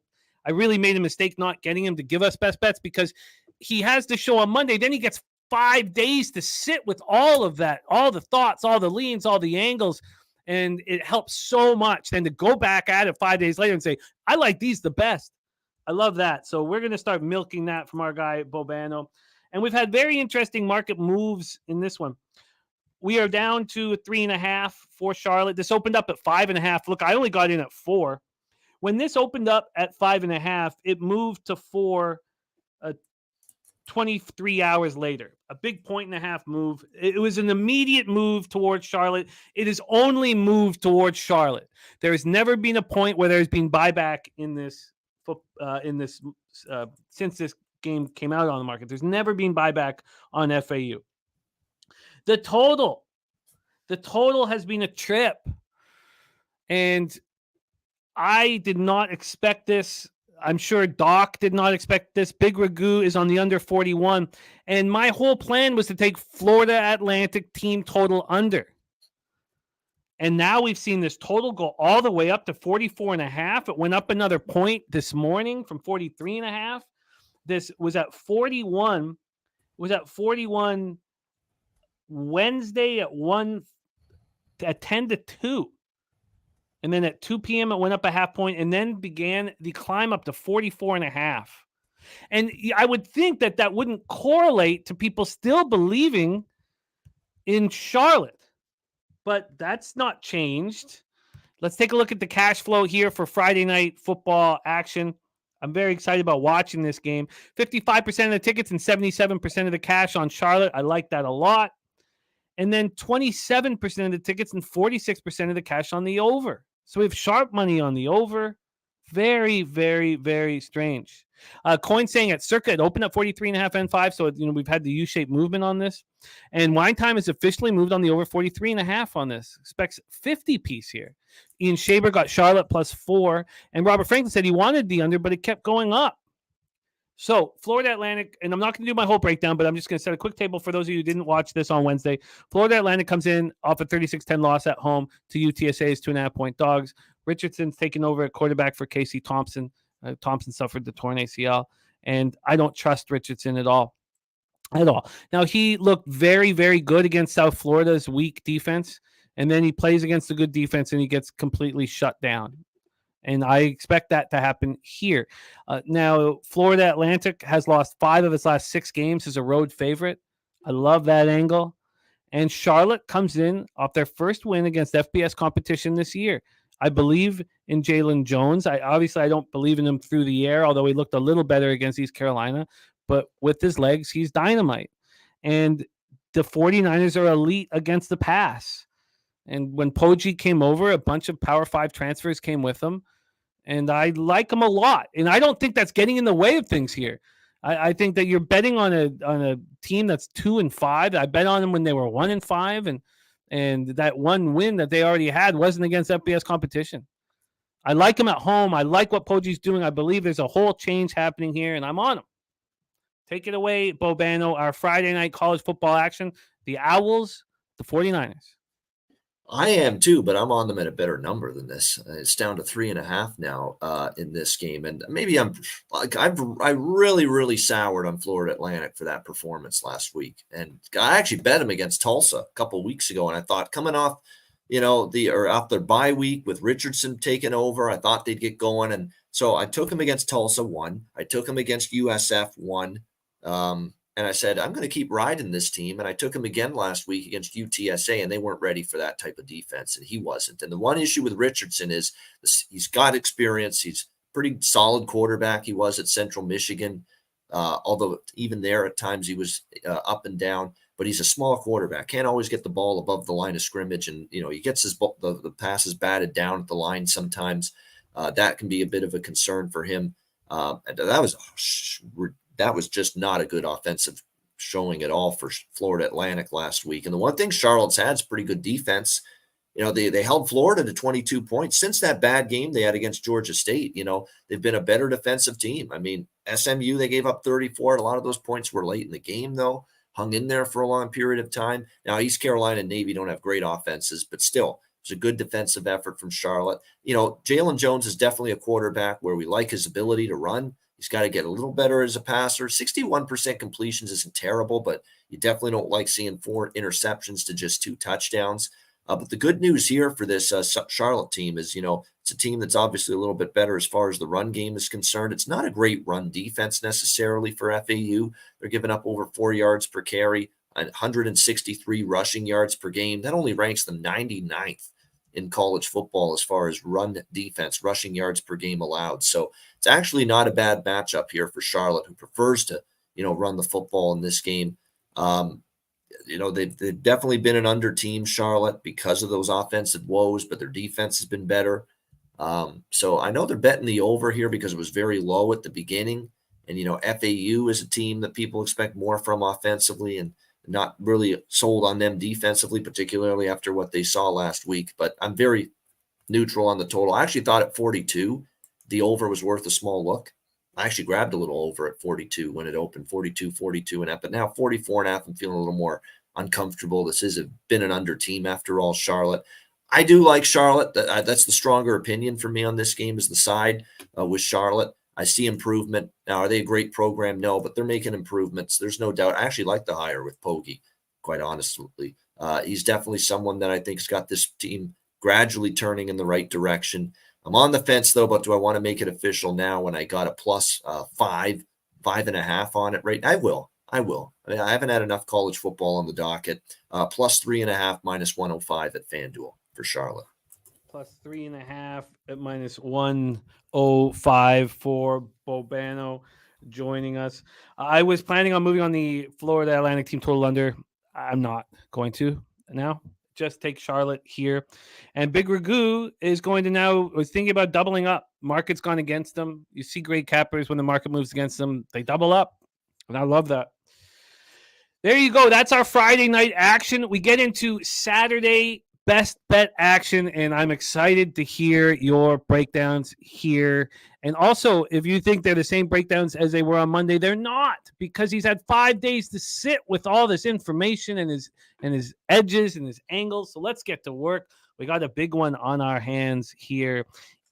I really made a mistake not getting him to give us best bets, because he has the show on Monday. Then he gets 5 days to sit with all of that, all the thoughts, all the leans, all the angles. And it helps so much then to go back at it 5 days later and say, I like these the best. I love that. So we're going to start milking that from our guy, Bobano. And we've had very interesting market moves in this one. We are down to 3.5 for Charlotte. This opened up at 5.5. Look, I only got in at 4. When this opened up at 5.5, it moved to 4 23 hours later. A big 1.5 move. It was an immediate move towards Charlotte. It has only moved towards Charlotte. There has never been a point where there's been buyback in this since this game came out on the market. There's never been buyback on FAU. The total has been a trip, and I did not expect this. I'm sure Doc did not expect this. Big Ragu is on the under 41. And my whole plan was to take Florida Atlantic team total under. And now we've seen this total go all the way up to 44.5. It went up another point this morning from 43.5. This was at 41. It was at 41 Wednesday at 10 to 2. And then at 2 p.m., it went up a half point and then began the climb up to 44.5. And I would think that wouldn't correlate to people still believing in Charlotte. But that's not changed. Let's take a look at the cash flow here for Friday night football action. I'm very excited about watching this game. 55% of the tickets and 77% of the cash on Charlotte. I like that a lot. And then 27% of the tickets and 46% of the cash on the over. So we have sharp money on the over. Very, very, very strange. Coin saying at circa, it opened up 43.5 N5. So, we've had the U-shaped movement on this. And Wine Time has officially moved on the over 43.5 on this. Expects 50 piece here. Ian Shaber got Charlotte +4. And Robert Franklin said he wanted the under, but it kept going up. So Florida Atlantic, and I'm not going to do my whole breakdown, but I'm just going to set a quick table for those of you who didn't watch this on Wednesday. Florida Atlantic comes in off a 36-10 loss at home to UTSA's 2.5-point dogs. Richardson's taken over at quarterback for Casey Thompson. Thompson suffered the torn ACL, and I don't trust Richardson at all. Now, he looked very, very good against South Florida's weak defense, and then he plays against a good defense, and he gets completely shut down. And I expect that to happen here. Now, Florida Atlantic has lost 5 of its last 6 games as a road favorite. I love that angle. And Charlotte comes in off their first win against FBS competition this year. I believe in Jalen Jones. I don't believe in him through the air, although he looked a little better against East Carolina. But with his legs, he's dynamite. And the 49ers are elite against the pass. And when Poggi came over, a bunch of Power 5 transfers came with him. And I like him a lot. And I don't think that's getting in the way of things here. I think that you're betting on a team that's 2-5. I bet on them when they were 1-5. And that one win that they already had wasn't against FBS competition. I like him at home. I like what Poggi's doing. I believe there's a whole change happening here, and I'm on him. Take it away, Bobano, our Friday night college football action. The Owls, the 49ers. I am too, but I'm on them at a better number than this. It's down to 3.5 now in this game, and maybe I really, really soured on Florida Atlantic for that performance last week, and I actually bet them against Tulsa a couple of weeks ago, and I thought coming off, off their bye week with Richardson taking over, I thought they'd get going, and so I took them against Tulsa 1. I took them against USF 1. And I said, I'm going to keep riding this team. And I took him again last week against UTSA, and they weren't ready for that type of defense, and he wasn't. And the one issue with Richardson is he's got experience. He's a pretty solid quarterback. He was at Central Michigan, although even there at times he was up and down. But he's a small quarterback. Can't always get the ball above the line of scrimmage, and he gets the passes batted down at the line sometimes. That can be a bit of a concern for him. And that was just not a good offensive showing at all for Florida Atlantic last week. And the one thing Charlotte's had is pretty good defense. They held Florida to 22 points. Since that bad game they had against Georgia State, they've been a better defensive team. I mean, SMU, they gave up 34. A lot of those points were late in the game, though. Hung in there for a long period of time. Now, East Carolina and Navy don't have great offenses, but still, it's a good defensive effort from Charlotte. Jalen Jones is definitely a quarterback where we like his ability to run. He's got to get a little better as a passer. 61% completions isn't terrible, but you definitely don't like seeing 4 interceptions to just 2 touchdowns. But the good news here for this Charlotte team is, it's a team that's obviously a little bit better as far as the run game is concerned. It's not a great run defense necessarily for FAU. They're giving up over 4 yards per carry, 163 rushing yards per game. That only ranks them 99th in college football as far as run defense, rushing yards per game allowed. So it's actually not a bad matchup here for Charlotte, who prefers to, run the football in this game. They've definitely been an under team, Charlotte, because of those offensive woes, but their defense has been better. So I know they're betting the over here because it was very low at the beginning. And, FAU is a team that people expect more from offensively and not really sold on them defensively, particularly after what they saw last week. But I'm very neutral on the total. I actually thought at 42, the over was worth a small look. I actually grabbed a little over at 42 when it opened, 42.5, but now 44.5. I'm feeling a little more uncomfortable. This has been an under team after all, Charlotte. I do like Charlotte. That's the stronger opinion for me on this game is the side with Charlotte. I see improvement. Now, are they a great program? No, but they're making improvements. There's no doubt. I actually like the hire with Pogge, quite honestly. He's definitely someone that I think has got this team gradually turning in the right direction. I'm on the fence, though, but do I want to make it official now when I got a plus 5.5 on it right now? I will. I mean, I haven't had enough college football on the docket. Plus 3.5, minus 105 at FanDuel for Charlotte. Plus 3.5 at minus 105 for Bobano joining us. I was planning on moving on the Florida Atlantic team total under. I'm not going to now. Just take Charlotte here. And Big Ragu is going to now was thinking about doubling up. Market's gone against them. You see great cappers when the market moves against them. They double up. And I love that. There you go. That's our Friday night action. We get into Saturday best bet action, and I'm excited to hear your breakdowns here. And also, if you think they're the same breakdowns as they were on Monday, they're not, because he's had 5 days to sit with all this information and his edges and his angles. So let's get to work. We got a big one on our hands here.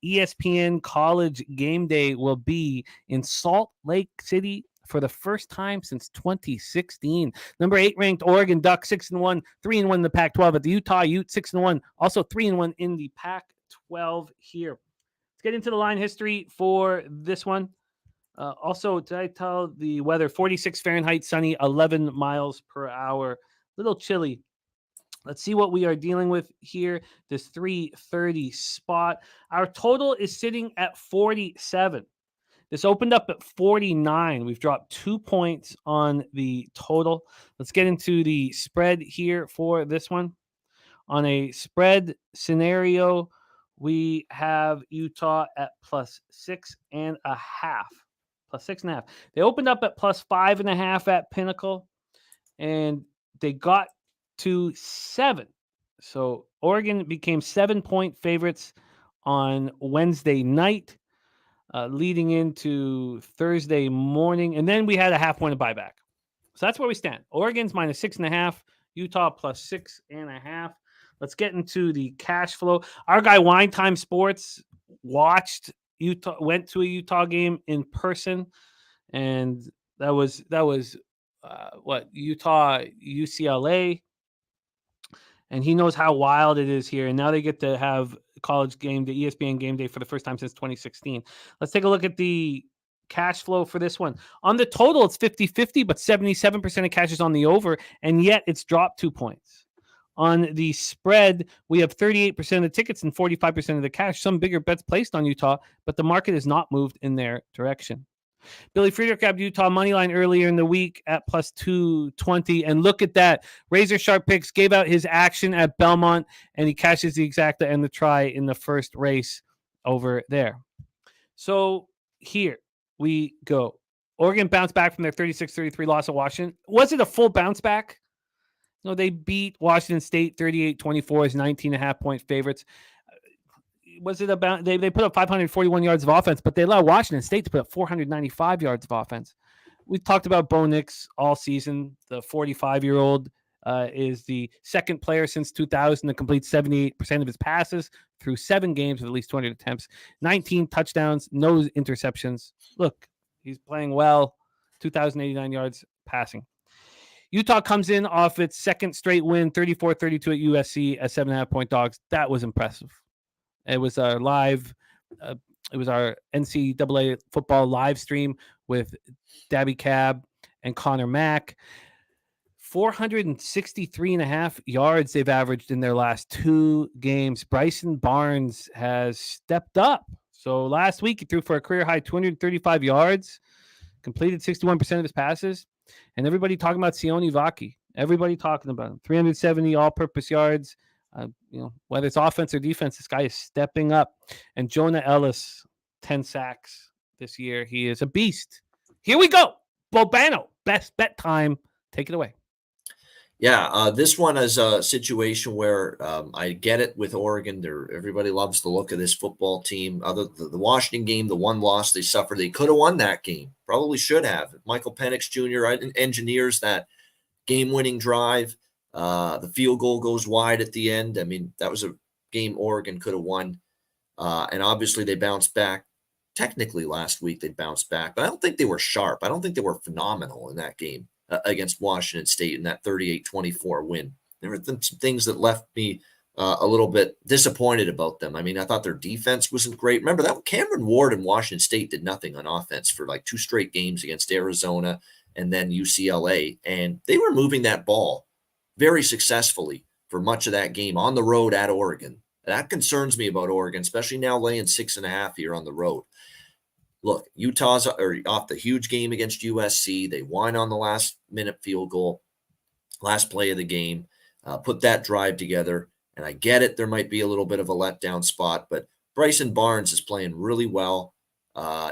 ESPN College Game Day will be in Salt Lake City for the first time since 2016. Number 8 ranked Oregon Ducks 6-1, 3-1 in the Pac-12 at the Utah Ute 6-1, also 3-1 in the Pac-12 here. Let's get into the line history for this one. Also, did I tell the weather? 46 Fahrenheit, sunny, 11 miles per hour. Little chilly. Let's see what we are dealing with here. This 330 spot. Our total is sitting at 47. This opened up at 49. We've dropped 2 points on the total. Let's get into the spread here for this one. On a spread scenario, we have Utah at plus 6.5. Plus 6.5. They opened up at plus 5.5 at Pinnacle, and they got to 7. So Oregon became 7-point favorites on Wednesday night. Leading into Thursday morning. And then we had a half-point of buyback. So that's where we stand. Oregon's minus 6.5. Utah plus 6.5. Let's get into the cash flow. Our guy, Wine Time Sports, went to a Utah game in person. And that was Utah, UCLA. And he knows how wild it is here. And now they get to have college game day, ESPN Game Day for the first time since 2016. Let's take a look at the cash flow for this one. On the total, it's 50-50, but 77% of cash is on the over, and yet it's dropped 2 points. On the spread, we have 38% of the tickets and 45% of the cash. Some bigger bets placed on Utah, but the market has not moved in their direction. Billy Friedrich grabbed Utah money line earlier in the week at plus 220. And look at that. Razor Sharp Picks gave out his action at Belmont, and he cashes the exacta and the try in the first race over there. So here we go. Oregon bounced back from their 36-33 loss at Washington. Was it a full bounce back? No, they beat Washington State 38-24 as 19.5-point favorites. Was it about they put up 541 yards of offense, but they allowed Washington State to put up 495 yards of offense. We talked about Bo Nix all season. The 45-year-old is the second player since 2000 to complete 78% of his passes through 7 games with at least 200 attempts, 19 touchdowns, no interceptions. Look, he's playing well. 2,089 yards passing. Utah comes in off its second straight win, 34-32 at USC as 7.5-point dogs. That was impressive. It was our live. It was our NCAA football live stream with Dabby Cab and Connor Mack. 463.5 yards they've averaged in their last 2 games. Bryson Barnes has stepped up. So last week he threw for a career high 235 yards, completed 61% of his passes, and everybody talking about Sione Vaki. Everybody talking about him. 370 all-purpose yards. Whether it's offense or defense, this guy is stepping up. And Jonah Ellis, 10 sacks this year. He is a beast. Here we go. Bobano, best bet time. Take it away. Yeah, this one is a situation where I get it with Oregon. Everybody loves the look of this football team. The Washington game, the one loss they suffered, they could have won that game. Probably should have. Michael Penix Jr. engineers that game-winning drive. The field goal goes wide at the end. I mean, that was a game Oregon could have won. And obviously they bounced back. Technically last week they bounced back, but I don't think they were sharp. I don't think they were phenomenal in that game against Washington State in that 38-24 win. There were some things that left me a little bit disappointed about them. I mean, I thought their defense wasn't great. Remember that Cameron Ward and Washington State did nothing on offense for like 2 straight games against Arizona and then UCLA. And they were moving that ball very successfully for much of that game on the road at Oregon. That concerns me about Oregon, especially now laying 6.5 here on the road. Look, Utah's off the huge game against USC. They won on the last minute field goal, last play of the game, put that drive together. And I get it. There might be a little bit of a letdown spot, but Bryson Barnes is playing really well.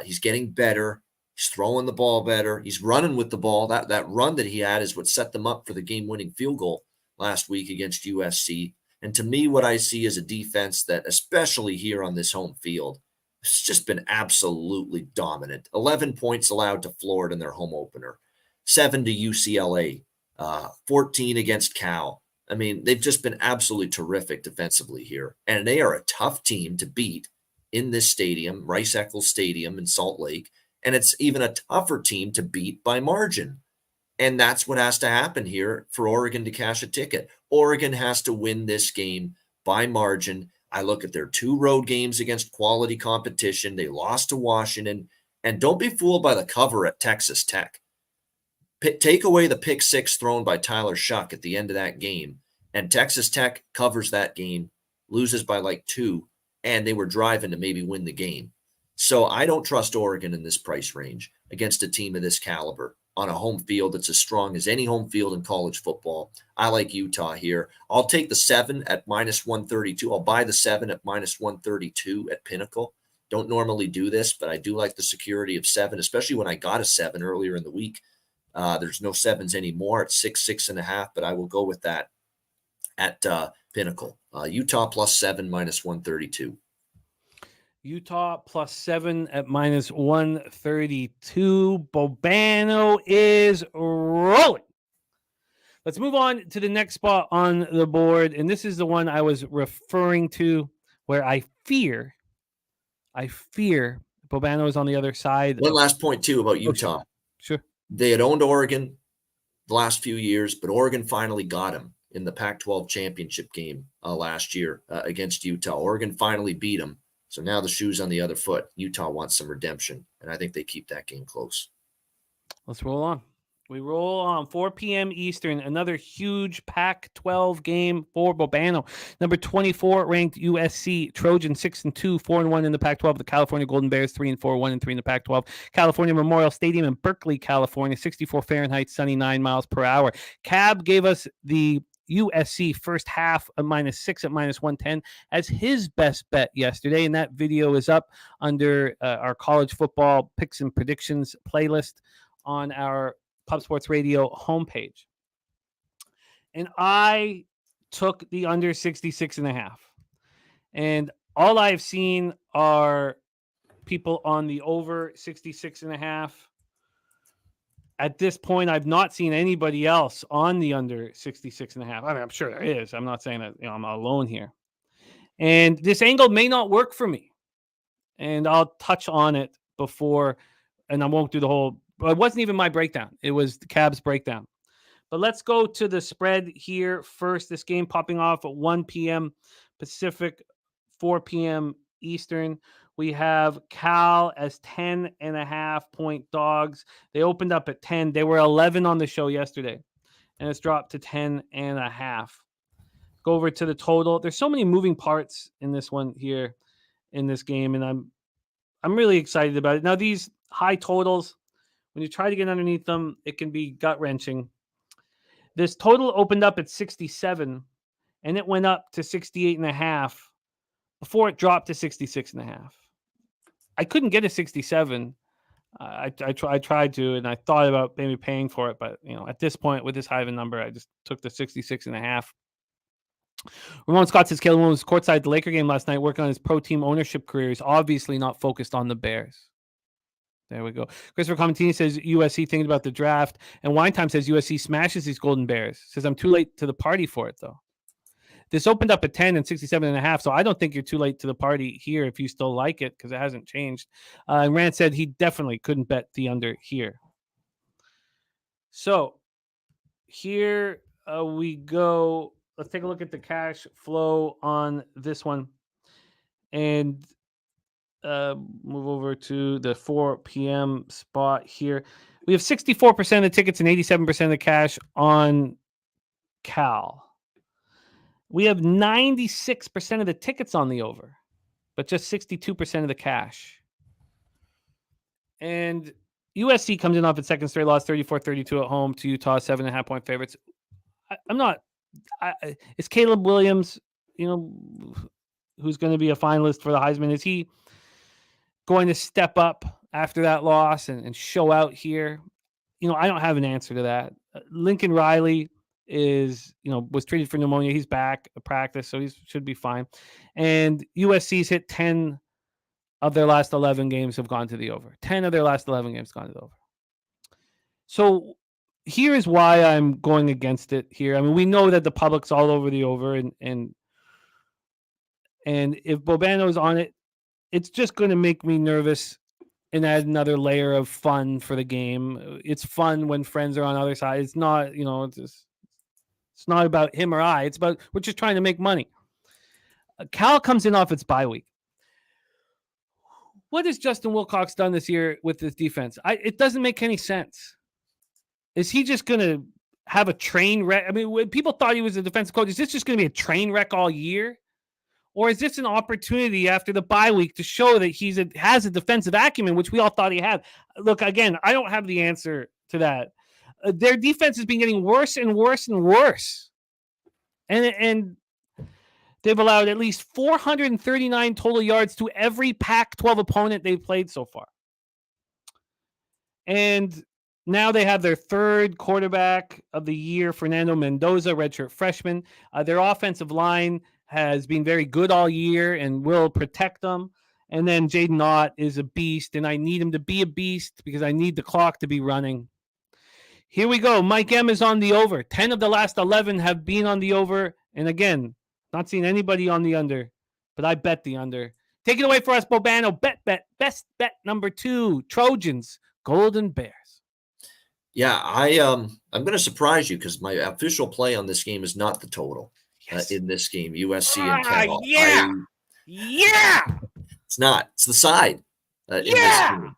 He's getting better. He's throwing the ball better. He's running with the ball. That run that he had is what set them up for the game-winning field goal last week against USC. And to me, what I see is a defense that, especially here on this home field, has just been absolutely dominant. 11 points allowed to Florida in their home opener, 7 to UCLA, 14 against Cal. I mean, they've just been absolutely terrific defensively here. And they are a tough team to beat in this stadium, Rice-Eccles Stadium in Salt Lake. And it's even a tougher team to beat by margin. And that's what has to happen here for Oregon to cash a ticket. Oregon has to win this game by margin. I look at their 2 road games against quality competition. They lost to Washington. And don't be fooled by the cover at Texas Tech. Take away the pick 6 thrown by Tyler Shuck at the end of that game. And Texas Tech covers that game, loses by like 2, and they were driving to maybe win the game. So I don't trust Oregon in this price range against a team of this caliber on a home field that's as strong as any home field in college football. I like Utah here. I'll take the 7 at -132. I'll buy the 7 at -132 at Pinnacle. Don't normally do this, but I do like the security of 7, especially when I got a 7 earlier in the week. There's no 7s anymore. It's 6, 6.5, but I will go with that at Pinnacle. Utah +7 -132. Utah +7 at -132. Bobano is rolling. Let's move on to the next spot on the board. And this is the one I was referring to where I fear Bobano is on the other side. One last point, too, about Utah. Sure. They had owned Oregon the last few years, but Oregon finally got him in the Pac-12 championship game last year against Utah. Oregon finally beat them. So now the shoe's on the other foot. Utah wants some redemption, and I think they keep that game close. Let's roll on. We roll on 4 p.m. Eastern, another huge Pac-12 game for Bobano. Number 24 ranked USC Trojans 6-2, 4-1 in the Pac-12. The California Golden Bears 3-4, 1-3 in the Pac-12. California Memorial Stadium in Berkeley, California, 64 Fahrenheit, sunny 9 miles per hour. Cab gave us the USC first half of -6 at -110 as his best bet yesterday. And that video is up under our college football picks and predictions playlist on our Pub Sports Radio homepage. And I took the under 66.5. And all I've seen are people on the over 66.5. At this point, I've not seen anybody else on the under 66.5. I mean, I'm sure there is. I'm not saying that I'm alone here. And this angle may not work for me. And I'll touch on it before, and I won't do the whole, it wasn't even my breakdown. It was the Cavs breakdown. But let's go to the spread here first. This game popping off at 1 p.m. Pacific, 4 p.m. Eastern. We have Cal as 10.5-point dogs. They opened up at 10. They were 11 on the show yesterday, and it's dropped to 10.5. Go over to the total. There's so many moving parts in this one here in this game, and I'm really excited about it. Now, these high totals, when you try to get underneath them, it can be gut-wrenching. This total opened up at 67, and it went up to 68.5 before it dropped to 66.5. I couldn't get a 67. I tried to, and I thought about maybe paying for it, but at this point with this high of a number, I just took the 66.5. Ramon Scott says Caleb Williams was courtside at the Laker game last night, working on his pro team ownership career. He's obviously not focused on the Bears. There we go. Christopher Comentini says USC thinking about the draft, and Wine Time says USC smashes these Golden Bears. Says I'm too late to the party for it though. This opened up at 10 and 67.5, so I don't think you're too late to the party here if you still like it because it hasn't changed. And Rand said he definitely couldn't bet the under here. So here we go. Let's take a look at the cash flow on this one and move over to the 4 p.m. spot here. We have 64% of the tickets and 87% of the cash on Cal. We have 96% of the tickets on the over, but just 62% of the cash. And USC comes in off its second straight loss, 34-32 at home to Utah, 7.5-point favorites. Is Caleb Williams, who's going to be a finalist for the Heisman, is he going to step up after that loss and show out here? I don't have an answer to that. Lincoln Riley was treated for pneumonia. He's back at practice, so he should be fine. And USC's hit 10 of their last 11 games have gone to the over. 10 of their last 11 games gone to the over. So here is why I'm going against it here. I mean, we know that the public's all over the over, and if Bobano's on it, it's just going to make me nervous and add another layer of fun for the game. It's fun when friends are on the other side. It's not, it's not about him or I. It's about we're just trying to make money. Cal comes in off its bye week. What has Justin Wilcox done this year with this defense? It doesn't make any sense. Is he just going to have a train wreck? I mean, when people thought he was a defensive coach, is this just going to be a train wreck all year? Or is this an opportunity after the bye week to show that has a defensive acumen, which we all thought he had? Look, again, I don't have the answer to that. Their defense has been getting worse and worse and worse. And they've allowed at least 439 total yards to every Pac-12 opponent they've played so far. And now they have their third quarterback of the year, Fernando Mendoza, redshirt freshman. Their offensive line has been very good all year and will protect them. And then Jaden Ott is a beast, and I need him to be a beast because I need the clock to be running. Here we go. Mike M is on the over. 10 of the last 11 have been on the over. And again, not seeing anybody on the under, but I bet the under. Take it away for us, Bobano. Best bet number 2, Trojans, Golden Bears. Yeah, I'm going to surprise you because my official play on this game is not the total in this game, USC and Cal. Yeah. It's not. It's the side in this game.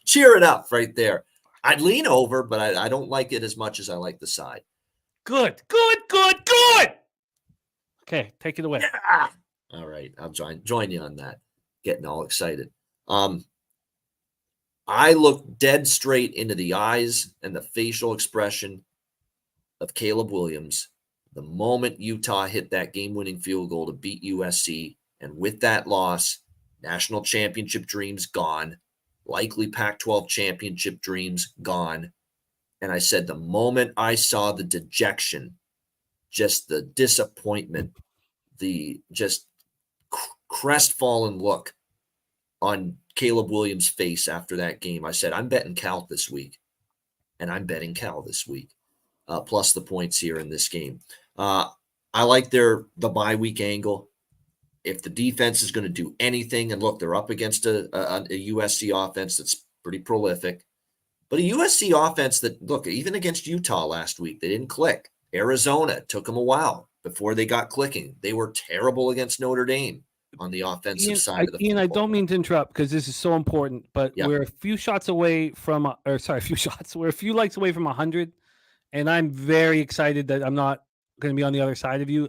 Cheer it up right there. I'd lean over, but I don't like it as much as I like the side. Good. Okay, take it away. Yeah. All right, I'll join you on that. Getting all excited. I look dead straight into the eyes and the facial expression of Caleb Williams, the moment Utah hit that game-winning field goal to beat USC, and with that loss, national championship dreams gone, likely Pac-12 championship dreams gone. And I said, the moment I saw the dejection, just the disappointment, the just crestfallen look on Caleb Williams' face after that game, I said, I'm betting Cal this week. And I'm betting Cal this week, plus the points here in this game. I like the bye week angle. If the defense is going to do anything, and look, they're up against a USC offense that's pretty prolific, but a USC offense that, look, even against Utah last week, they didn't click. Arizona, it took them a while before they got clicking. They were terrible against Notre Dame on the offensive side of the Ian, I football. don't mean to interrupt because this is so important, but we're a few shots away from, we're a few likes away from 100, and I'm very excited that I'm not going to be on the other side of you.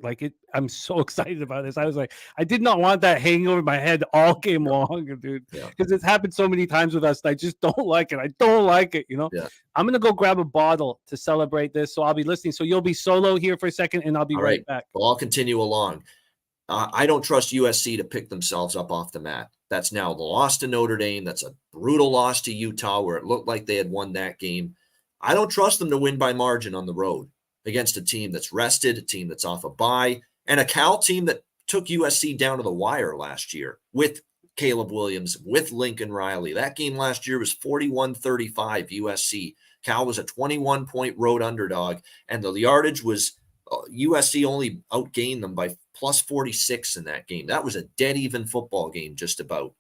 I'm so excited about this. I was like, I did not want that hanging over my head all game long, dude, because it's happened so many times with us. And I just don't like it. I don't like it. I'm going to go grab a bottle to celebrate this. So I'll be listening. So you'll be solo here for a second and I'll be right back. Well, I'll continue along. I don't trust USC to pick themselves up off the mat. That's now the loss to Notre Dame. That's a brutal loss to Utah where it looked like they had won that game. I don't trust them to win by margin on the road against a team that's rested, a team that's off a bye, and a Cal team that took USC down to the wire last year with Caleb Williams, with Lincoln Riley. That game last year was 41-35 USC. Cal was a 21-point road underdog, and the yardage was USC only outgained them by plus 46 in that game. That was a dead even football game just about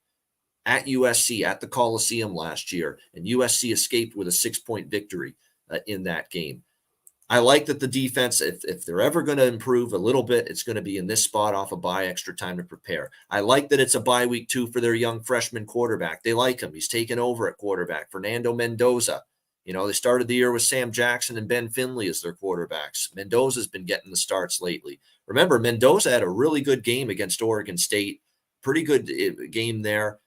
at USC at the Coliseum last year, and USC escaped with a 6-point victory in that game. I like that the defense, if they're ever going to improve a little bit, it's going to be in this spot off a bye, extra time to prepare. I like that it's a bye week 2 for their young freshman quarterback. They like him. He's taken over at quarterback. Fernando Mendoza. They started the year with Sam Jackson and Ben Finley as their quarterbacks. Mendoza's been getting the starts lately. Remember, Mendoza had a really good game against Oregon State. Pretty good game there.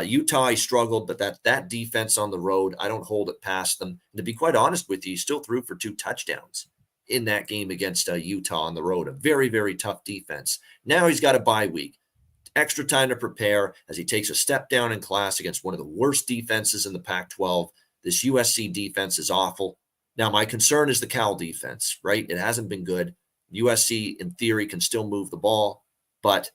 Utah, he struggled, but that defense on the road, I don't hold it past them. And to be quite honest with you, he still threw for 2 touchdowns in that game against Utah on the road. A very, very tough defense. Now he's got a bye week. Extra time to prepare as he takes a step down in class against one of the worst defenses in the Pac-12. This USC defense is awful. Now, my concern is the Cal defense, right? It hasn't been good. USC, in theory, can still move the ball, but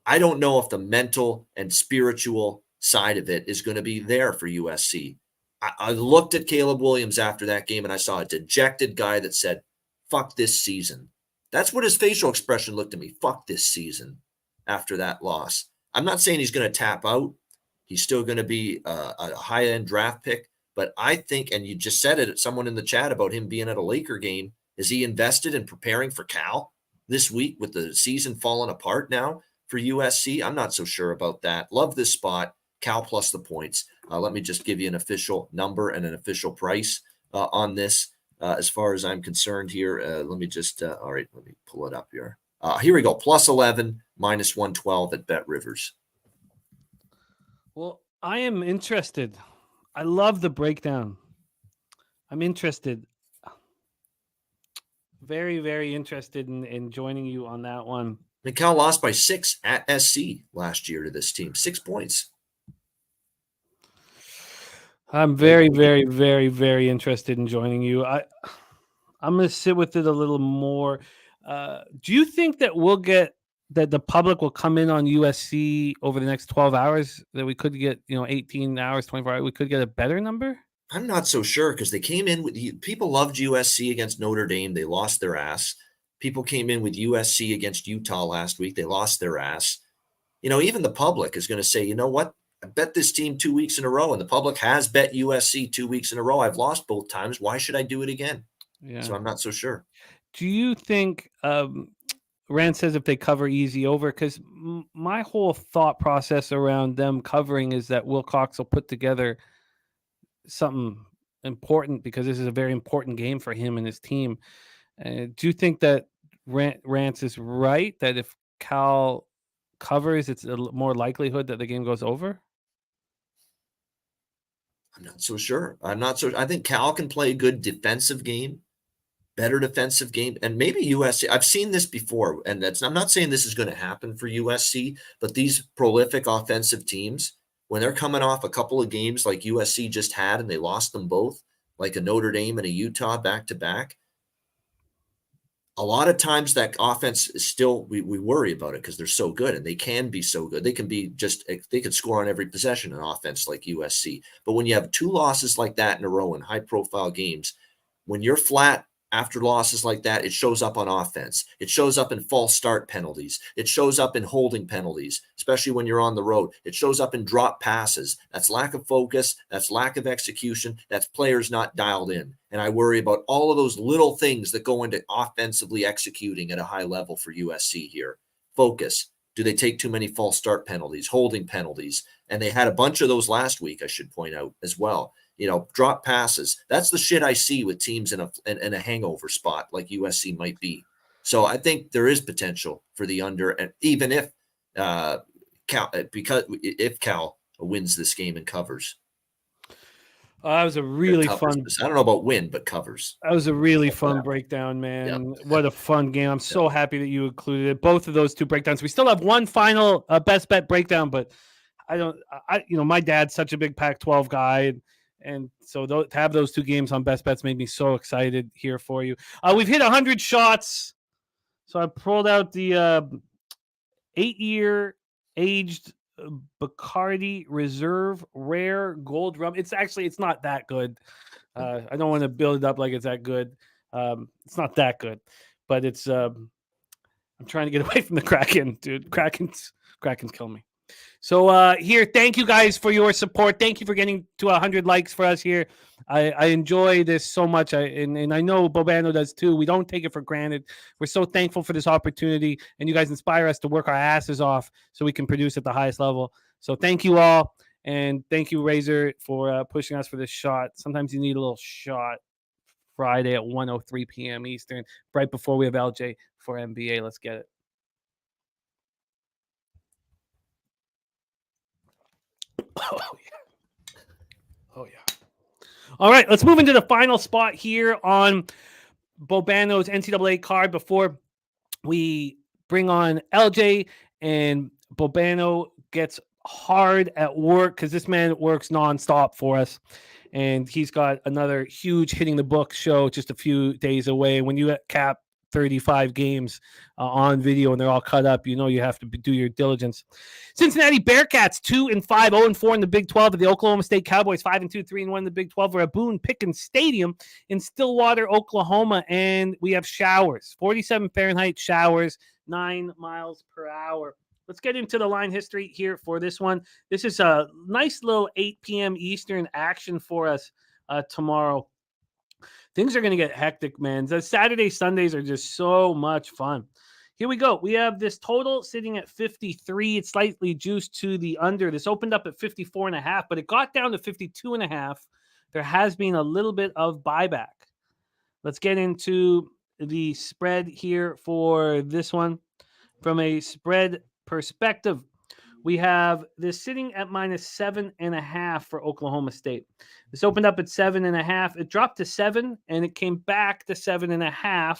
I don't know if the mental and spiritual side of it is going to be there for USC. I looked at Caleb Williams after that game, and I saw a dejected guy that said, fuck this season. That's what his facial expression looked to me. Fuck this season after that loss. I'm not saying he's going to tap out. He's still going to be a high-end draft pick. But I think, and you just said it, someone in the chat about him being at a Laker game, is he invested in preparing for Cal this week with the season falling apart now for USC? I'm not so sure about that. Love this spot. Cal plus the points. Let me just give you an official number and an official price on this as far as I'm concerned here. Let me just, all right, let me pull it up here. Here we go. Plus 11, minus 112 at Bet Rivers. Well, I am interested. I love the breakdown. I'm interested. Very, very interested in joining you on that one. And Cal lost by 6 at SC last year to this team. 6 points. I'm very, very, very, very interested in joining you. I'm going to sit with it a little more. Do you think that that the public will come in on USC over the next 12 hours, that we could get, 18 hours, 24 hours, we could get a better number? I'm not so sure because they came in with people loved USC against Notre Dame. They lost their ass. People came in with USC against Utah last week. They lost their ass. Even the public is going to say, you know what? I bet this team 2 weeks in a row, and the public has bet USC 2 weeks in a row. I've lost both times. Why should I do it again? Yeah. So I'm not so sure. Do you think Rand says if they cover easy over? Because my whole thought process around them covering is that Will Cox will put together something important because this is a very important game for him and his team. Do you think that Rance is right, that if Cal covers, it's a more likelihood that the game goes over? I'm not so sure. I think Cal can play a good defensive game. better defensive game, and maybe USC. I've seen this before, and I'm not saying this is going to happen for USC, but these prolific offensive teams, when they're coming off a couple of games like USC just had, and they lost them both, like a Notre Dame and a Utah back to back, a lot of times that offense is still, we worry about it because they're so good, and they can be so good. They can score on every possession in offense like USC. But when you have 2 losses like that in a row in high profile games, when you're flat after losses like that, it shows up on offense. It shows up in false start penalties. It shows up in holding penalties, especially when you're on the road. It shows up in drop passes. That's lack of focus. That's lack of execution. That's players not dialed in. And I worry about all of those little things that go into offensively executing at a high level for USC here. Focus. Do they take too many false start penalties, holding penalties? And they had a bunch of those last week, I should point out as well. Drop passes. That's the shit I see with teams in a hangover spot like USC might be. So I think there is potential for the under, and even if Cal wins this game and covers. That was a really fun. I don't know about win, but covers. That was a really fun breakdown, man. Yep. What a fun game. I'm so happy that you included it. Both of those 2 breakdowns. We still have one final best bet breakdown, but my dad's such a big Pac-12 guy. And so to have those 2 games on best bets made me so excited here for you. We've hit 100 shots. So I pulled out the 8-year aged Bacardi Reserve Rare Gold Rum. It's not that good. I don't want to build it up like it's that good. It's not that good, but it's. I'm trying to get away from the Kraken, dude. Kraken's killing me. So here, thank you guys for your support. Thank you for getting to 100 likes for us here. I enjoy this so much, and I know Bobano does too. We don't take it for granted. We're so thankful for this opportunity, and you guys inspire us to work our asses off so we can produce at the highest level. So thank you all, and thank you, Razor, for pushing us for this shot. Sometimes you need a little shot. Friday at 1:03 p.m. Eastern, right before we have LJ for NBA. Let's get it. Oh yeah. All right, let's move into the final spot here on Bobano's NCAA card before we bring on LJ, and Bobano gets hard at work because this man works nonstop for us, and he's got another huge Hitting the Book show just a few days away. When you cap 35 games on video and they're all cut up, you have to do your diligence. Cincinnati Bearcats 2-5, 0-4 in the Big 12. The Oklahoma State Cowboys 5-2, 3-1 in the Big 12. We're at Boone Pickens Stadium in Stillwater, Oklahoma, and we have showers, 47 Fahrenheit showers, 9 miles per hour. Let's get into the line history here for this one. This is a nice little 8 p.m. Eastern action for us tomorrow. Things are going to get hectic, man. The Saturday, Sundays are just so much fun. Here we go. We have this total sitting at 53. It's slightly juiced to the under. This opened up at 54.5, but it got down to 52.5. There has been a little bit of buyback. Let's get into the spread here for this one. From a spread perspective, we have this sitting at -7.5 for Oklahoma State. This opened up at 7.5. It dropped to 7, and it came back to 7.5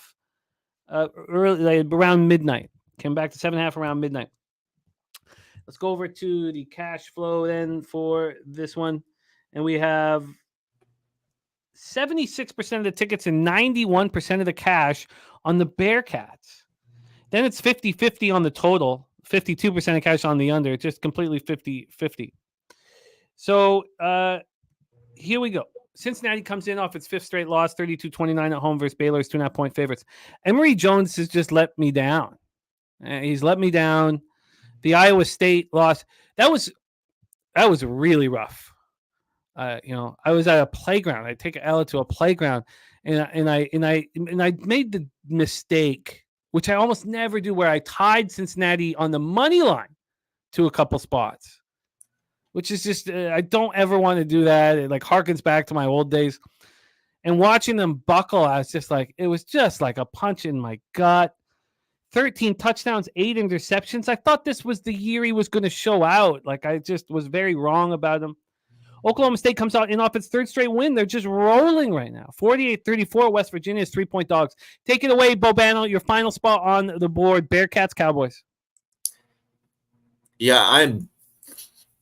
early, around midnight. Came back to 7.5 around midnight. Let's go over to the cash flow then for this one. And we have 76% of the tickets and 91% of the cash on the Bearcats. Then it's 50-50 on the total. 52% of cash on the under. It's just completely 50-50. So here we go. Cincinnati comes in off its 5th straight loss, 32-29 at home versus Baylor's 2.5-point favorites. Emory Jones has just let me down. He's let me down. The Iowa State loss, that was really rough. I was at a playground. I take an Ella to a playground, and I made the mistake, which I almost never do, where I tied Cincinnati on the money line to a couple spots, which is just, I don't ever want to do that. It harkens back to my old days. And watching them buckle, it was just like a punch in my gut. 13 touchdowns, 8 interceptions. I thought this was the year he was going to show out. I just was very wrong about him. Oklahoma State comes out in off its third straight win. They're just rolling right now. 48-34. West Virginia is 3-point dogs. Take it away, Bobano. Your final spot on the board. Bearcats, Cowboys. Yeah,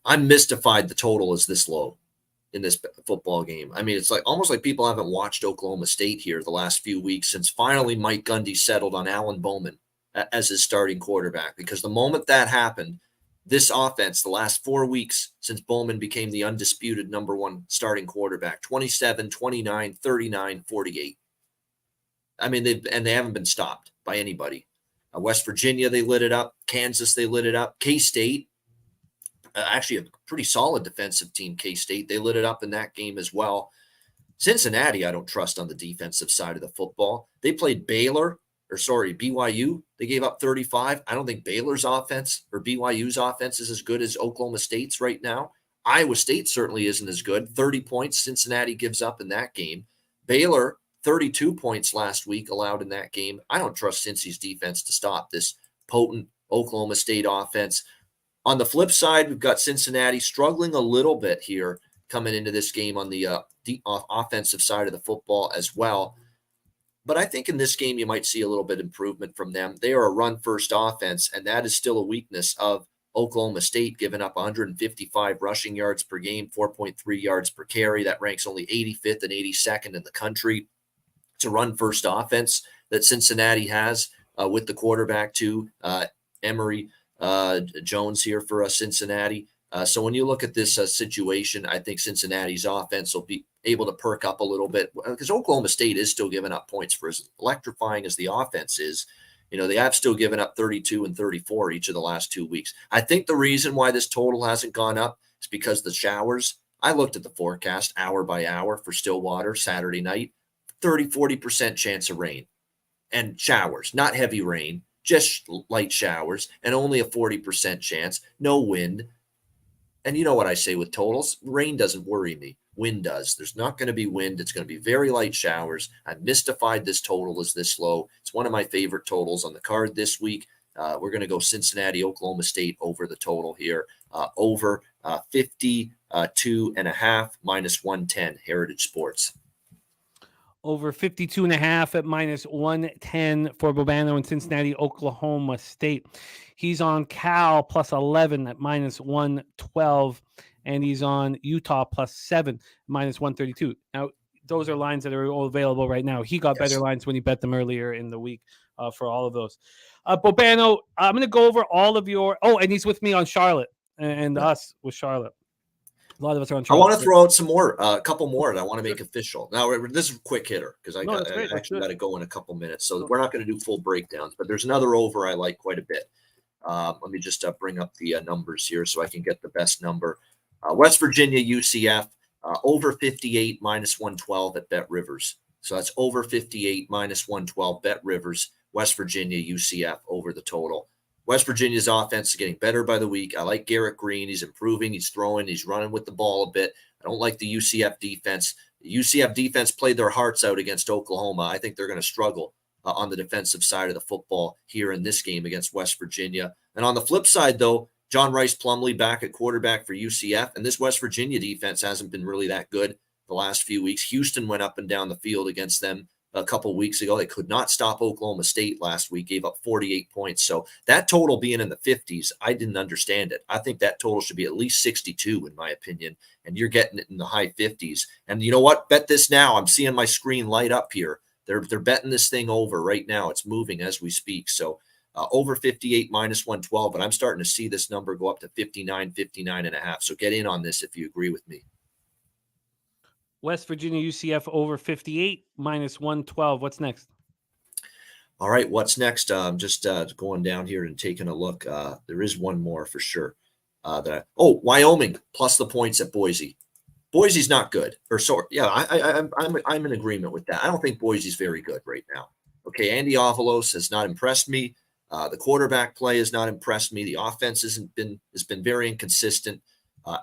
I'm mystified the total is this low in this football game. I mean, it's like almost like people haven't watched Oklahoma State here the last few weeks since finally Mike Gundy settled on Alan Bowman as his starting quarterback. Because the moment that happened, this offense, the last 4 weeks since Bowman became the undisputed number one starting quarterback, 27, 29, 39, 48. I mean, they haven't been stopped by anybody. West Virginia, they lit it up. Kansas, they lit it up. K-State, actually a pretty solid defensive team, K-State. They lit it up in that game as well. Cincinnati, I don't trust on the defensive side of the football. They played BYU. They gave up 35. I don't think Baylor's offense or BYU's offense is as good as Oklahoma State's right now. Iowa State certainly isn't as good. 30 points Cincinnati gives up in that game. Baylor, 32 points last week allowed in that game. I don't trust Cincy's defense to stop this potent Oklahoma State offense. On the flip side, we've got Cincinnati struggling a little bit here coming into this game on the offensive side of the football as well. But I think in this game, you might see a little bit improvement from them. They are a run-first offense, and that is still a weakness of Oklahoma State, giving up 155 rushing yards per game, 4.3 yards per carry. That ranks only 85th and 82nd in the country. It's a run-first offense that Cincinnati has with the quarterback, too, Emory Jones here for Cincinnati. So when you look at this situation, I think Cincinnati's offense will be able to perk up a little bit because Oklahoma State is still giving up points. For as electrifying as the offense is, they have still given up 32 and 34 each of the last 2 weeks. I think the reason why this total hasn't gone up is because the showers. I looked at the forecast hour by hour for Stillwater Saturday night, 30-40% chance of rain and showers, not heavy rain, just light showers, and only a 40% chance, no wind. And you know what I say with totals? Rain doesn't worry me. Wind does. There's not going to be wind. It's going to be very light showers. I'm mystified this total is this low. It's one of my favorite totals on the card this week. We're going to go Cincinnati, Oklahoma State over the total here. Over 52.5 minus 110, Heritage Sports. Over 52.5 at minus 110 for Bobano in Cincinnati, Oklahoma State. He's on Cal plus 11 at minus 112, and he's on Utah plus 7, minus 132. Now, those are lines that are all available right now. He got better lines when he bet them earlier in the week for all of those. Bobano, I'm going to go over all of your – and he's with me on Charlotte and us with Charlotte. A lot of us are on Charlotte. I want to throw out some more, a couple more that I want to make official. Now, this is a quick hitter because I actually got to go in a couple minutes. So we're not going to do full breakdowns, but there's another over I like quite a bit. Let me just bring up the numbers here so I can get the best number. West Virginia, UCF, over 58 minus 112 at Bet Rivers. So that's over 58 minus 112 Bet Rivers, West Virginia, UCF over the total. West Virginia's offense is getting better by the week. I like Garrett Green. He's improving. He's throwing. He's running with the ball a bit. I don't like the UCF defense. The UCF defense played their hearts out against Oklahoma. I think they're going to struggle on the defensive side of the football here in this game against West Virginia. And on the flip side, though, John Rice Plumlee back at quarterback for UCF. And this West Virginia defense hasn't been really that good the last few weeks. Houston went up and down the field against them a couple weeks ago. They could not stop Oklahoma State last week, gave up 48 points. So that total being in the 50s, I didn't understand it. I think that total should be at least 62 in my opinion, and you're getting it in the high 50s. And you know what? Bet this now. I'm seeing my screen light up here. They're betting this thing over right now. It's moving as we speak. So over 58 minus 112, but I'm starting to see this number go up to 59, 59.5. So get in on this if you agree with me. West Virginia, UCF over 58 minus 112. What's next? All right, what's next? Just going down here and taking a look. There is one more for sure. Wyoming plus the points at Boise. Boise's not good. I'm in agreement with that. I don't think Boise's very good right now. Okay, Andy Avalos has not impressed me. The quarterback play has not impressed me. The offense has been very inconsistent,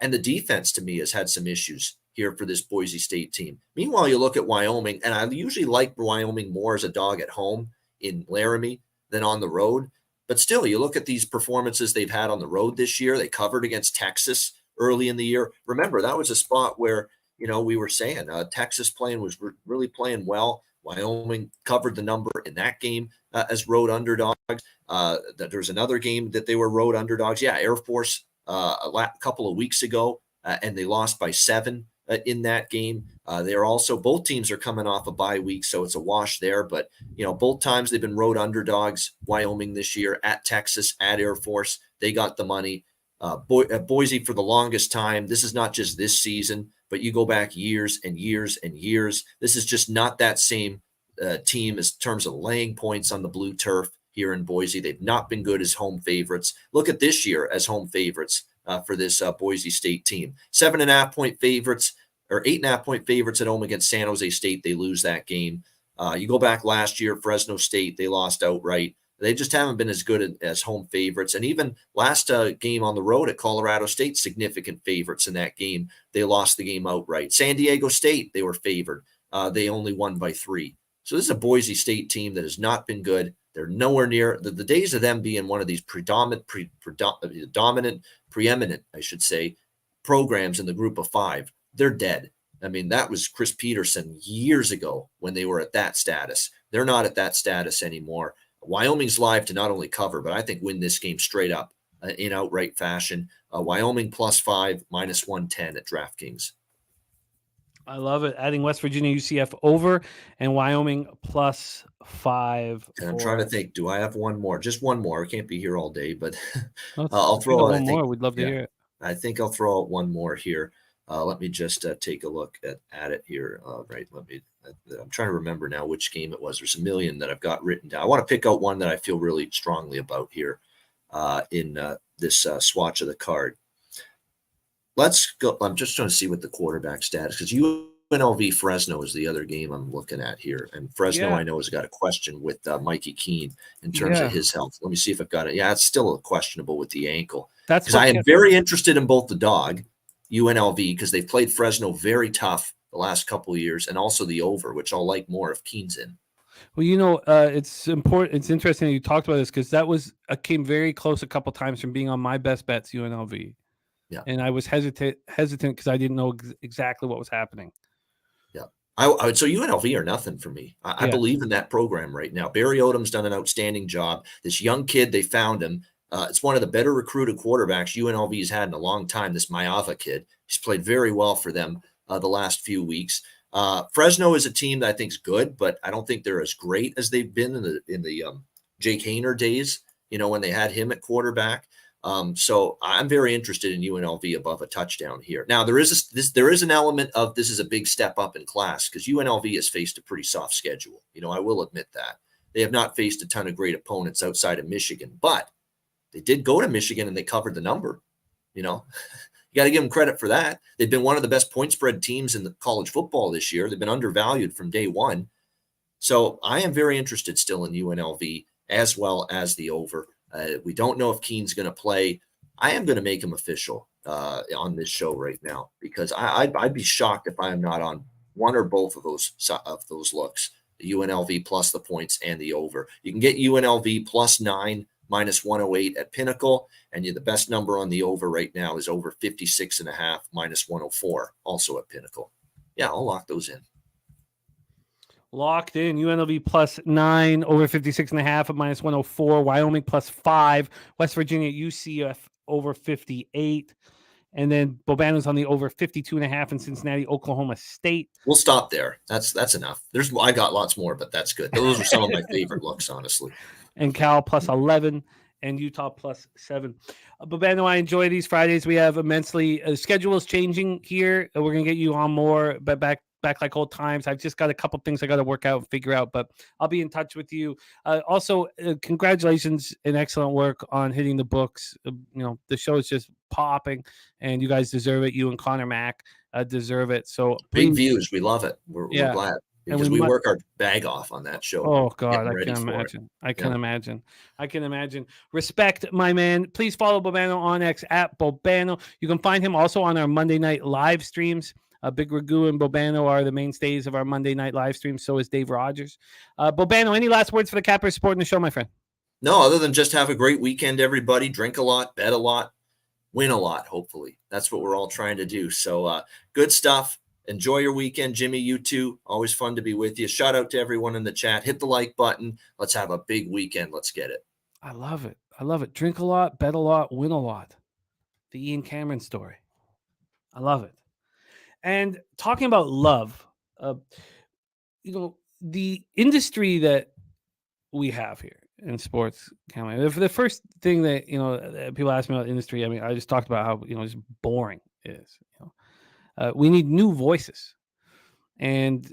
and the defense to me has had some issues here for this Boise State team. Meanwhile, you look at Wyoming, and I usually like Wyoming more as a dog at home in Laramie than on the road. But still, you look at these performances they've had on the road this year. They covered against Texas early in the year. Remember, that was a spot where, we were saying Texas was really playing well. Wyoming covered the number in that game as road underdogs. There's another game that they were road underdogs. Yeah, Air Force a couple of weeks ago, and they lost by 7 in that game. They're also, both teams are coming off a bye week, so it's a wash there. But, both times they've been road underdogs. Wyoming this year at Texas, at Air Force, they got the money. Boise for the longest time. This is not just this season, but you go back years and years and years. This is just not that same team as terms of laying points on the blue turf here in Boise. They've not been good as home favorites. Look at this year as home favorites for this Boise State team. 7.5 point favorites, or 8.5 point favorites at home against San Jose State. They lose that game. You go back last year, Fresno State, they lost outright. They just haven't been as good as home favorites. And even last game on the road at Colorado State, significant favorites in that game. They lost the game outright. San Diego State, they were favored. They only won by 3. So this is a Boise State team that has not been good. They're nowhere near the days of them being one of these preeminent, I should say, programs in the group of 5. They're dead. I mean, that was Chris Peterson years ago when they were at that status. They're not at that status anymore. Wyoming's live to not only cover, but I think win this game straight up in outright fashion. Wyoming +5, -110 at DraftKings. I love it. Adding West Virginia UCF over and Wyoming +5. And I'm trying to think, do I have one more? Just one more. I can't be here all day, but Let's I'll throw out one more. We'd love to hear it. I think I'll throw out one more here. Let me just take a look at it here. Right. I'm trying to remember now which game it was. There's a million that I've got written down. I want to pick out one that I feel really strongly about here in this swatch of the card. Let's go. I'm just trying to see what the quarterback status, because UNLV Fresno is the other game I'm looking at here. And Fresno, I know, has got a question with Mikey Keene in terms of his health. Let me see if I've got it. Yeah, it's still questionable with the ankle. That's because I am very interested in both the dog, UNLV, because they've played Fresno very tough the last couple of years, and also the over, which I'll like more if Keene's in. Well, it's important. It's interesting that you talked about this, because that was came very close a couple times from being on my best bets, UNLV. Yeah, and I was hesitant because I didn't know exactly what was happening. Yeah, so UNLV are nothing for me. I believe in that program right now. Barry Odom's done an outstanding job. This young kid, they found him. It's one of the better recruited quarterbacks UNLV has had in a long time. This Mayava kid, he's played very well for them the last few weeks. Fresno is a team that I think is good, but I don't think they're as great as they've been in the Jake Haener days. When they had him at quarterback. So I'm very interested in UNLV above a touchdown here. Now there is an element of this is a big step up in class, because UNLV has faced a pretty soft schedule. I will admit that they have not faced a ton of great opponents outside of Michigan, but they did go to Michigan and they covered the number. You got to give them credit for that. They've been one of the best point spread teams in the college football this year. They've been undervalued from day one. So I am very interested still in UNLV as well as the over. We don't know if Keene's going to play. I am going to make him official on this show right now, because I'd be shocked if I am not on one or both of those looks, the UNLV plus the points and the over. You can get UNLV +9, -108 at Pinnacle, and the best number on the over right now is over 56.5, -104, also at Pinnacle. Yeah, I'll lock those in. Locked in. UNLV +9, over 56.5 at -104. Wyoming +5. West Virginia UCF over 58. And then Bobano's on the over 52.5 in Cincinnati, Oklahoma State. We'll stop there. That's enough. I got lots more, but that's good. Those are some of my favorite looks, honestly. And Cal +11 and Utah +7. Bobano, I enjoy these Fridays. We have immensely schedule is changing here. We're gonna get you on more, but back like old times. I've just got a couple things I got to work out and figure out, but I'll be in touch with you. Also, congratulations and excellent work on hitting the books. The show is just popping, and you guys deserve it. You and Connor Mack deserve it. So big views. We love it. We're glad. Because we work our bag off on that show. Oh, God, I can imagine. I can imagine. Respect, my man. Please follow Bobano on X at Bobano. You can find him also on our Monday night live streams. Big Ragu and Bobano are the mainstays of our Monday night live stream. So is Dave Rogers. Bobano, any last words for the Cappers supporting the show, my friend? No, other than just have a great weekend, everybody. Drink a lot, bet a lot. win a lot. Hopefully that's what we're all trying to do. So good stuff. Enjoy your weekend, Jimmy. You too. Always fun to be with you. Shout out to everyone in the chat. Hit the like button. Let's have a big weekend. Let's get it. I love it. I love it. Drink a lot, bet a lot, win a lot. The Ian Cameron story. I love it. And talking about love, the industry that we have here in sports, Cameron, the first thing that, that people ask me about industry, I mean, I just talked about how, just boring it is. We need new voices. And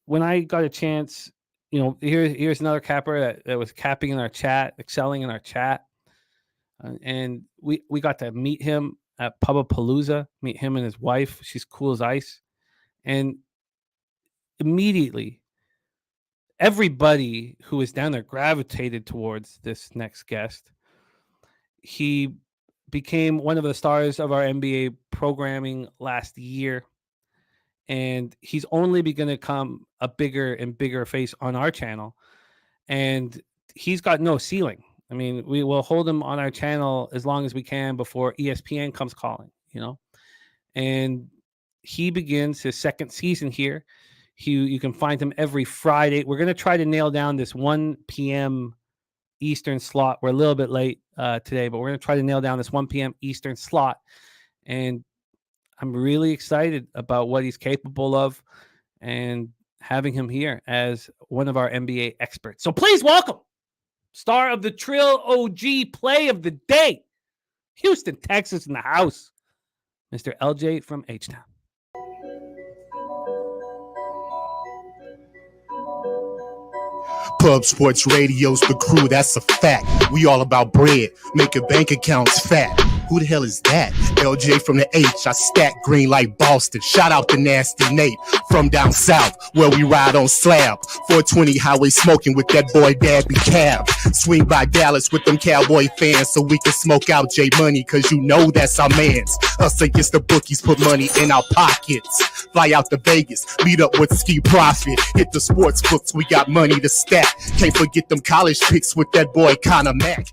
when I got a chance, here's another capper that was capping in our chat, excelling in our chat. And we got to meet him at Pubapalooza, meet him and his wife. She's cool as ice. And immediately, everybody who was down there gravitated towards this next guest. He became one of the stars of our NBA programming last year. And he's only going to become a bigger and bigger face on our channel. And he's got no ceiling. I mean, we will hold him on our channel as long as we can before ESPN comes calling, And he begins his second season here. You can find him every Friday. We're going to try to nail down this 1 p.m. Eastern slot. We're a little bit late today, but we're going to try to nail down this 1 p.m. Eastern slot. And I'm really excited about what he's capable of and having him here as one of our NBA experts. So please welcome star of the Trill OG play of the day, Houston, Texas in the house, Mr. LJ from HTown. Pub Sports Radio's the crew, that's a fact. We all about bread, making bank accounts fat. Who the hell is that? LJ from the H, I stack green like Boston. Shout out to Nasty Nate from down south, where we ride on slab. 420 highway smoking with that boy Dabby Cab. Swing by Dallas with them Cowboy fans so we can smoke out J Money, cause that's our mans. Us against the bookies, put money in our pockets. Fly out to Vegas, meet up with Ski Profit. Hit the sports books, we got money to stack. Can't forget them college picks with that boy Connor Mack.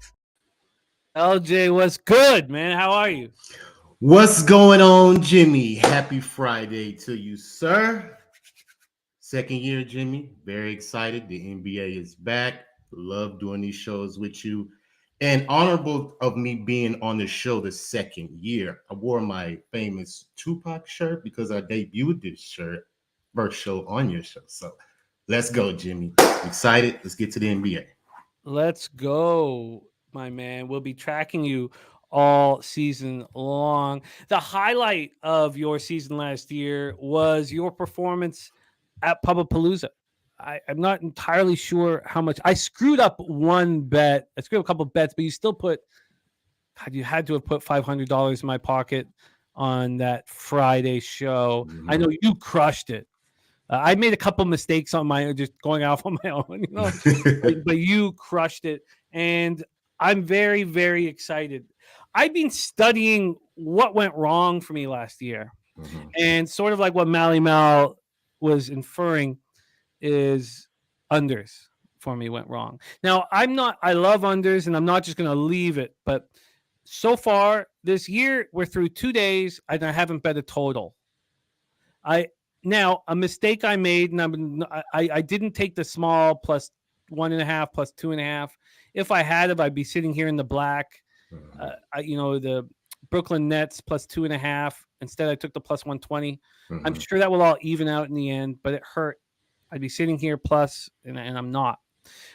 LJ, what's good, man? How are you? What's going on, Jimmy? Happy Friday to you, sir. Second year, Jimmy. Very excited. The NBA is back. Love doing these shows with you. And honorable of me being on the show the second year. I wore my famous Tupac shirt because I debuted this shirt first show on your show. So let's go, Jimmy. Excited. Let's get to the NBA. Let's go, my man. We'll be tracking you all season long. The highlight of your season last year was your performance at Pubapalooza. I'm not entirely sure how much. I screwed up one bet. I screwed up a couple of bets, but you still you had to have put $500 in my pocket on that Friday show. Mm-hmm. I know you crushed it. I made a couple mistakes on my just going off on my own, but you crushed it. And I'm very, very excited. I've been studying what went wrong for me last year. Mm-hmm. And sort of like what Mally Mal was inferring is unders for me went wrong. Now, I love unders and I'm not just going to leave it. But so far this year, we're through 2 days and I haven't bet a total. Now, a mistake I made, and I didn't take the small plus 1.5 plus 2.5. If I had it, I'd be sitting here in the black. The Brooklyn Nets plus 2.5. Instead, I took the plus 120. Mm-hmm. I'm sure that will all even out in the end, but it hurt. I'd be sitting here plus, and I'm not.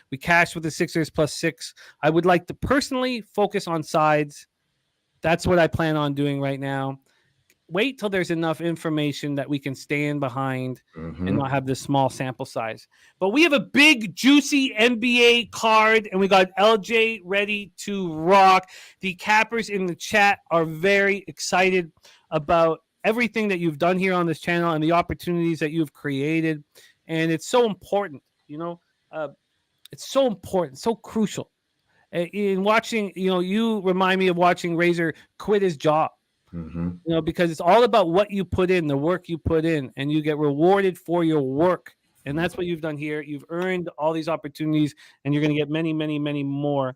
We cashed with the Sixers plus 6. I would like to personally focus on sides. That's what I plan on doing right now. Wait till there's enough information that we can stand behind and not have this small sample size. But we have a big, juicy NBA card, and we got LJ ready to rock. The cappers in the chat are very excited about everything that you've done here on this channel and the opportunities that you've created. And it's so important, it's so important, so crucial. In watching, you remind me of watching Razor quit his job. Mm-hmm. Because it's all about what you put in, the work you put in, and you get rewarded for your work And that's what you've done here. You've earned all these opportunities, and you're going to get many, many, many more.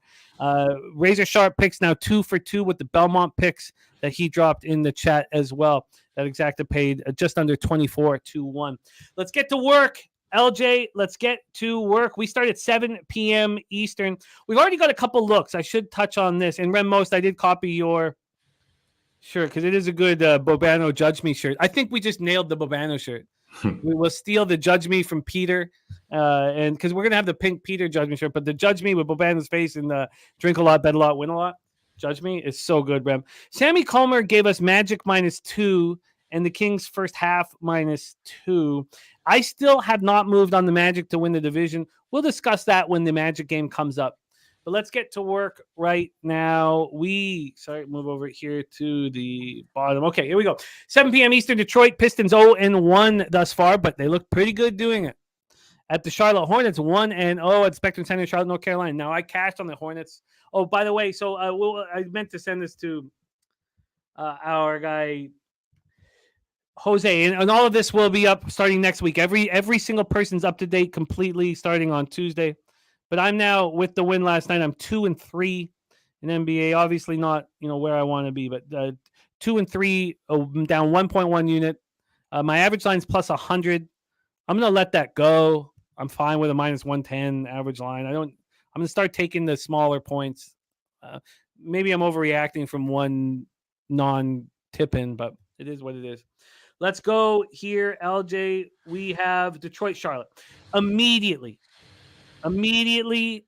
Razor Sharp picks now 2 for 2 with the Belmont picks that he dropped in the chat as well. That Exacta paid just under 24-1. Let's get to work. LJ, let's get to work. We start at 7 p.m. Eastern. We've already got a couple looks. I should touch on this. And Rem Most, I did copy your shirt because it is a good Bobano Judge Me shirt. I think we just nailed the Bobano shirt. We will steal the Judge Me from Peter, and because we're gonna have the pink Peter Judge Me shirt, but the Judge Me with Bobano's face and the drink a lot, bet a lot, win a lot. Judge Me is so good, Rem. Sammy Comer gave us Magic -2 and the Kings first half -2. I still have not moved on the Magic to win the division. We'll discuss that when the Magic game comes up. But let's get to work right now. Move over here to the bottom. Okay, here we go. 7 p.m. Eastern, Detroit Pistons 0-1 thus far, but they look pretty good doing it. At the Charlotte Hornets, 1-0 at Spectrum Center, Charlotte, North Carolina. Now, I cashed on the Hornets. Oh, by the way, so I meant to send this to our guy, Jose, and all of this will be up starting next week. Every single person's up to date completely starting on Tuesday. But I'm now with the win last night. I'm 2-3 in NBA. Obviously not, where I want to be, but 2-3, down 1.1 unit. My average line's plus 100. I'm gonna let that go. I'm fine with a -110 average line. I'm gonna start taking the smaller points. Maybe I'm overreacting from one non-tip-in, but it is what it is. Let's go here, LJ. We have Detroit, Charlotte. Immediately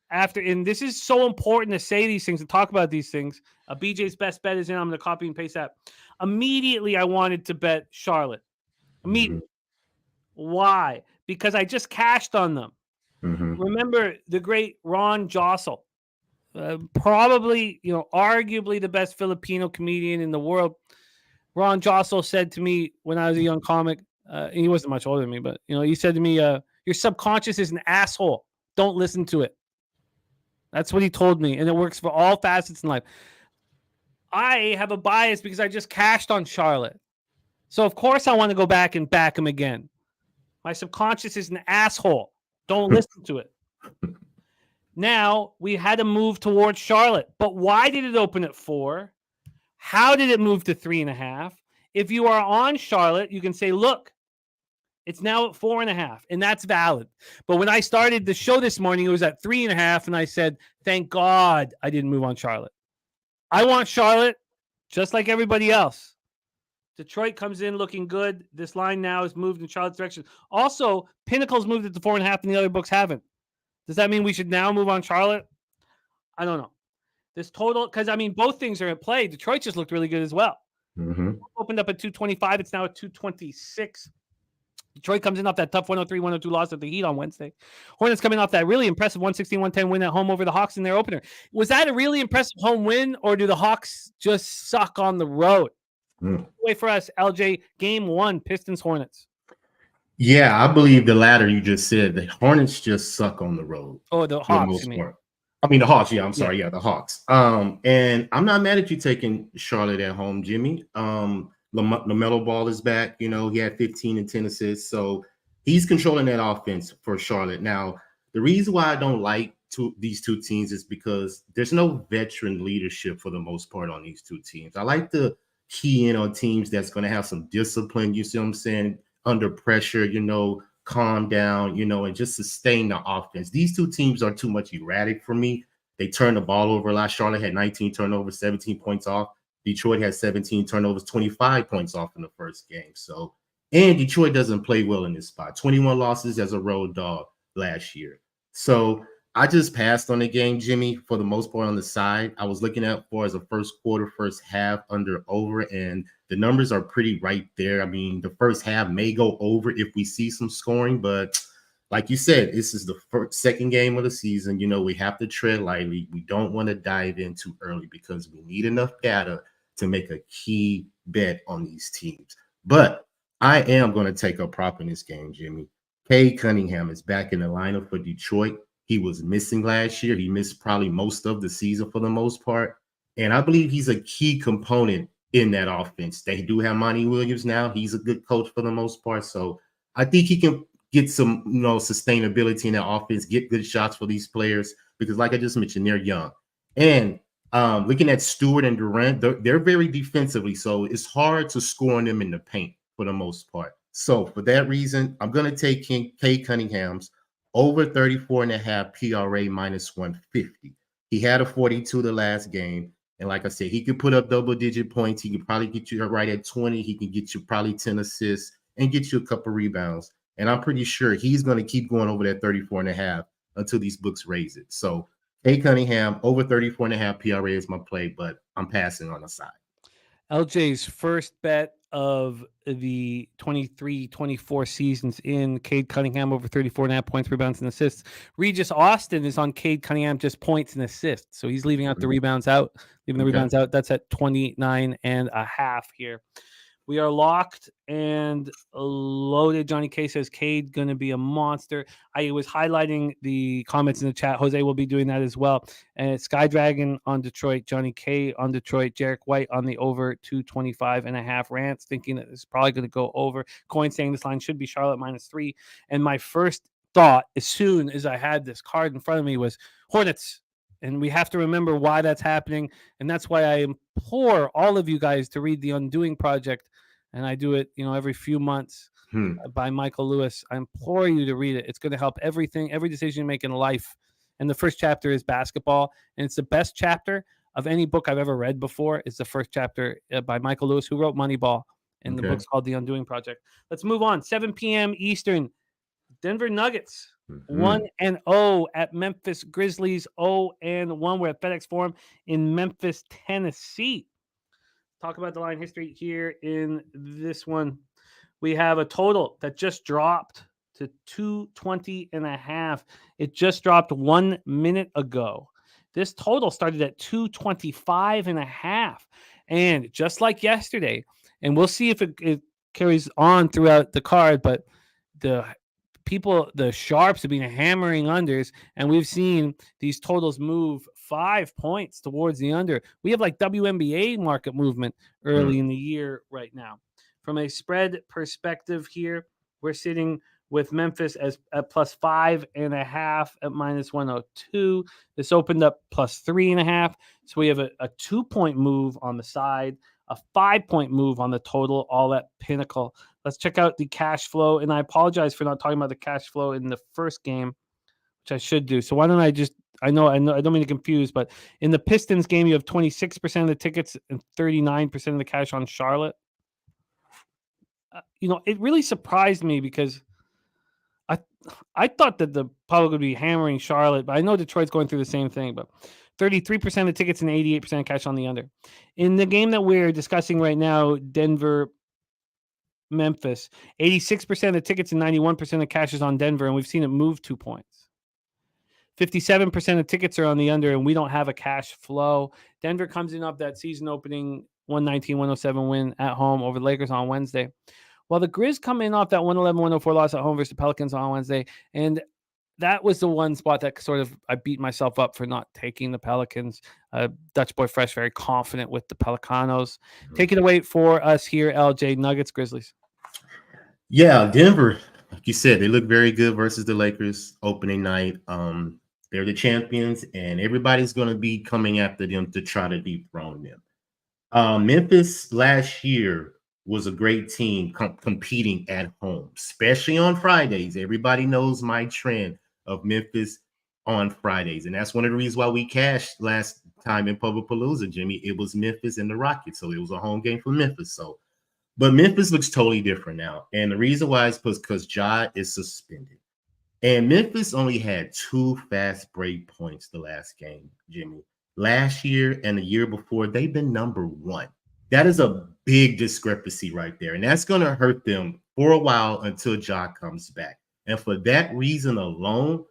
after, and this is so important to say these things and talk about these things. BJ's best bet is in. I'm going to copy and paste that. Immediately, I wanted to bet Charlotte. Immediately. Why? Because I just cashed on them. Remember the great Ron Jossel, probably, arguably the best Filipino comedian in the world. Ron Jossel said to me when I was a young comic, he wasn't much older than me, but he said to me, your subconscious is an asshole. Don't listen to it. That's what he told me. And it works for all facets in life. I have a bias because I just cashed on Charlotte. So, of course, I want to go back and back him again. My subconscious is an asshole. Don't listen to it. Now, we had to move towards Charlotte. But why did it open at 4? How did it move to 3.5? If you are on Charlotte, you can say, look, it's now at 4.5, and that's valid. But when I started the show this morning, it was at 3.5, and I said, thank God I didn't move on Charlotte. I want Charlotte just like everybody else. Detroit comes in looking good. This line now is moved in Charlotte's direction. Also, Pinnacle's moved it to 4.5, and the other books haven't. Does that mean we should now move on Charlotte? I don't know. This total, because, both things are at play. Detroit just looked really good as well. Opened up at 225. It's now at 226. Detroit comes in off that tough 103-102 loss at the Heat on Wednesday. Hornets coming off that really impressive 116-110 win at home over the Hawks in their opener. Was that a really impressive home win, or do the Hawks just suck on the road? Wait for us, LJ. Game 1, Pistons-Hornets. Yeah, I believe the latter you just said. The Hornets just suck on the road. Oh, the Hawks, you mean? The Hawks. Yeah, I'm sorry. Yeah, the Hawks. And I'm not mad at you taking Charlotte at home, Jimmy. LaMelo Ball is back. He had 15 and 10 assists. So he's controlling that offense for Charlotte. Now, the reason why I don't like these two teams is because there's no veteran leadership for the most part on these two teams. I like to key in on teams that's going to have some discipline, you see what I'm saying, under pressure, calm down, and just sustain the offense. These two teams are too much erratic for me. They turned the ball over a lot. Charlotte had 19 turnovers, 17 points off. Detroit had 17 turnovers, 25 points off in the first game. So, and Detroit doesn't play well in this spot. 21 losses as a road dog last year. So I just passed on the game, Jimmy, for the most part on the side. I was looking at for as a first quarter, first half, under, over, and the numbers are pretty right there. The first half may go over if we see some scoring, but like you said, this is the second game of the season. We have to tread lightly. We don't want to dive in too early because we need enough data to make a key bet on these teams. But I am going to take a prop in this game, Jimmy. Cade Cunningham is back in the lineup for Detroit. He was missing last year. He missed probably most of the season for the most part. And I believe he's a key component in that offense. They do have Monty Williams now. He's a good coach for the most part. So I think he can get some, sustainability in that offense, get good shots for these players, because like I just mentioned, they're young. And looking at Stewart and Durant, they're very defensively, so it's hard to score on them in the paint for the most part. So for that reason, I'm going to take Cade Cunningham's over 34.5 PRA minus 150. He had a 42 the last game. And like I said, he could put up double-digit points. He could probably get you right at 20. He can get you probably 10 assists and get you a couple rebounds. And I'm pretty sure he's going to keep going over that 34.5 until these books raise it. So Cade Cunningham, over 34.5 PRA is my play, but I'm passing on the side. LJ's first bet of the 23-24 seasons in Cade Cunningham over 34.5 points, rebounds, and assists. Regis Austin is on Cade Cunningham, just points and assists. So he's leaving out the rebounds out, rebounds out. That's at 29.5 here. We are locked and loaded. Johnny K says Cade going to be a monster. I was highlighting the comments in the chat. Jose will be doing that as well. And Sky Dragon on Detroit, Johnny K on Detroit, Jarek White on the over 225.5. Rants thinking that it's probably going to go over. Coin saying this line should be Charlotte -3. And my first thought, as soon as I had this card in front of me, was Hornets. And we have to remember why that's happening. And that's why I implore all of you guys to read The Undoing Project. And I do it, every few months by Michael Lewis. I implore you to read it. It's going to help every decision you make in life. And the first chapter is basketball. And it's the best chapter of any book I've ever read before. It's the first chapter by Michael Lewis, who wrote Moneyball. And the book's called The Undoing Project. Let's move on. 7 p.m. Eastern. Denver Nuggets 1-0 at Memphis Grizzlies 0-1. We're at FedEx Forum in Memphis, Tennessee. Talk about the line history here in this one. We have a total that just dropped to 220.5. It just dropped 1 minute ago. This total started at 225.5. And just like yesterday, and we'll see if it carries on throughout the card, but the sharps have been hammering unders, and we've seen these totals move 5 points towards the under. We have like WNBA market movement early in the year right now. From a spread perspective here, we're sitting with Memphis at plus 5.5 at -102. This opened up plus 3.5. So we have a 2-point move on the side, a 5-point move on the total, all at Pinnacle. Let's check out the cash flow. And I apologize for not talking about the cash flow in the first game, which I should do. So why don't I just, I don't mean to confuse, but in the Pistons game, you have 26% of the tickets and 39% of the cash on Charlotte. It really surprised me because I thought that the public would be hammering Charlotte, but I know Detroit's going through the same thing, but 33% of the tickets and 88% of cash on the under. In the game that we're discussing right now, Denver, Memphis, 86% of the tickets and 91% of cash is on Denver, and we've seen it move 2 points. 57% of tickets are on the under, and we don't have a cash flow. Denver comes in off that season opening 119-107 win at home over the Lakers on Wednesday, while the Grizz come in off that 111-104 loss at home versus the Pelicans on Wednesday. And that was the one spot that sort of I beat myself up for not taking the Pelicans. Dutch Boy Fresh, very confident with the Pelicanos. Take it away for us here, LJ. Nuggets, Grizzlies. Yeah, Denver, like you said, they look very good versus the Lakers opening night. They're the champions, and everybody's going to be coming after them to try to dethrone them. Memphis last year was a great team competing at home, especially on Fridays. Everybody knows my trend of Memphis on Fridays, and that's one of the reasons why we cashed last time in Publipalooza, Jimmy. It was Memphis and the Rockets, so it was a home game for Memphis. But Memphis looks totally different now, and the reason why is because Ja is suspended. And Memphis only had 2 fast break points the last game, Jimmy. Last year and the year before, they've been number 1. That is a big discrepancy right there. And that's going to hurt them for a while until Ja comes back. And for that reason alone,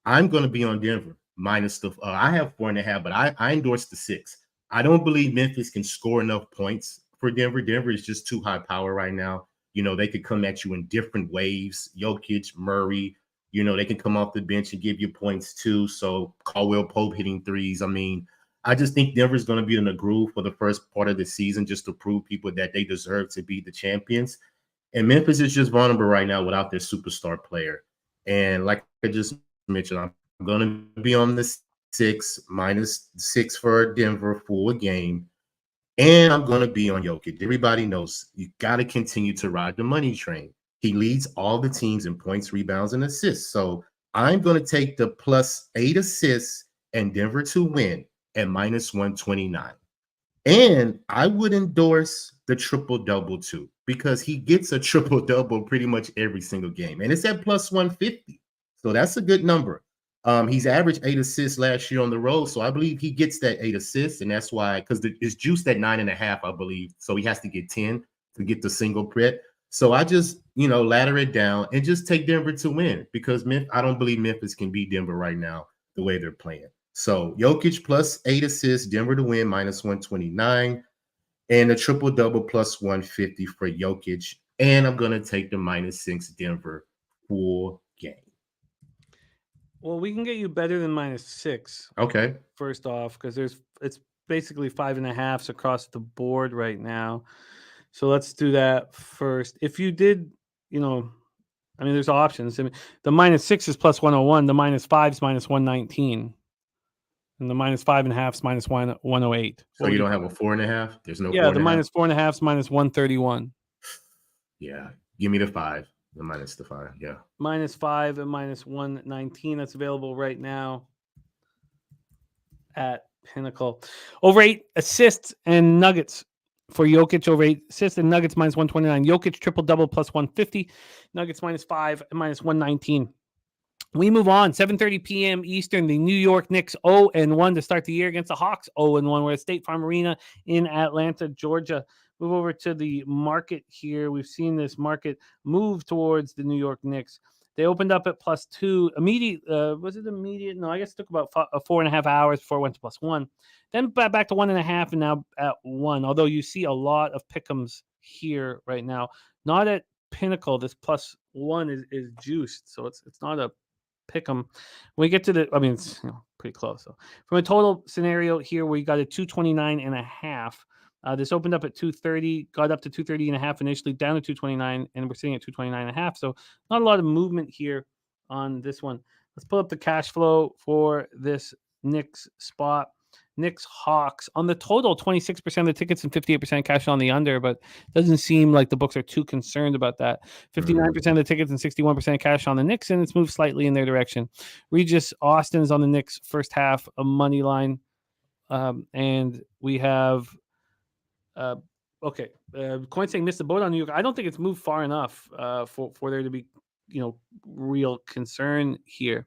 I'm going to be on Denver minus the I have 4.5, but I endorse the 6. I don't believe Memphis can score enough points for Denver. Denver is just too high power right now. They could come at you in different waves. Jokic, Murray, they can come off the bench and give you points too. So Caldwell Pope hitting threes. I just think Denver's going to be in a groove for the first part of the season just to prove people that they deserve to be the champions. And Memphis is just vulnerable right now without their superstar player. And like I just mentioned, I'm going to be on the -6 for Denver for a game. And I'm going to be on Jokic. Everybody knows you got to continue to ride the money train. He leads all the teams in points, rebounds, and assists. So I'm going to take the +8 assists and Denver to win at -129. And I would endorse the triple-double too, because he gets a triple-double pretty much every single game. And it's at +150. So that's a good number. He's averaged 8 assists last year on the road. So I believe he gets that 8 assists. And that's why, because it's juiced at 9.5, I believe. So he has to get 10 to get the single pret. So I just, ladder it down and just take Denver to win, because I don't believe Memphis can beat Denver right now the way they're playing. So Jokic +8 assists, Denver to win -129, and a triple-double +150 for Jokic. And I'm going to take the -6 Denver full game. Well, we can get you better than -6. Okay. First off, because it's basically 5.5s across the board right now. So let's do that first. If you did, there's options. I mean, the -6 is +101, the -5 is -119, and the -5.5 is -108. So you don't have a 4.5? There's no 4.5? Yeah, the -4.5 is -131. Yeah, give me the 5. The -5, yeah. -5 and -119. That's available right now at Pinnacle. Over 8 assists and Nuggets for Jokic. Over 8 assists and Nuggets -129. Jokic triple-double +150. Nuggets -5 and -119. We move on. 7:30 p.m. Eastern. The New York Knicks 0-1 to start the year against the Hawks 0-1. We're at State Farm Arena in Atlanta, Georgia. Move over to the market here. We've seen this market move towards the New York Knicks. They opened up at +2. Was it immediate? No, I guess it took about 4.5 hours before it went to +1. Then back to 1.5 and now at 1. Although you see a lot of pick'ems here right now. Not at Pinnacle. This +1 is juiced, so it's not a pick'em. When we get to it's pretty close. So from a total scenario here, we got a 229.5. This opened up at 230, got up to 230.5 initially, down to 229, and we're sitting at 229.5. So not a lot of movement here on this one. Let's pull up the cash flow for this Knicks spot. Knicks Hawks on the total, 26% of the tickets and 58% cash on the under, but doesn't seem like the books are too concerned about that. 59% of the tickets and 61% cash on the Knicks, and it's moved slightly in their direction. Regis Austin's on the Knicks first half of money line, and we have Coin saying missed the boat on New York. I don't think it's moved far enough for there to be real concern here.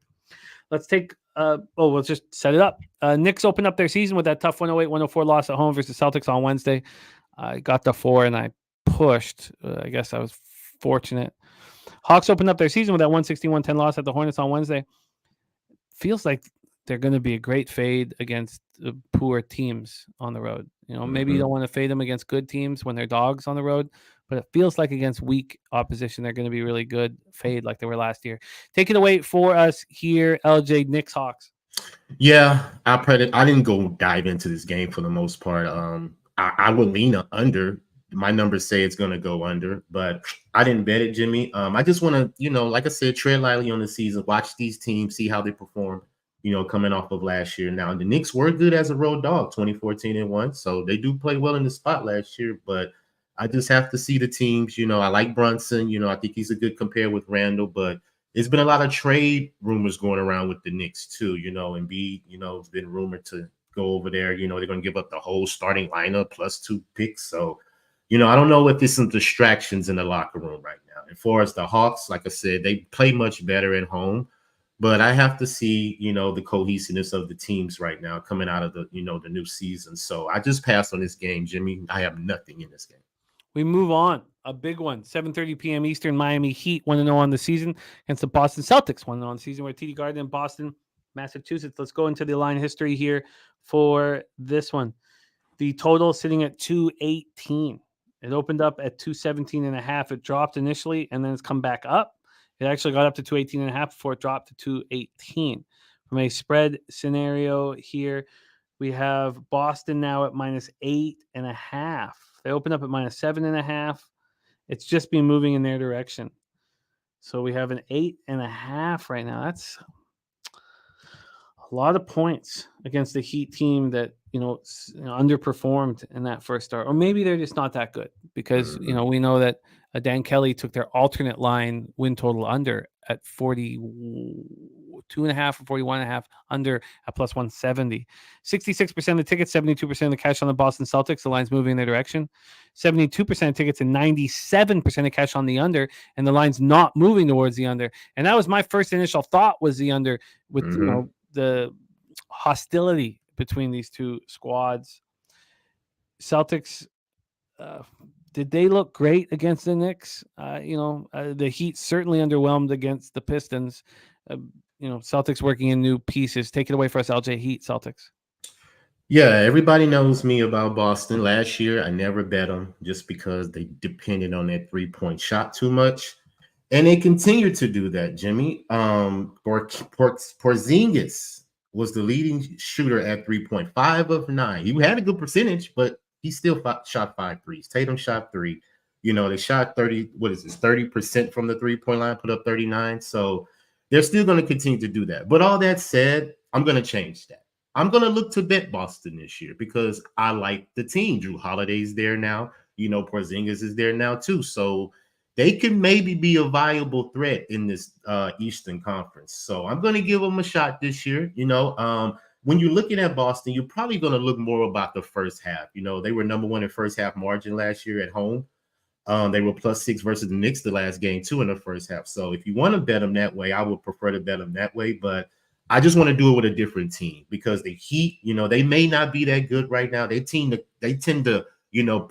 Let's take let's just set it up. Knicks opened up their season with that tough 108-104 loss at home versus Celtics on Wednesday. I got the 4 and I pushed. I guess I was fortunate. Hawks opened up their season with that 160-110 loss at the Hornets on Wednesday. Feels like they're going to be a great fade against poor teams on the road. Maybe you don't want to fade them against good teams when they're dogs on the road, but it feels like against weak opposition, they're going to be really good fade like they were last year. Take it away for us here, LJ. Knicks Hawks. Yeah, I didn't go dive into this game for the most part. I would lean under. My numbers say it's going to go under, but I didn't bet it, Jimmy. I just want to, like I said, tread lightly on the season, watch these teams, see how they perform, coming off of last year. Now, the Knicks were good as a road dog, 2014-1, so they do play well in the spot last year, but I just have to see the teams. I like Brunson. I think he's a good compare with Randall, but there's been a lot of trade rumors going around with the Knicks too, and it's been rumored to go over there. They're going to give up the whole starting lineup plus 2 picks. So, I don't know if there's some distractions in the locker room right now. And for us, the Hawks, like I said, they play much better at home. But I have to see, the cohesiveness of the teams right now coming out of the new season. So I just passed on this game, Jimmy. I have nothing in this game. We move on. A big one. 7:30 p.m. Eastern. Miami Heat 1-0 on the season against the Boston Celtics 1-0 on the season. We're at TD Garden in Boston, Massachusetts. Let's go into the line history here for this one. The total sitting at 218. It opened up at 217.5. It dropped initially, and then it's come back up. It actually got up to 218.5 before it dropped to 218. From a spread scenario here, we have Boston now at -8.5. They opened up at -7.5, It's just been moving in their direction. So we have an 8.5 right now. That's a lot of points against the Heat team that underperformed in that first start, or maybe they're just not that good because we know that Dan Kelly took their alternate line win total under at 42.5 or 41.5 under at plus 170. 66% of the tickets, 72% of the cash on the Boston Celtics. The line's moving in their direction. 72% of tickets and 97% of cash on the under, and the line's not moving towards the under. And that was my first initial thought was the under with the hostility between these two squads. Celtics, did they look great against the Knicks? The Heat certainly underwhelmed against the Pistons. Celtics working in new pieces. Take it away for us, LJ. Heat, Celtics. Yeah, everybody knows me about Boston. Last year, I never bet them just because they depended on that three-point shot too much. And they continue to do that, Jimmy. Porzingis was the leading shooter at 3.5 of 9. He had a good percentage, but he still shot 5 threes. Tatum shot 3. They shot 30% from the three-point line, put up 39. So they're still going to continue to do that. But all that said, I'm going to change that. I'm going to look to bet Boston this year because I like the team. Drew Holiday's there now. Porzingis is there now too. So they can maybe be a viable threat in this Eastern Conference. So I'm going to give them a shot this year. When you're looking at Boston, you're probably going to look more about the first half. They were number 1 in first half margin last year at home. They were +6 versus the Knicks the last game, too, in the first half. So if you want to bet them that way, I would prefer to bet them that way. But I just want to do it with a different team because the Heat, they may not be that good right now. They tend to,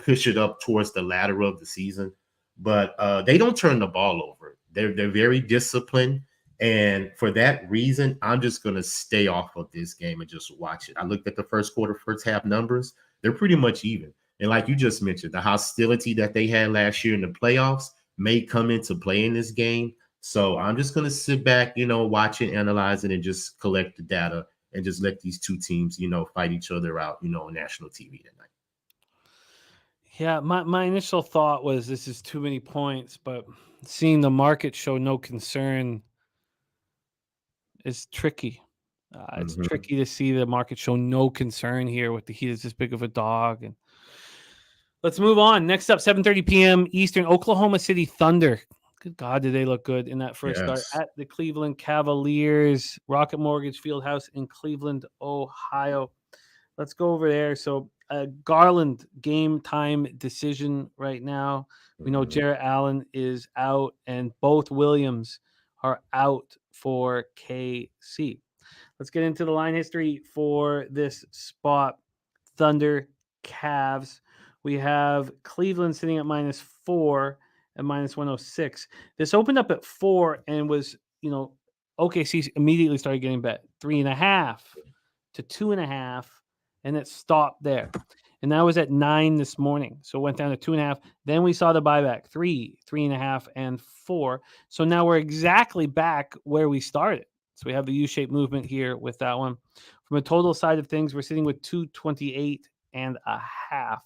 push it up towards the latter of the season. But they don't turn the ball over. They're very disciplined. And for that reason, I'm just going to stay off of this game and just watch it. I looked at the first quarter, first half numbers. They're pretty much even. And like you just mentioned, the hostility that they had last year in the playoffs may come into play in this game. So I'm just going to sit back, watch it, analyze it, and just collect the data and just let these two teams, fight each other out, on national TV tonight. Yeah, my initial thought was this is too many points, but seeing the market show no concern is tricky. It's tricky to see the market show no concern here with the Heat is this big of a dog. And let's move on. Next up, 7:30 p.m. Eastern, Oklahoma City Thunder. Good God, did they look good in that first start at the Cleveland Cavaliers, Rocket Mortgage Fieldhouse in Cleveland, Ohio. Let's go over there. So Garland game time decision right now. We know Jarrett Allen is out and both Williams are out for KC. Let's get into the line history for this spot. Thunder, Cavs. We have Cleveland sitting at -4 at -106. This opened up at 4 and was, OKC immediately started getting bet 3.5 to 2.5, and it stopped there. And that was at 9 this morning. So it went down to 2.5. Then we saw the buyback 3, 3.5, and 4. So now we're exactly back where we started. So we have the U-shaped movement here with that one. From a total side of things, we're sitting with 228.5.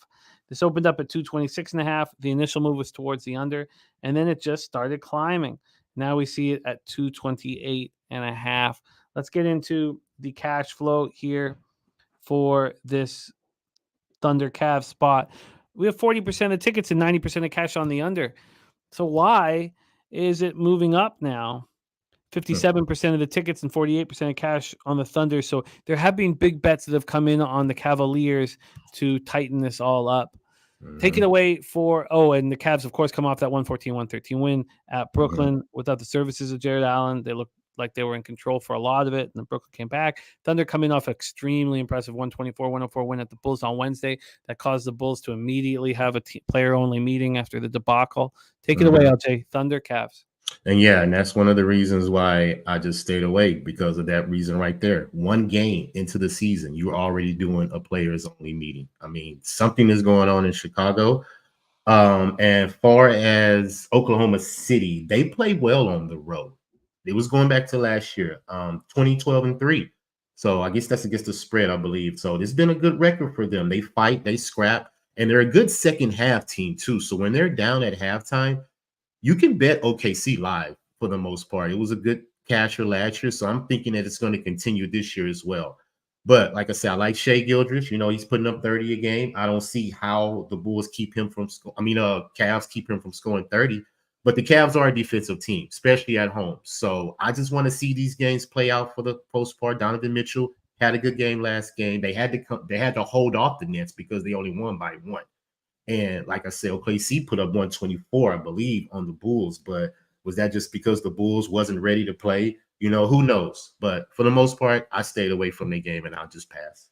This opened up at 226.5. The initial move was towards the under, and then it just started climbing. Now we see it at 228.5. Let's get into the cash flow here for this Thunder Cavs spot. We have 40% of tickets and 90% of cash on the under. So why is it moving up now? 57% of the tickets and 48% of cash on the Thunder. So there have been big bets that have come in on the Cavaliers to tighten this all up. Take it away for, and the Cavs, of course, come off that 114-113 win at Brooklyn without the services of Jarrett Allen. They looked like they were in control for a lot of it, and then Brooklyn came back. Thunder coming off extremely impressive 124-104 win at the Bulls on Wednesday. That caused the Bulls to immediately have a player-only meeting after the debacle. Take it away, LJ. Thunder, Cavs. And that's one of the reasons why I just stayed away, because of that reason right there. One game into the season, you're already doing a players-only meeting. I mean, something is going on in Chicago. And far as Oklahoma City, they play well on the road. It was going back to last year, 20-12-3. So I guess that's against the spread, I believe. So it's been a good record for them. They fight, they scrap, And they're a good second half team too. So when they're down at halftime, you can bet OKC live for the most part. It was a good casher last year, so I'm thinking that it's going to continue this year as well. But like I said, I like Shea Gildress. He's putting up 30 a game. I don't see how the Bulls keep him from Cavs keep him from scoring 30. But the Cavs are a defensive team, especially at home. So I just want to see these games play out for the most part. Donovan Mitchell had a good game last game. They had to hold off the Nets because they only won by 1. And like I said, OKC put up 124, I believe, on the Bulls. But was that just because the Bulls wasn't ready to play? Who knows? But for the most part, I stayed away from the game and I'll just pass.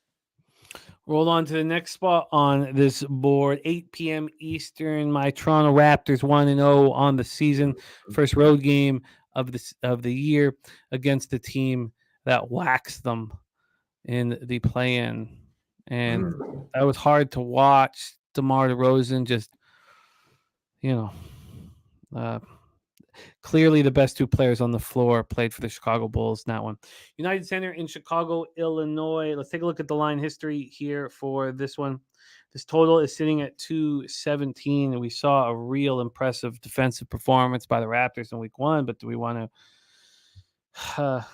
Roll on to the next spot on this board, 8 p.m. Eastern. My Toronto Raptors 1-0 on the season. First road game of the year against the team that waxed them in the play-in. And that was hard to watch. DeMar DeRozan just, clearly the best two players on the floor played for the Chicago Bulls in that one. United Center in Chicago, Illinois. Let's take a look at the line history here for this one. This total is sitting at 217, and we saw a real impressive defensive performance by the Raptors in week 1, but do we want to,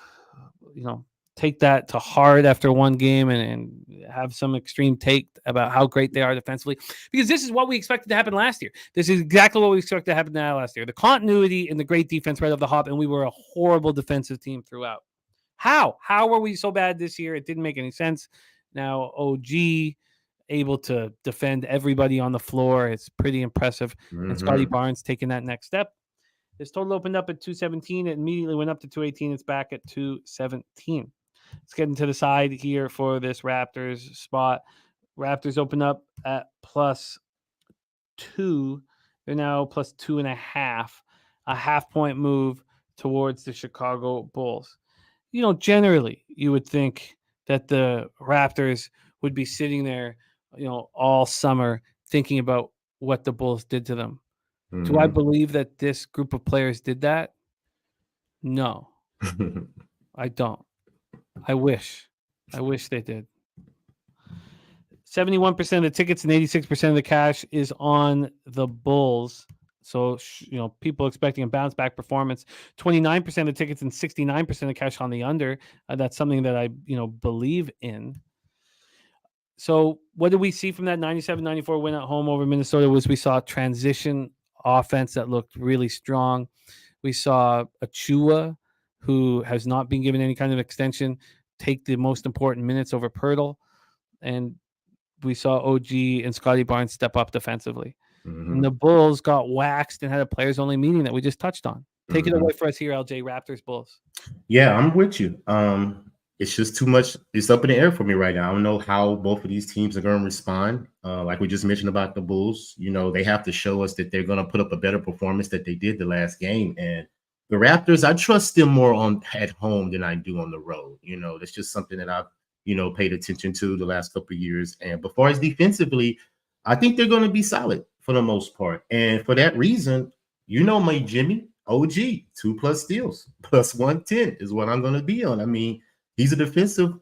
take that to heart after one game and have some extreme take about how great they are defensively? Because this is what we expected to happen last year. This is exactly what we expected to happen last year. The continuity and the great defense right off the hop, and we were a horrible defensive team throughout. How were we so bad this year? It didn't make any sense. Now OG able to defend everybody on the floor. It's pretty impressive. And Scotty Barnes taking that next step. This total opened up at 217. It immediately went up to 218. It's back at 217. Let's get into the side here for this Raptors spot. Raptors open up at +2. They're now +2.5. A half-point move towards the Chicago Bulls. Generally, you would think that the Raptors would be sitting there, all summer thinking about what the Bulls did to them. Do I believe that this group of players did that? No, I don't. I wish they did. 71% of the tickets and 86% of the cash is on the Bulls. So, people expecting a bounce back performance. 29% of the tickets and 69% of cash on the under. That's something that I, believe in. So what did we see from that 97-94 win at home over Minnesota? We saw transition offense that looked really strong. We saw Achua, who has not been given any kind of extension, take the most important minutes over Pirtle. And we saw OG and Scotty Barnes step up defensively. And the Bulls got waxed and had a players-only meeting that we just touched on. Take it away for us here, LJ. Raptors, Bulls. Yeah, I'm with you. It's just too much. It's up in the air for me right now. I don't know how both of these teams are going to respond. Like we just mentioned about the Bulls, they have to show us that they're going to put up a better performance that they did the last game. And the Raptors, I trust them more at home than I do on the road. That's just something that I've, paid attention to the last couple of years. And as far as defensively, I think they're going to be solid for the most part. And for that reason, my Jimmy, OG, 2+ steals, +110 is what I'm going to be on. I mean, he's a defensive,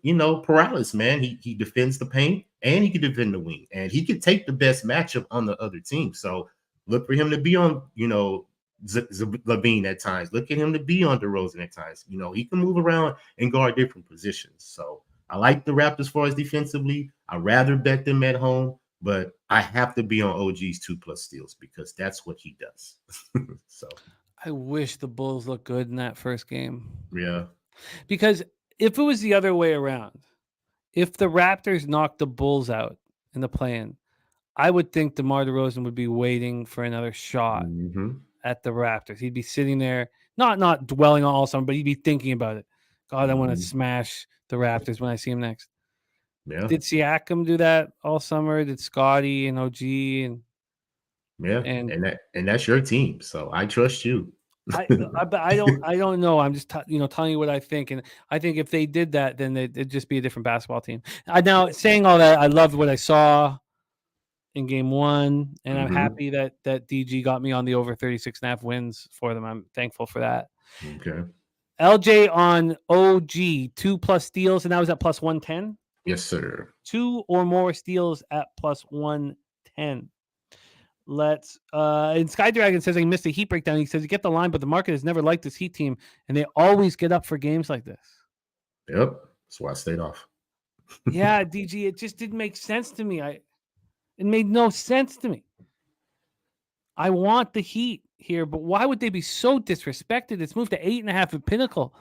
paralysis, man. He defends the paint and he can defend the wing. And he can take the best matchup on the other team. So look for him to be on, Levine at times. Look at him to be on DeRozan at times. He can move around and guard different positions. So I like the Raptors as far as defensively. I'd rather bet them at home, but I have to be on OG's 2+ steals because that's what he does. So I wish the Bulls looked good in that first game. Yeah. Because if it was the other way around, if the Raptors knocked the Bulls out in the play-in, I would think DeMar DeRozan would be waiting for another shot at the Raptors. He'd be sitting there, not dwelling on all summer, but he'd be thinking about it. God, I want to smash the Raptors when I see him next. Yeah. Did Siakam do that all summer? Did Scotty and OG and that's your team, so I trust you. I don't know. I'm just telling you what I think, and I think if they did that, then it'd just be a different basketball team. Now, saying all that, I loved what I saw in game 1, and I'm happy that DG got me on the over 36.5 wins for them. I'm thankful for that. Okay. LJ on OG 2+ steals, and that was at +110. Yes, sir. 2 or more steals at +110. 10. Let's and Sky Dragon says I missed a Heat breakdown. He says you get the line, but the market has never liked this Heat team, and they always get up for games like this. Yep. That's why I stayed off. Yeah, DG, it just didn't make sense to me. It made no sense to me. I want the Heat here, but why would they be so disrespected? It's moved to 8.5 at Pinnacle.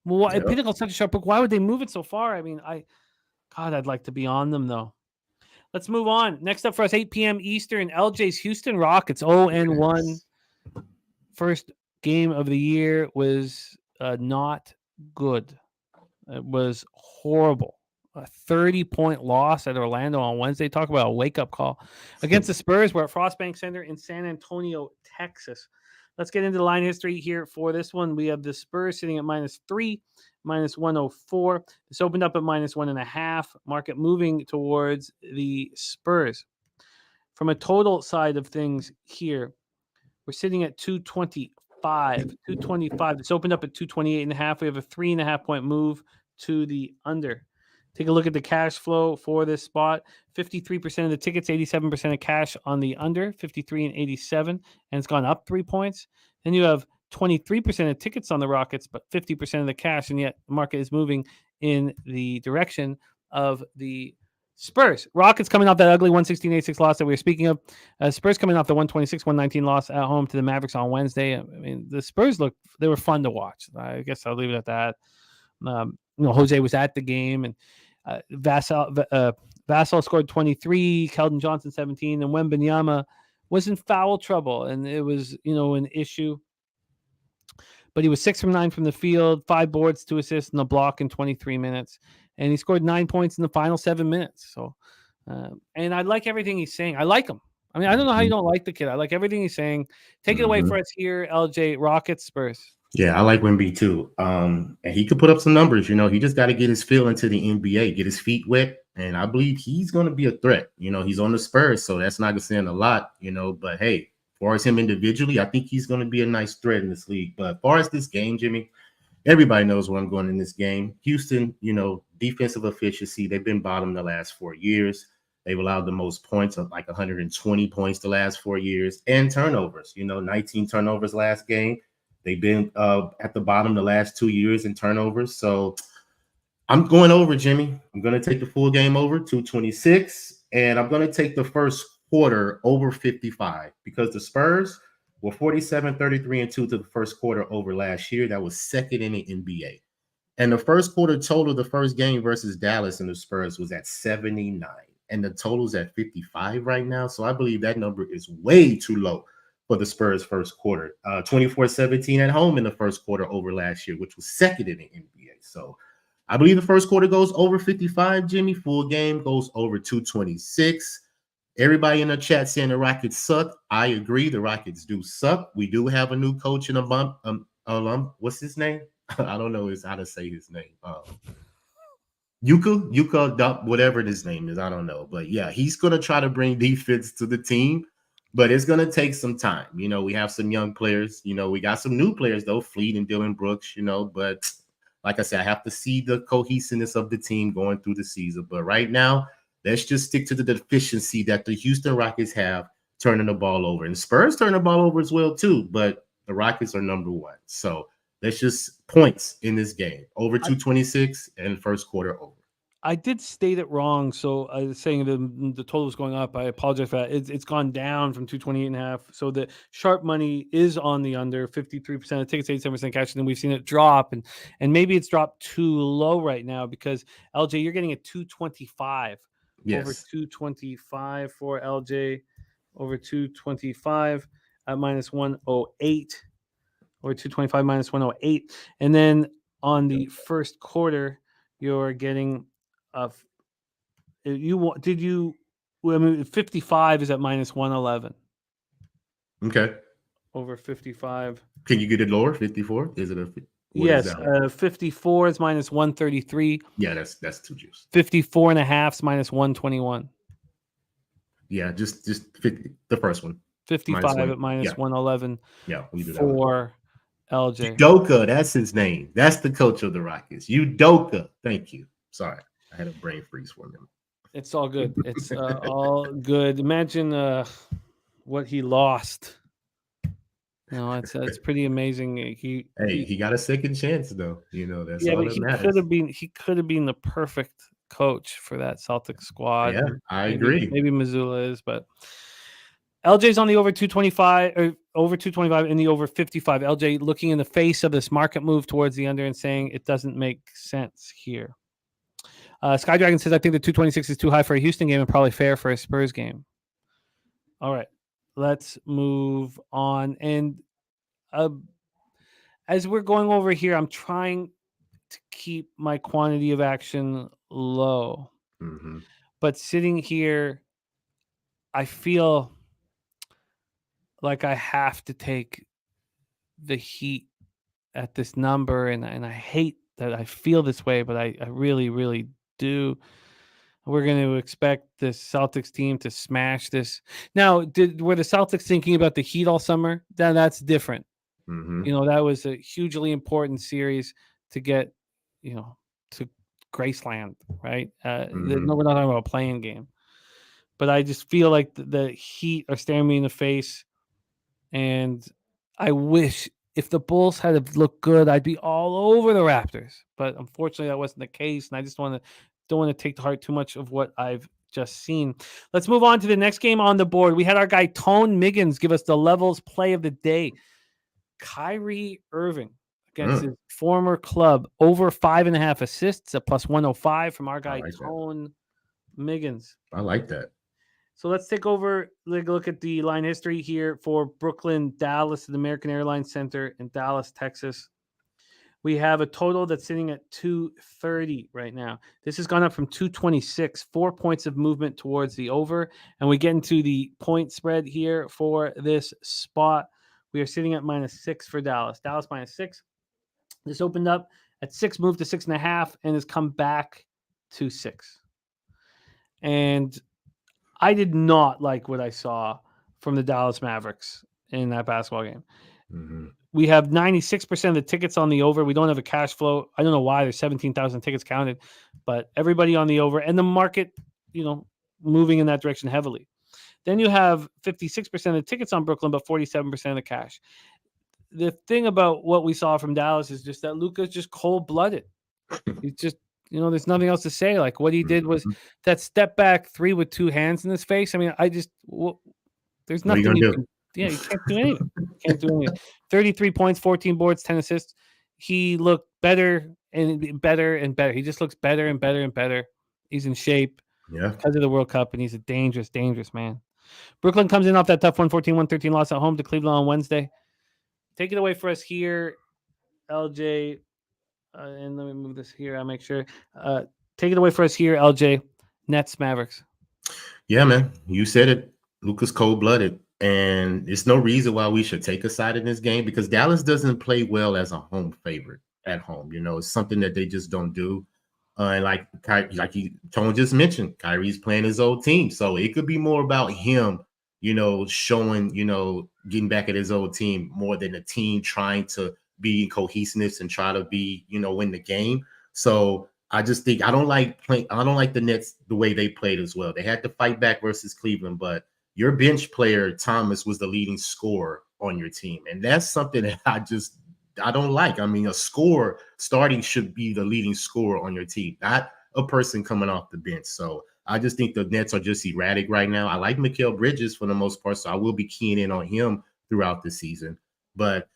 Well, Yep. Pinnacle's such a sharp book. Why would they move it so far? I mean, I'd like to be on them though. Let's move on. Next up for us, 8 p.m. Eastern, LJ's Houston Rockets 0-1. First game of the year was not good. It was horrible. A 30-point loss at Orlando on Wednesday. Talk about a wake-up call. Against the Spurs, we're at Frostbank Center in San Antonio, Texas. Let's get into the line history here for this one. We have the Spurs sitting at -3, -104. This opened up at -1.5. Market moving towards the Spurs. From a total side of things here, we're sitting at 225. 225. This opened up at 228.5. We have a 3.5-point move to the under. Take a look at the cash flow for this spot. 53% of the tickets, 87% of cash on the under, 53 and 87, and it's gone up 3 points. Then you have 23% of tickets on the Rockets, but 50% of the cash, and yet the market is moving in the direction of the Spurs. Rockets coming off that ugly 116-86 loss that we were speaking of. Spurs coming off the 126-119 loss at home to the Mavericks on Wednesday. I mean, the Spurs they were fun to watch. I guess I'll leave it at that. Jose was at the game, and Vassell scored 23, Keldon Johnson 17, and Wembanyama was in foul trouble, and it was an issue. But he was 6 from 9 from the field, 5 boards, 2 assists, and a block in 23 minutes, and he scored 9 points in the final 7 minutes. So, and I like everything he's saying. I like him. I mean, I don't know how you don't like the kid. I like everything he's saying. Take it away for us here, LJ. Rockets, Spurs. Yeah, I like Wemby too. And he could put up some numbers. He just got to get his feel into the NBA, get his feet wet. And I believe he's going to be a threat. He's on the Spurs, so that's not saying a lot, but hey, as far as him individually, I think he's going to be a nice threat in this league. But as far as this game, Jimmy, everybody knows where I'm going in this game. Houston, defensive efficiency, they've been bottom the last 4 years. They've allowed the most points of like 120 points the last 4 years, and turnovers, 19 turnovers last game. They've been at the bottom the last 2 years in turnovers. So I'm going over, Jimmy. I'm going to take the full game over, 226. And I'm going to take the first quarter over 55 because the Spurs were 47, 33-2 to the first quarter over last year. That was second in the NBA. And the first quarter total, the first game versus Dallas and the Spurs was at 79. And the total's at 55 right now. So I believe that number is way too low for the Spurs first quarter. 24-17 at home in the first quarter over last year, which was second in the NBA. So I believe the first quarter goes over 55, Jimmy. Full game goes over 226. Everybody in the chat saying the Rockets suck. I agree. The Rockets do suck. We do have a new coach in a month. What's his name? I don't know how to say his name. Yuka, whatever his name is. I don't know. But yeah, he's going to try to bring defense to the team. But it's going to take some time. We have some young players. We got some new players, though, Fleet and Dylan Brooks, But like I said, I have to see the cohesiveness of the team going through the season. But right now, let's just stick to the deficiency that the Houston Rockets have turning the ball over. And Spurs turn the ball over as well, too. But the Rockets are number one. So let's just points in this game. Over 226 and first quarter over. I did state it wrong, so I was saying the total was going up. I apologize for that. It's gone down from 228.5. So the sharp money is on the under 53% of tickets, 87% cash, and then we've seen it drop, and maybe it's dropped too low right now because LJ, you're getting a 225 over 225 for LJ over 225 at -108 or 225 -108, and then on the first quarter you're getting. 55 is at -111. Okay. Over 55. Can you get it lower? 54? Is it a? Yes. 54 is -133. Yeah, that's too juice. 54.5 is -121. Yeah, just 50. The first one. 55 at -111. Yeah, we do that for LJ. Udoka, that's his name. That's the coach of the Rockets. Udoka. Thank you. Sorry. I had a brain freeze for him. It's all good. It's all good. Imagine what he lost. It's pretty amazing. He got a second chance though. That's yeah, all but that he matters. could have been the perfect coach for that Celtics squad. Yeah, I agree. Maybe Missoula is, but LJ's on the over 225 or over 225 and the over 55. LJ looking in the face of this market move towards the under and saying it doesn't make sense here. Sky Dragon says, I think the 226 is too high for a Houston game and probably fair for a Spurs game. All right, let's move on. And as we're going over here, I'm trying to keep my quantity of action low. Mm-hmm. But sitting here, I feel like I have to take the Heat at this number, and I hate that I feel this way, but I really, really do. We're going to expect the Celtics team to smash this. Now, were the Celtics thinking about the Heat all summer? That's different. Mm-hmm. That was a hugely important series to get, to Graceland, right? No, we're not talking about a playing game. But I just feel like the Heat are staring me in the face. And I wish if the Bulls had looked good, I'd be all over the Raptors. But unfortunately, that wasn't the case. And I just don't want to take to heart too much of what I've just seen. Let's move on to the next game on the board. We had our guy Tone Miggins give us the levels play of the day. Kyrie Irving against his former club, over 5.5 assists, a plus 105 from our guy Tone Miggins. I like that. So let's take over, look at the line history here for Brooklyn, Dallas, the American Airlines Center in Dallas, Texas. We have a total that's sitting at 230 right now. This has gone up from 226, 4 points of movement towards the over. And we get into the point spread here for this spot. We are sitting at -6 for Dallas. Dallas -6. This opened up at 6, moved to 6.5, and has come back to 6. And I did not like what I saw from the Dallas Mavericks in that basketball game. Mm-hmm. We have 96% of the tickets on the over. We don't have a cash flow. I don't know why. There's 17,000 tickets counted, but everybody on the over and the market, moving in that direction heavily. Then you have 56% of the tickets on Brooklyn, but 47% of the cash. The thing about what we saw from Dallas is just that Luka's just cold-blooded. He's just, there's nothing else to say. Like what he did was that step back 3 with 2 hands in his face. I mean, there's nothing you can. Yeah, you can't do anything. Can't do anything. 33 points, 14 boards, 10 assists. He looked better and better and better. He just looks better and better and better. He's in shape because of the World Cup, and he's a dangerous, dangerous man. Brooklyn comes in off that tough 114-113 loss at home to Cleveland on Wednesday. Take it away for us here, LJ. And let me move this here. I'll make sure. Take it away for us here, LJ. Nets, Mavericks. Yeah, man. You said it. Luka's cold-blooded. And there's no reason why we should take a side in this game because Dallas doesn't play well as a home favorite at home. It's something that they just don't do. And like Tone just mentioned, Kyrie's playing his old team. So it could be more about him, showing, getting back at his old team more than the team trying to be in cohesiveness and try to be, win the game. So I just think I don't like the Nets the way they played as well. They had to fight back versus Cleveland, but your bench player, Thomas, was the leading scorer on your team. And that's something that I don't like. I mean, a scorer starting should be the leading scorer on your team, not a person coming off the bench. So I just think the Nets are just erratic right now. I like Mikal Bridges for the most part, so I will be keying in on him throughout the season. But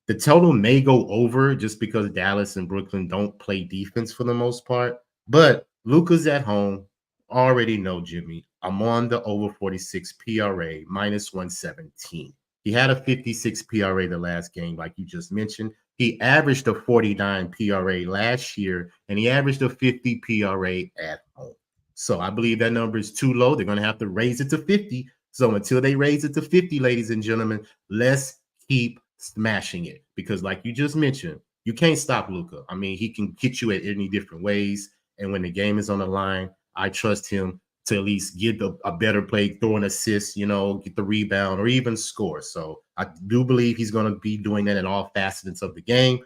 the total may go over just because Dallas and Brooklyn don't play defense for the most part. But Luka's at home. Already know, Jimmy. I'm on the over 46 PRA, -117. He had a 56 PRA the last game, like you just mentioned. He averaged a 49 PRA last year, and he averaged a 50 PRA at home. So I believe that number is too low. They're going to have to raise it to 50. So until they raise it to 50, ladies and gentlemen, let's keep smashing it. Because like you just mentioned, you can't stop Luka. I mean, he can hit you at any different ways. And when the game is on the line, I trust him to at least get a better play, throw an assist, get the rebound, or even score. So I do believe he's going to be doing that in all facets of the game.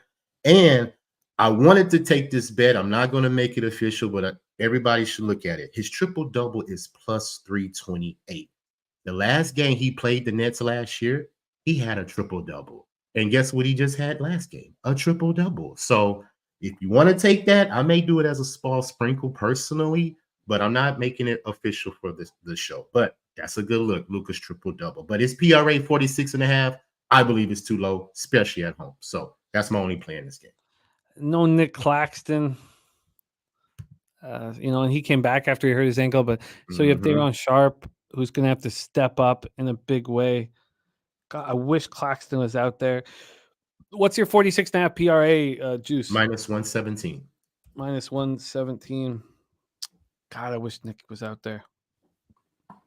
And I wanted to take this bet. I'm not going to make it official, but everybody should look at it. His triple-double is plus 328. The last game he played the Nets last year, he had a triple-double. And guess what he just had last game? A triple-double. So if you want to take that, I may do it as a small sprinkle personally, but I'm not making it official for the show. But that's a good look, Luka's triple-double. But his PRA 46.5, I believe is too low, especially at home. So that's my only play in this game. No Nick Claxton. And he came back after he hurt his ankle. But so you have Daron Sharp, who's going to have to step up in a big way. God, I wish Claxton was out there. What's your 46.5 PRA, Juice? Minus 117. Minus 117. God, I wish Nick was out there.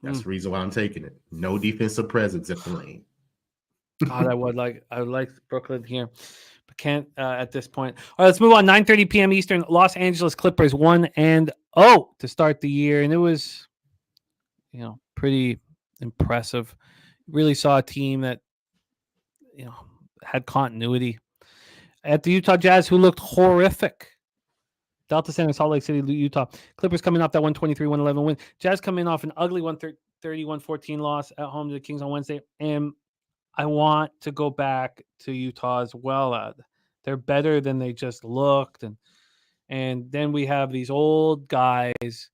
That's the reason why I'm taking it. No defensive presence at the lane. God, I would like Brooklyn here, but can't at this point. All right, let's move on. 9:30 p.m. Eastern. Los Angeles Clippers 1-0 to start the year, and it was, pretty impressive. Really saw a team that, had continuity. At the Utah Jazz, who looked horrific. Delta Center, Salt Lake City, Utah. Clippers coming off that 123-111 win. Jazz coming off an ugly 130-114 loss at home to the Kings on Wednesday. And I want to go back to Utah as well. They're better than they just looked. And then we have these old guys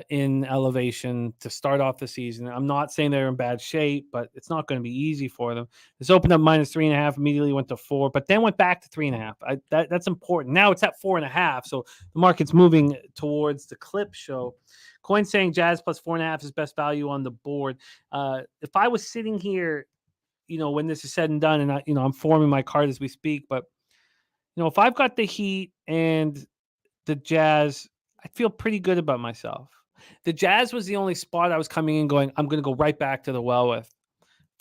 in elevation to start off the season. I'm not saying they're in bad shape, but it's not going to be easy for them. This opened up minus 3.5, immediately went to 4, but then went back to 3.5. That's important. Now it's at 4.5, so the market's moving towards the clip show. Coin saying Jazz plus 4.5 is best value on the board. If I was sitting here, when this is said and done, and I'm forming my card as we speak, but if I've got the Heat and the Jazz, I feel pretty good about myself. The Jazz was the only spot I was coming in going, I'm going to go right back to the well with.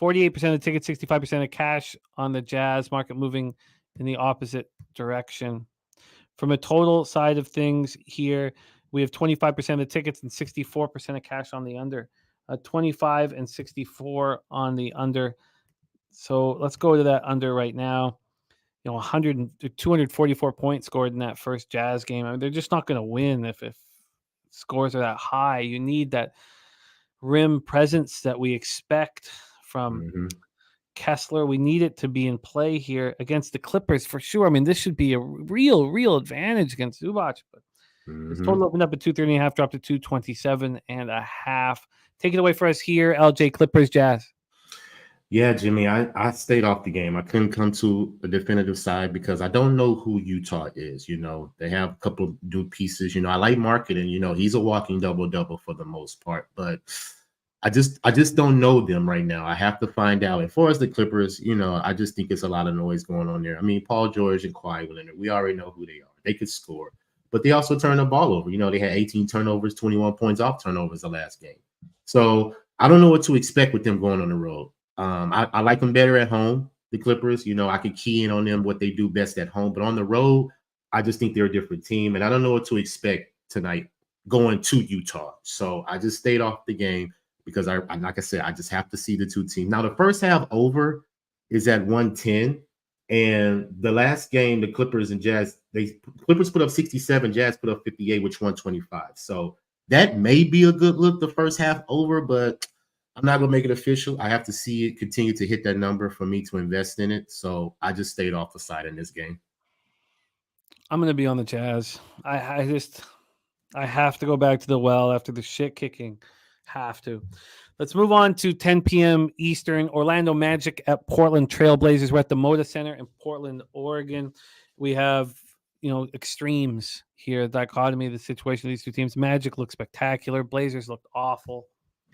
48% of the tickets, 65% of cash on the Jazz, market moving in the opposite direction. From a total side of things here, we have 25% of the tickets and 64% of cash on the under. 25 and 64 on the under. So let's go to that under right now. 244 points scored in that first Jazz game. I mean, they're just not going to win if scores are that high. You need that rim presence that we expect from Kessler. We need it to be in play here against the Clippers for sure. I mean, this should be a real advantage against Zubac. But this total opened up at 230.5, dropped to 227.5. Take it away for us here, LJ. Clippers, Jazz. Yeah, Jimmy, I stayed off the game. I couldn't come to a definitive side because I don't know who Utah is. They have a couple of new pieces. I like marketing. He's a walking double-double for the most part, but I just don't know them right now. I have to find out. As far as the Clippers, I just think it's a lot of noise going on there. I mean, Paul George and Kawhi Leonard, we already know who they are. They could score, but they also turn the ball over. They had 18 turnovers, 21 points off turnovers the last game. So I don't know what to expect with them going on the road. I like them better at home, the Clippers. I could key in on them, what they do best at home. But on the road, I just think they're a different team. And I don't know what to expect tonight going to Utah. So I just stayed off the game because, like I said, I just have to see the two teams. Now, the first half over is at 110. And the last game, the Clippers and Jazz, Clippers put up 67, Jazz put up 58, which 125. So that may be a good look, the first half over, but I'm not going to make it official. I have to see it continue to hit that number for me to invest in it. So I just stayed off the side in this game. I'm going to be on the Jazz. I have to go back to the well after the shit kicking. Have to. Let's move on to 10 p.m. Eastern. Orlando Magic at Portland Trailblazers. We're at the Moda Center in Portland, Oregon. We have, extremes here. Dichotomy of the situation of these two teams. Magic looked spectacular. Blazers looked awful.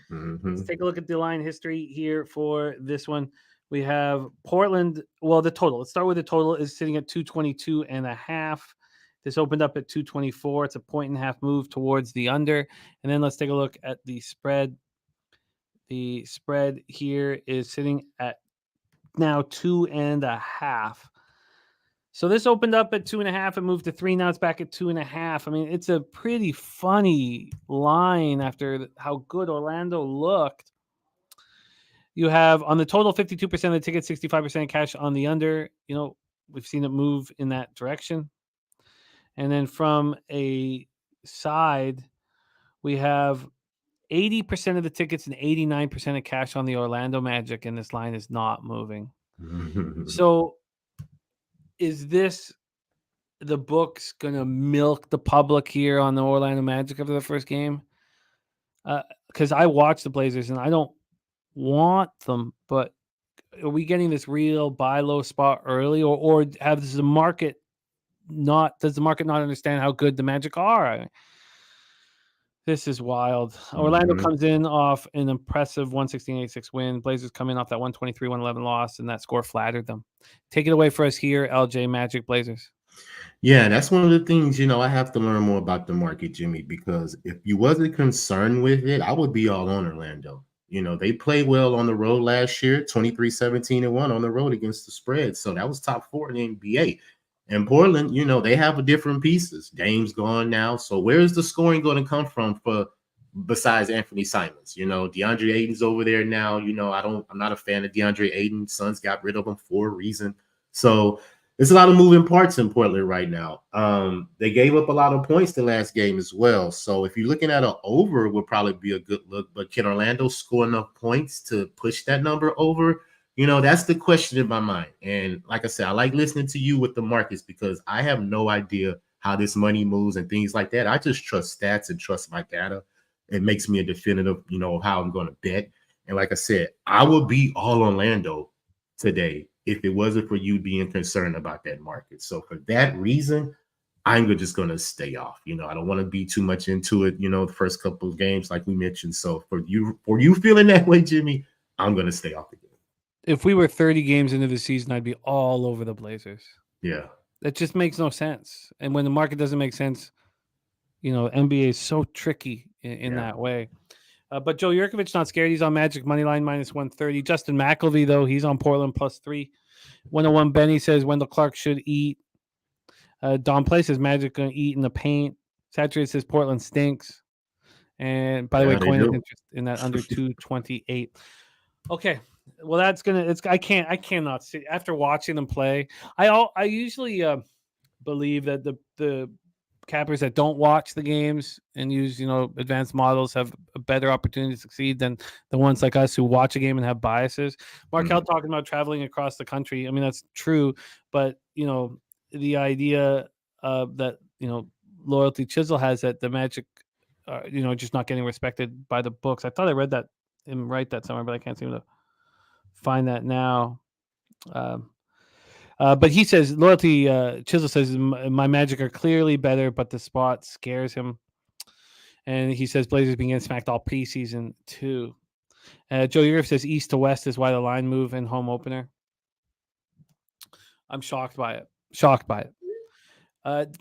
Let's take a look at the line history here for this one. We have Portland. Well, the total. Let's start with the total is sitting at 222.5. This opened up at 224. It's a 1.5 move towards the under. And then let's take a look at the spread. The spread here is sitting at now 2.5. So this opened up at 2.5 and moved to 3. Now it's back at 2.5. I mean, it's a pretty funny line after how good Orlando looked. You have on the total 52% of the tickets, 65% cash on the under. We've seen it move in that direction. And then from a side, we have 80% of the tickets and 89% of cash on the Orlando Magic, and this line is not moving. So is this the books going to milk the public here on the Orlando Magic after the first game? Because I watched the Blazers and I don't want them, but are we getting this real buy low spot early, or does the market not understand how good the Magic are? This is wild. Orlando comes in off an impressive 116-86 win. Blazers come in off that 123-111 loss, and that score flattered them. Take it away for us here, LJ Magic Blazers. Yeah, that's one of the things, I have to learn more about the market, Jimmy, because if you wasn't concerned with it, I would be all on Orlando. They played well on the road last year, 23-17-1 on the road against the spread. So that was top 4 in the NBA. And Portland, they have a different pieces. Dame's gone now. So where is the scoring going to come from besides Anthony Simons? DeAndre Ayton's over there now. I'm not a fan of DeAndre Ayton. Suns got rid of him for a reason. So there's a lot of moving parts in Portland right now. They gave up a lot of points the last game as well. So if you're looking at an over, would probably be a good look. But can Orlando score enough points to push that number over? That's the question in my mind. And like I said, I like listening to you with the markets because I have no idea how this money moves and things like that. I just trust stats and trust my data. It makes me a definitive, how I'm going to bet. And like I said, I would be all Orlando today if it wasn't for you being concerned about that market. So for that reason, I'm just going to stay off. I don't want to be too much into it, the first couple of games like we mentioned. So for you feeling that way, Jimmy, I'm going to stay off the game. If we were 30 games into the season, I'd be all over the Blazers. Yeah. That just makes no sense. And when the market doesn't make sense, NBA is so tricky in that way. But Joe Yurkovich not scared. He's on Magic moneyline -130. Justin McElvey, though, he's on Portland +3. 101 Benny says Wendell Clark should eat. Don Play says Magic going to eat in the paint. Saturated says Portland stinks. And by the way, coin is interest in that under 228. Okay. Well, that's gonna. I cannot see after watching them play. I usually believe that the cappers that don't watch the games and use advanced models have a better opportunity to succeed than the ones like us who watch a game and have biases. Markel talking about traveling across the country. I mean, that's true, but the idea that Loyalty Chisel has that the Magic just not getting respected by the books. I thought I read that and write that somewhere, but I can't seem to find that now. But he says Loyalty Chisel says my Magic are clearly better, but the spot scares him. And he says Blazers being getting smacked all preseason too. Joe Yurif says east to west is why the line move in home opener. I'm shocked by it.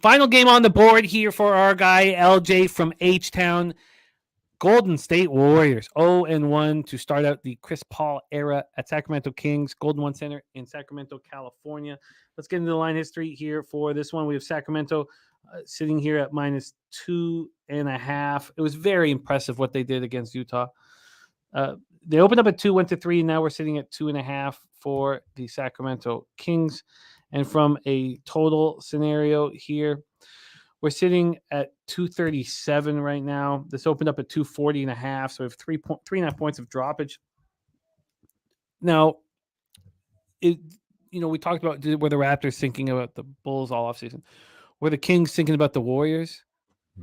Final game on the board here for our guy LJ from HTown. Golden State Warriors 0-1 to start out the Chris Paul era at Sacramento Kings, Golden One Center in Sacramento, California. Let's get into the line history here for this one. We have Sacramento sitting here at -2.5. It was very impressive what they did against Utah. They opened up at 2, went to 3, and now we're sitting at 2.5 for the Sacramento Kings. And from a total scenario here, we're sitting at 237 right now. This opened up at 240.5, so we have 3.5 points of droppage. Now, we talked about were the Raptors thinking about the Bulls all offseason. Were the Kings thinking about the Warriors?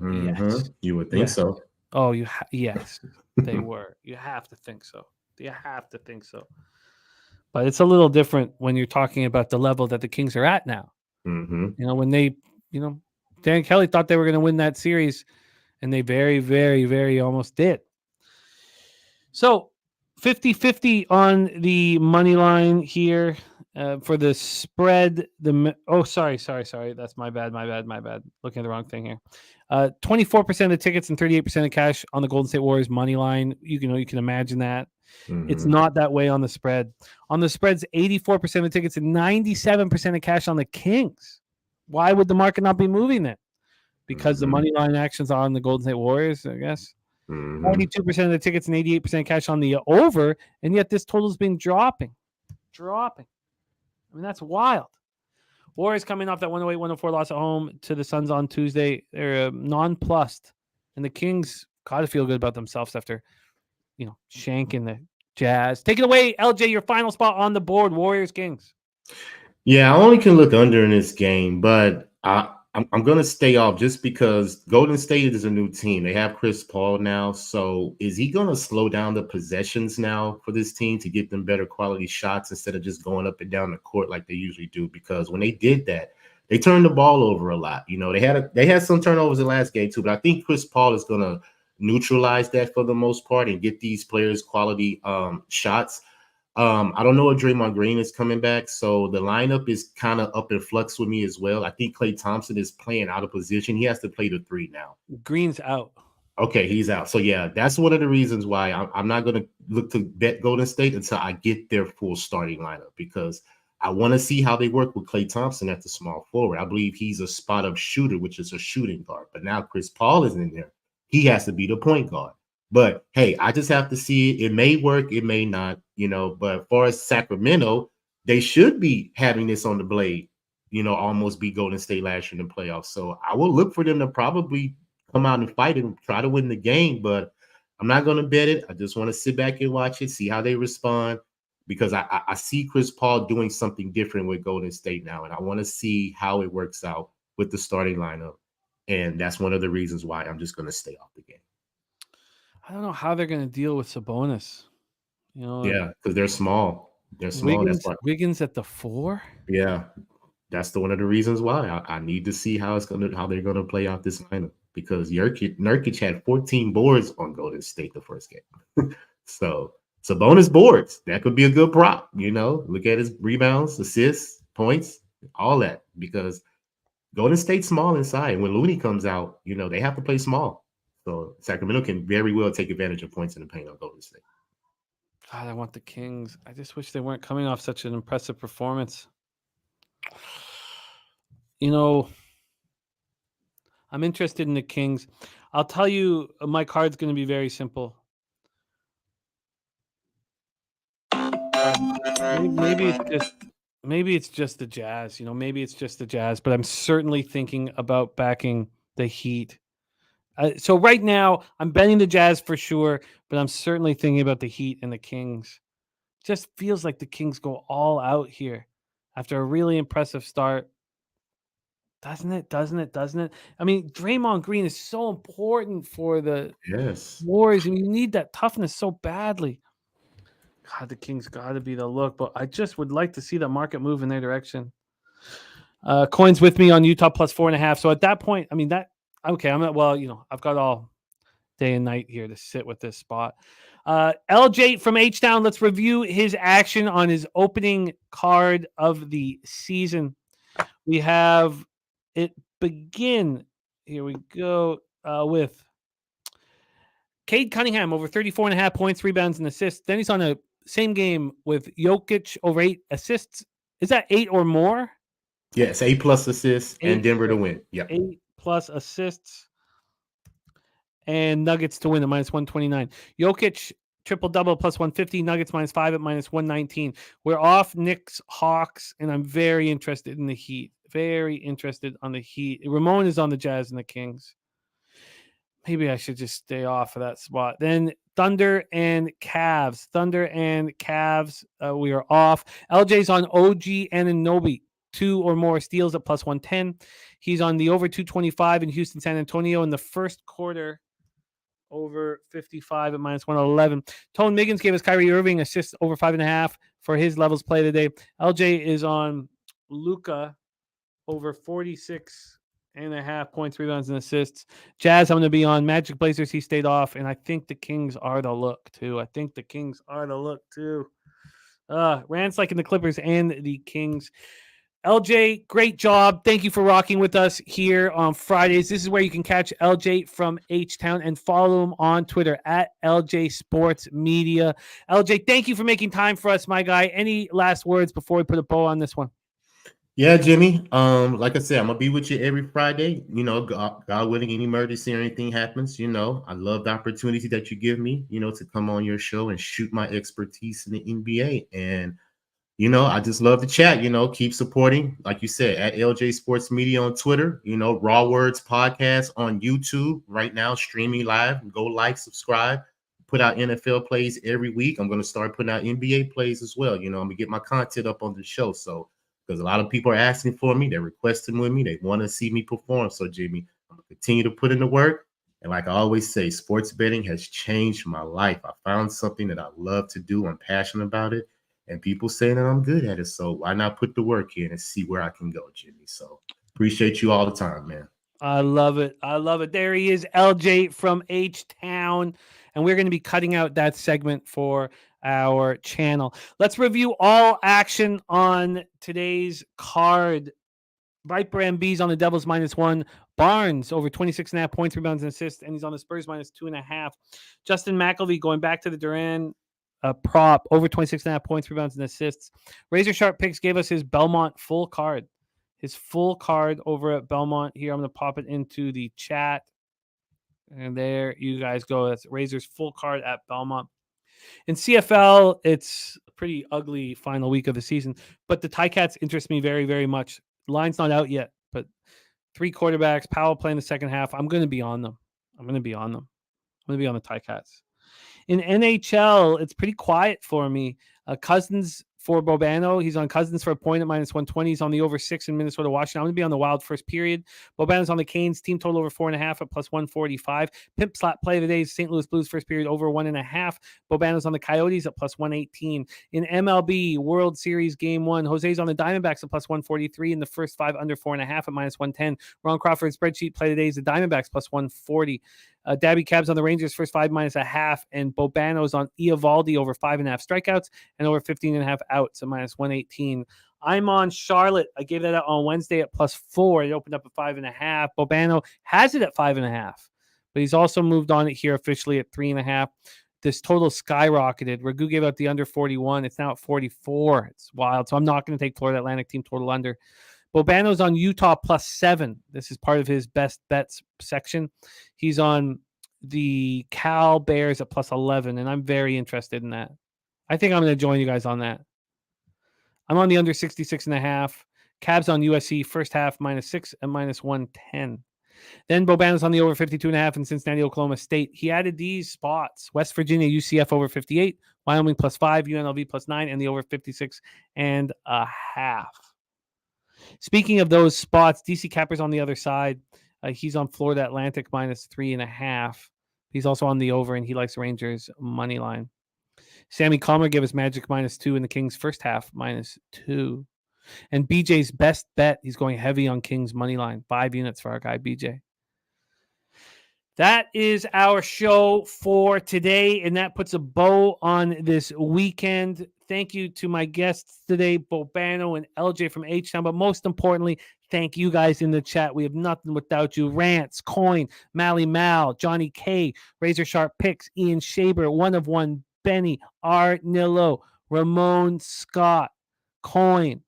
Yes. You would think so. Oh, yes, they were. You have to think so. But it's a little different when you're talking about the level that the Kings are at now. When they, Dan Kelly thought they were going to win that series, and they very, very, very almost did. So 50-50 on the money line here for the spread. Sorry. That's my bad. Looking at the wrong thing here. 24% of tickets and 38% of cash on the Golden State Warriors money line. You can imagine that. It's not that way on the spread. On the spreads, 84% of tickets and 97% of cash on the Kings. Why would the market not be moving then? Because the money line action's on the Golden State Warriors, I guess. 42% of the tickets and 88% cash on the over, and yet this total's been dropping. I mean, that's wild. Warriors coming off that 108-104 loss at home to the Suns on Tuesday. They're nonplussed. And the Kings got to feel good about themselves after, shanking the Jazz. Take it away, LJ, your final spot on the board, Warriors, Kings. Yeah, I only can look under in this game, but I'm going to stay off just because Golden State is a new team. They have Chris Paul now. So is he going to slow down the possessions now for this team to get them better quality shots instead of just going up and down the court like they usually do? Because when they did that, they turned the ball over a lot. They had some turnovers in the last game too, but I think Chris Paul is going to neutralize that for the most part and get these players quality shots. I don't know if Draymond Green is coming back, so the lineup is kind of up in flux with me as well. I think Klay Thompson is playing out of position. He has to play the 3 now. Green's out. Okay, he's out. So, yeah, that's one of the reasons why I'm not going to look to bet Golden State until I get their full starting lineup, because I want to see how they work with Klay Thompson at the small forward. I believe he's a spot-up shooter, which is a shooting guard. But now Chris Paul is in there. He has to be the point guard. But, hey, I just have to see it. It may work. It may not, But as far as Sacramento, they should be having this on the blade, almost beat Golden State last year in the playoffs. So I will look for them to probably come out and fight and try to win the game. But I'm not going to bet it. I just want to sit back and watch it, see how they respond, because I see Chris Paul doing something different with Golden State now. And I want to see how it works out with the starting lineup. And that's one of the reasons why I'm just going to stay off the game. I don't know how they're going to deal with Sabonis. Yeah, because they're small. They're small. Wiggins at the 4. Yeah, that's one of the reasons why I need to see how they're gonna play out this lineup, because Nurkic had 14 boards on Golden State the first game. So Sabonis boards, that could be a good prop. Look at his rebounds, assists, points, all that, because Golden State's small inside. When Looney comes out, they have to play small. So Sacramento can very well take advantage of points in the paint on Golden State. God, I want the Kings. I just wish they weren't coming off such an impressive performance. I'm interested in the Kings. I'll tell you, my card's going to be very simple. Maybe it's just the Jazz. Maybe it's just the Jazz. But I'm certainly thinking about backing the Heat. So right now, I'm betting the Jazz for sure, but I'm certainly thinking about the Heat and the Kings. Just feels like the Kings go all out here after a really impressive start. Doesn't it? I mean, Draymond Green is so important for the Warriors, and you need that toughness so badly. God, the Kings got to be the look, but I just would like to see the market move in their direction. Coins with me on Utah plus 4.5. So at that point, I mean, okay, I've got all day and night here to sit with this spot. LJ from HTown, let's review his action on his opening card of the season. We have it begin. Here we go with Cade Cunningham over 34.5 points, rebounds, and assists. Then he's on a same game with Jokic over 8 assists. Is that 8 or more? Yes, 8+ assists and Denver to win. Yeah, 8+ assists and Nuggets to win at -129. Jokic triple-double plus 150. Nuggets -5 at -119. We're off Knicks, Hawks, and I'm very interested in the Heat. Very interested on the Heat. Ramon is on the Jazz and the Kings. Maybe I should just stay off of that spot. Then Thunder and Cavs. We are off. LJ's on OG Anunoby. 2 or more steals at plus 110. He's on the over 225 in Houston, San Antonio in the first quarter. Over 55 at -111. Tone Miggins gave us Kyrie Irving assists over 5.5 for his levels play today. LJ is on Luka over 46.5 points, rebounds, and assists. Jazz, I'm going to be on Magic Blazers. He stayed off, and I think the Kings are the look too. Rants liking the Clippers and the Kings. LJ, great job. Thank you for rocking with us here on Fridays. This is where you can catch LJ from HTown and follow him on Twitter at LJ Sports Media. LJ, thank you for making time for us, my guy. Any last words before we put a bow on this one? Yeah, Jimmy. Like I said, I'm gonna be with you every Friday. God willing, any emergency or anything happens, I love the opportunity that you give me, to come on your show and shoot my expertise in the NBA. And I just love the chat. Keep supporting, like you said, at LJ Sports Media on Twitter. Raw Words Podcast on YouTube right now, streaming live. Go like, subscribe. Put out NFL plays every week. I'm going to start putting out NBA plays as well. I'm going to get my content up on the show. So, because a lot of people are asking for me, they're requesting with me, they want to see me perform. So, Jimmy, I'm going to continue to put in the work. And like I always say, sports betting has changed my life. I found something that I love to do. I'm passionate about it. And people say that I'm good at it. So why not put the work in and see where I can go, Jimmy? So appreciate you all the time, man. I love it. I love it. There he is, LJ from HTown. And we're going to be cutting out that segment for our channel. Let's review all action on today's card. Viper MB's on the Devils -1. Barnes over 26.5 points, rebounds, and assists. And he's on the Spurs -2.5. Justin McElvey going back to the Duran prop over 26.5 points, rebounds, and assists. Razor Sharp Picks gave us his Belmont full card. His full card over at Belmont. Here, I'm going to pop it into the chat. And there you guys go. That's Razor's full card at Belmont. In CFL, it's a pretty ugly final week of the season, but the Ticats interest me very, very much. Line's not out yet, but 3 quarterbacks, Powell playing the second half. I'm going to be on them. I'm going to be on the Ticats. In NHL, it's pretty quiet for me. Cousins for Bobano. He's on Cousins for a point at -120. He's on the over 6 in Minnesota, Washington. I'm going to be on the Wild first period. Bobano's on the Canes. Team total over 4.5 at +145. Pimp slot play of the day is St. Louis Blues first period over 1.5. Bobano's on the Coyotes at +118. In MLB World Series Game 1, Jose's on the Diamondbacks at +143. In the first 5 under 4.5 at -110. Ron Crawford's spreadsheet play of the day is the Diamondbacks +140. Dabby Cabs on the Rangers first 5 -0.5, and Bobano's on Eovaldi over 5.5 strikeouts and over 15.5 outs at -118. I'm on Charlotte. I gave that out on Wednesday at +4. It opened up at 5.5. Bobano has it at 5.5, but he's also moved on it here officially at 3.5. This total skyrocketed. Ragu gave out the under 41. It's now at 44. It's wild. So I'm not going to take Florida Atlantic team total under. Bobano's on Utah +7. This is part of his best bets section. He's on the Cal Bears at +11, and I'm very interested in that. I think I'm going to join you guys on that. I'm on the under 66.5. Cabs on USC first half -6 and -110. Then Bobano's on the over 52.5 in Cincinnati, Oklahoma State. He added these spots: West Virginia, UCF over 58, Wyoming +5, UNLV +9, and the over 56.5. Speaking of those spots, DC Capper's on the other side. He's on Florida Atlantic -3.5. He's also on the over, and he likes Rangers money line. Sammy Calmer gave us Magic -2 in the Kings first half -2. And BJ's best bet, he's going heavy on Kings money line, 5 units for our guy BJ. That is our show for today, and that puts a bow on this weekend. Thank you to my guests today, Bobano and LJ from HTown, but most importantly, thank you guys in the chat. We have nothing without you. Rants, Coin, Mally Mal, Johnny K, Razor Sharp Picks, Ian Shaber, One of One, Benny, Art Nillo, Ramon Scott, Coin,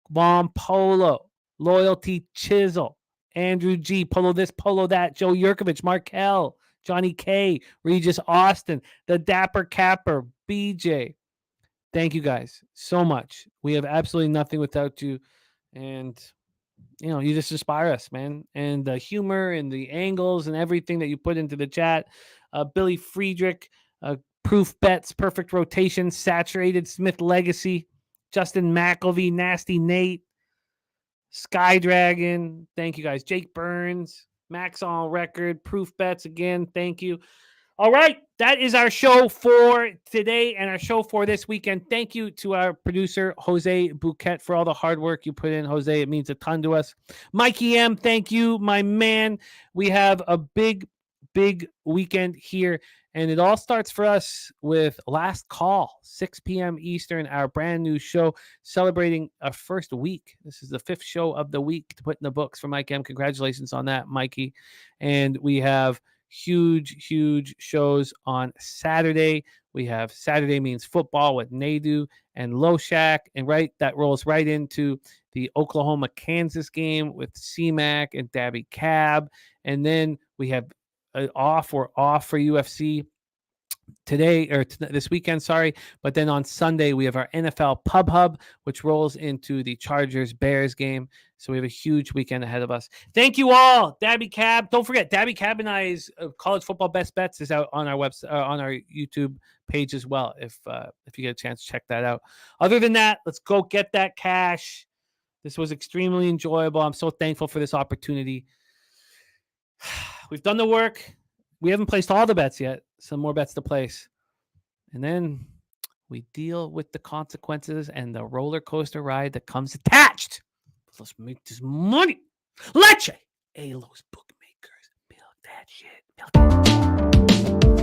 Von Polo, Loyalty Chisel, Andrew G, Polo this, Polo that, Joe Yurkovich, Markel, Johnny K, Regis Austin, the Dapper Capper, BJ. Thank you guys so much. We have absolutely nothing without you. And, you just inspire us, man. And the humor and the angles and everything that you put into the chat. Billy Friedrich, Proof Bets, Perfect Rotation, Saturated, Smith Legacy, Justin McElvey, Nasty Nate, Sky Dragon. Thank you guys. Jake Burns, Max on Record, Proof Bets again. Thank you. All right. That is our show for today and our show for this weekend. Thank you to our producer, Jose Bouquett, for all the hard work you put in. Jose, it means a ton to us. Mikey M, thank you, my man. We have a big weekend here, and it all starts for us with Last Call, 6 p.m. Eastern, our brand new show celebrating our first week. This is the 5th show of the week to put in the books for Mike M. Congratulations on that, Mikey. And we have huge shows on Saturday. We have Saturday Means Football with Nadu and Loshak, and that rolls right into the Oklahoma-Kansas game with C-Mac and Dabby Cab. And then we have off for UFC today or this weekend, sorry. But then on Sunday, we have our NFL Pub Hub, which rolls into the Chargers-Bears game. So we have a huge weekend ahead of us. Thank you all. Dabby Cab. Don't forget, Dabby Cab and I's college football best bets is out on our website, on our YouTube page as well. If you get a chance, check that out. Other than that, let's go get that cash. This was extremely enjoyable. I'm so thankful for this opportunity. We've done the work. We haven't placed all the bets yet. Some more bets to place. And then we deal with the consequences and the roller coaster ride that comes attached. Let's make this money. Leche. Hey, Los bookmakers. Milk that shit. Milk it.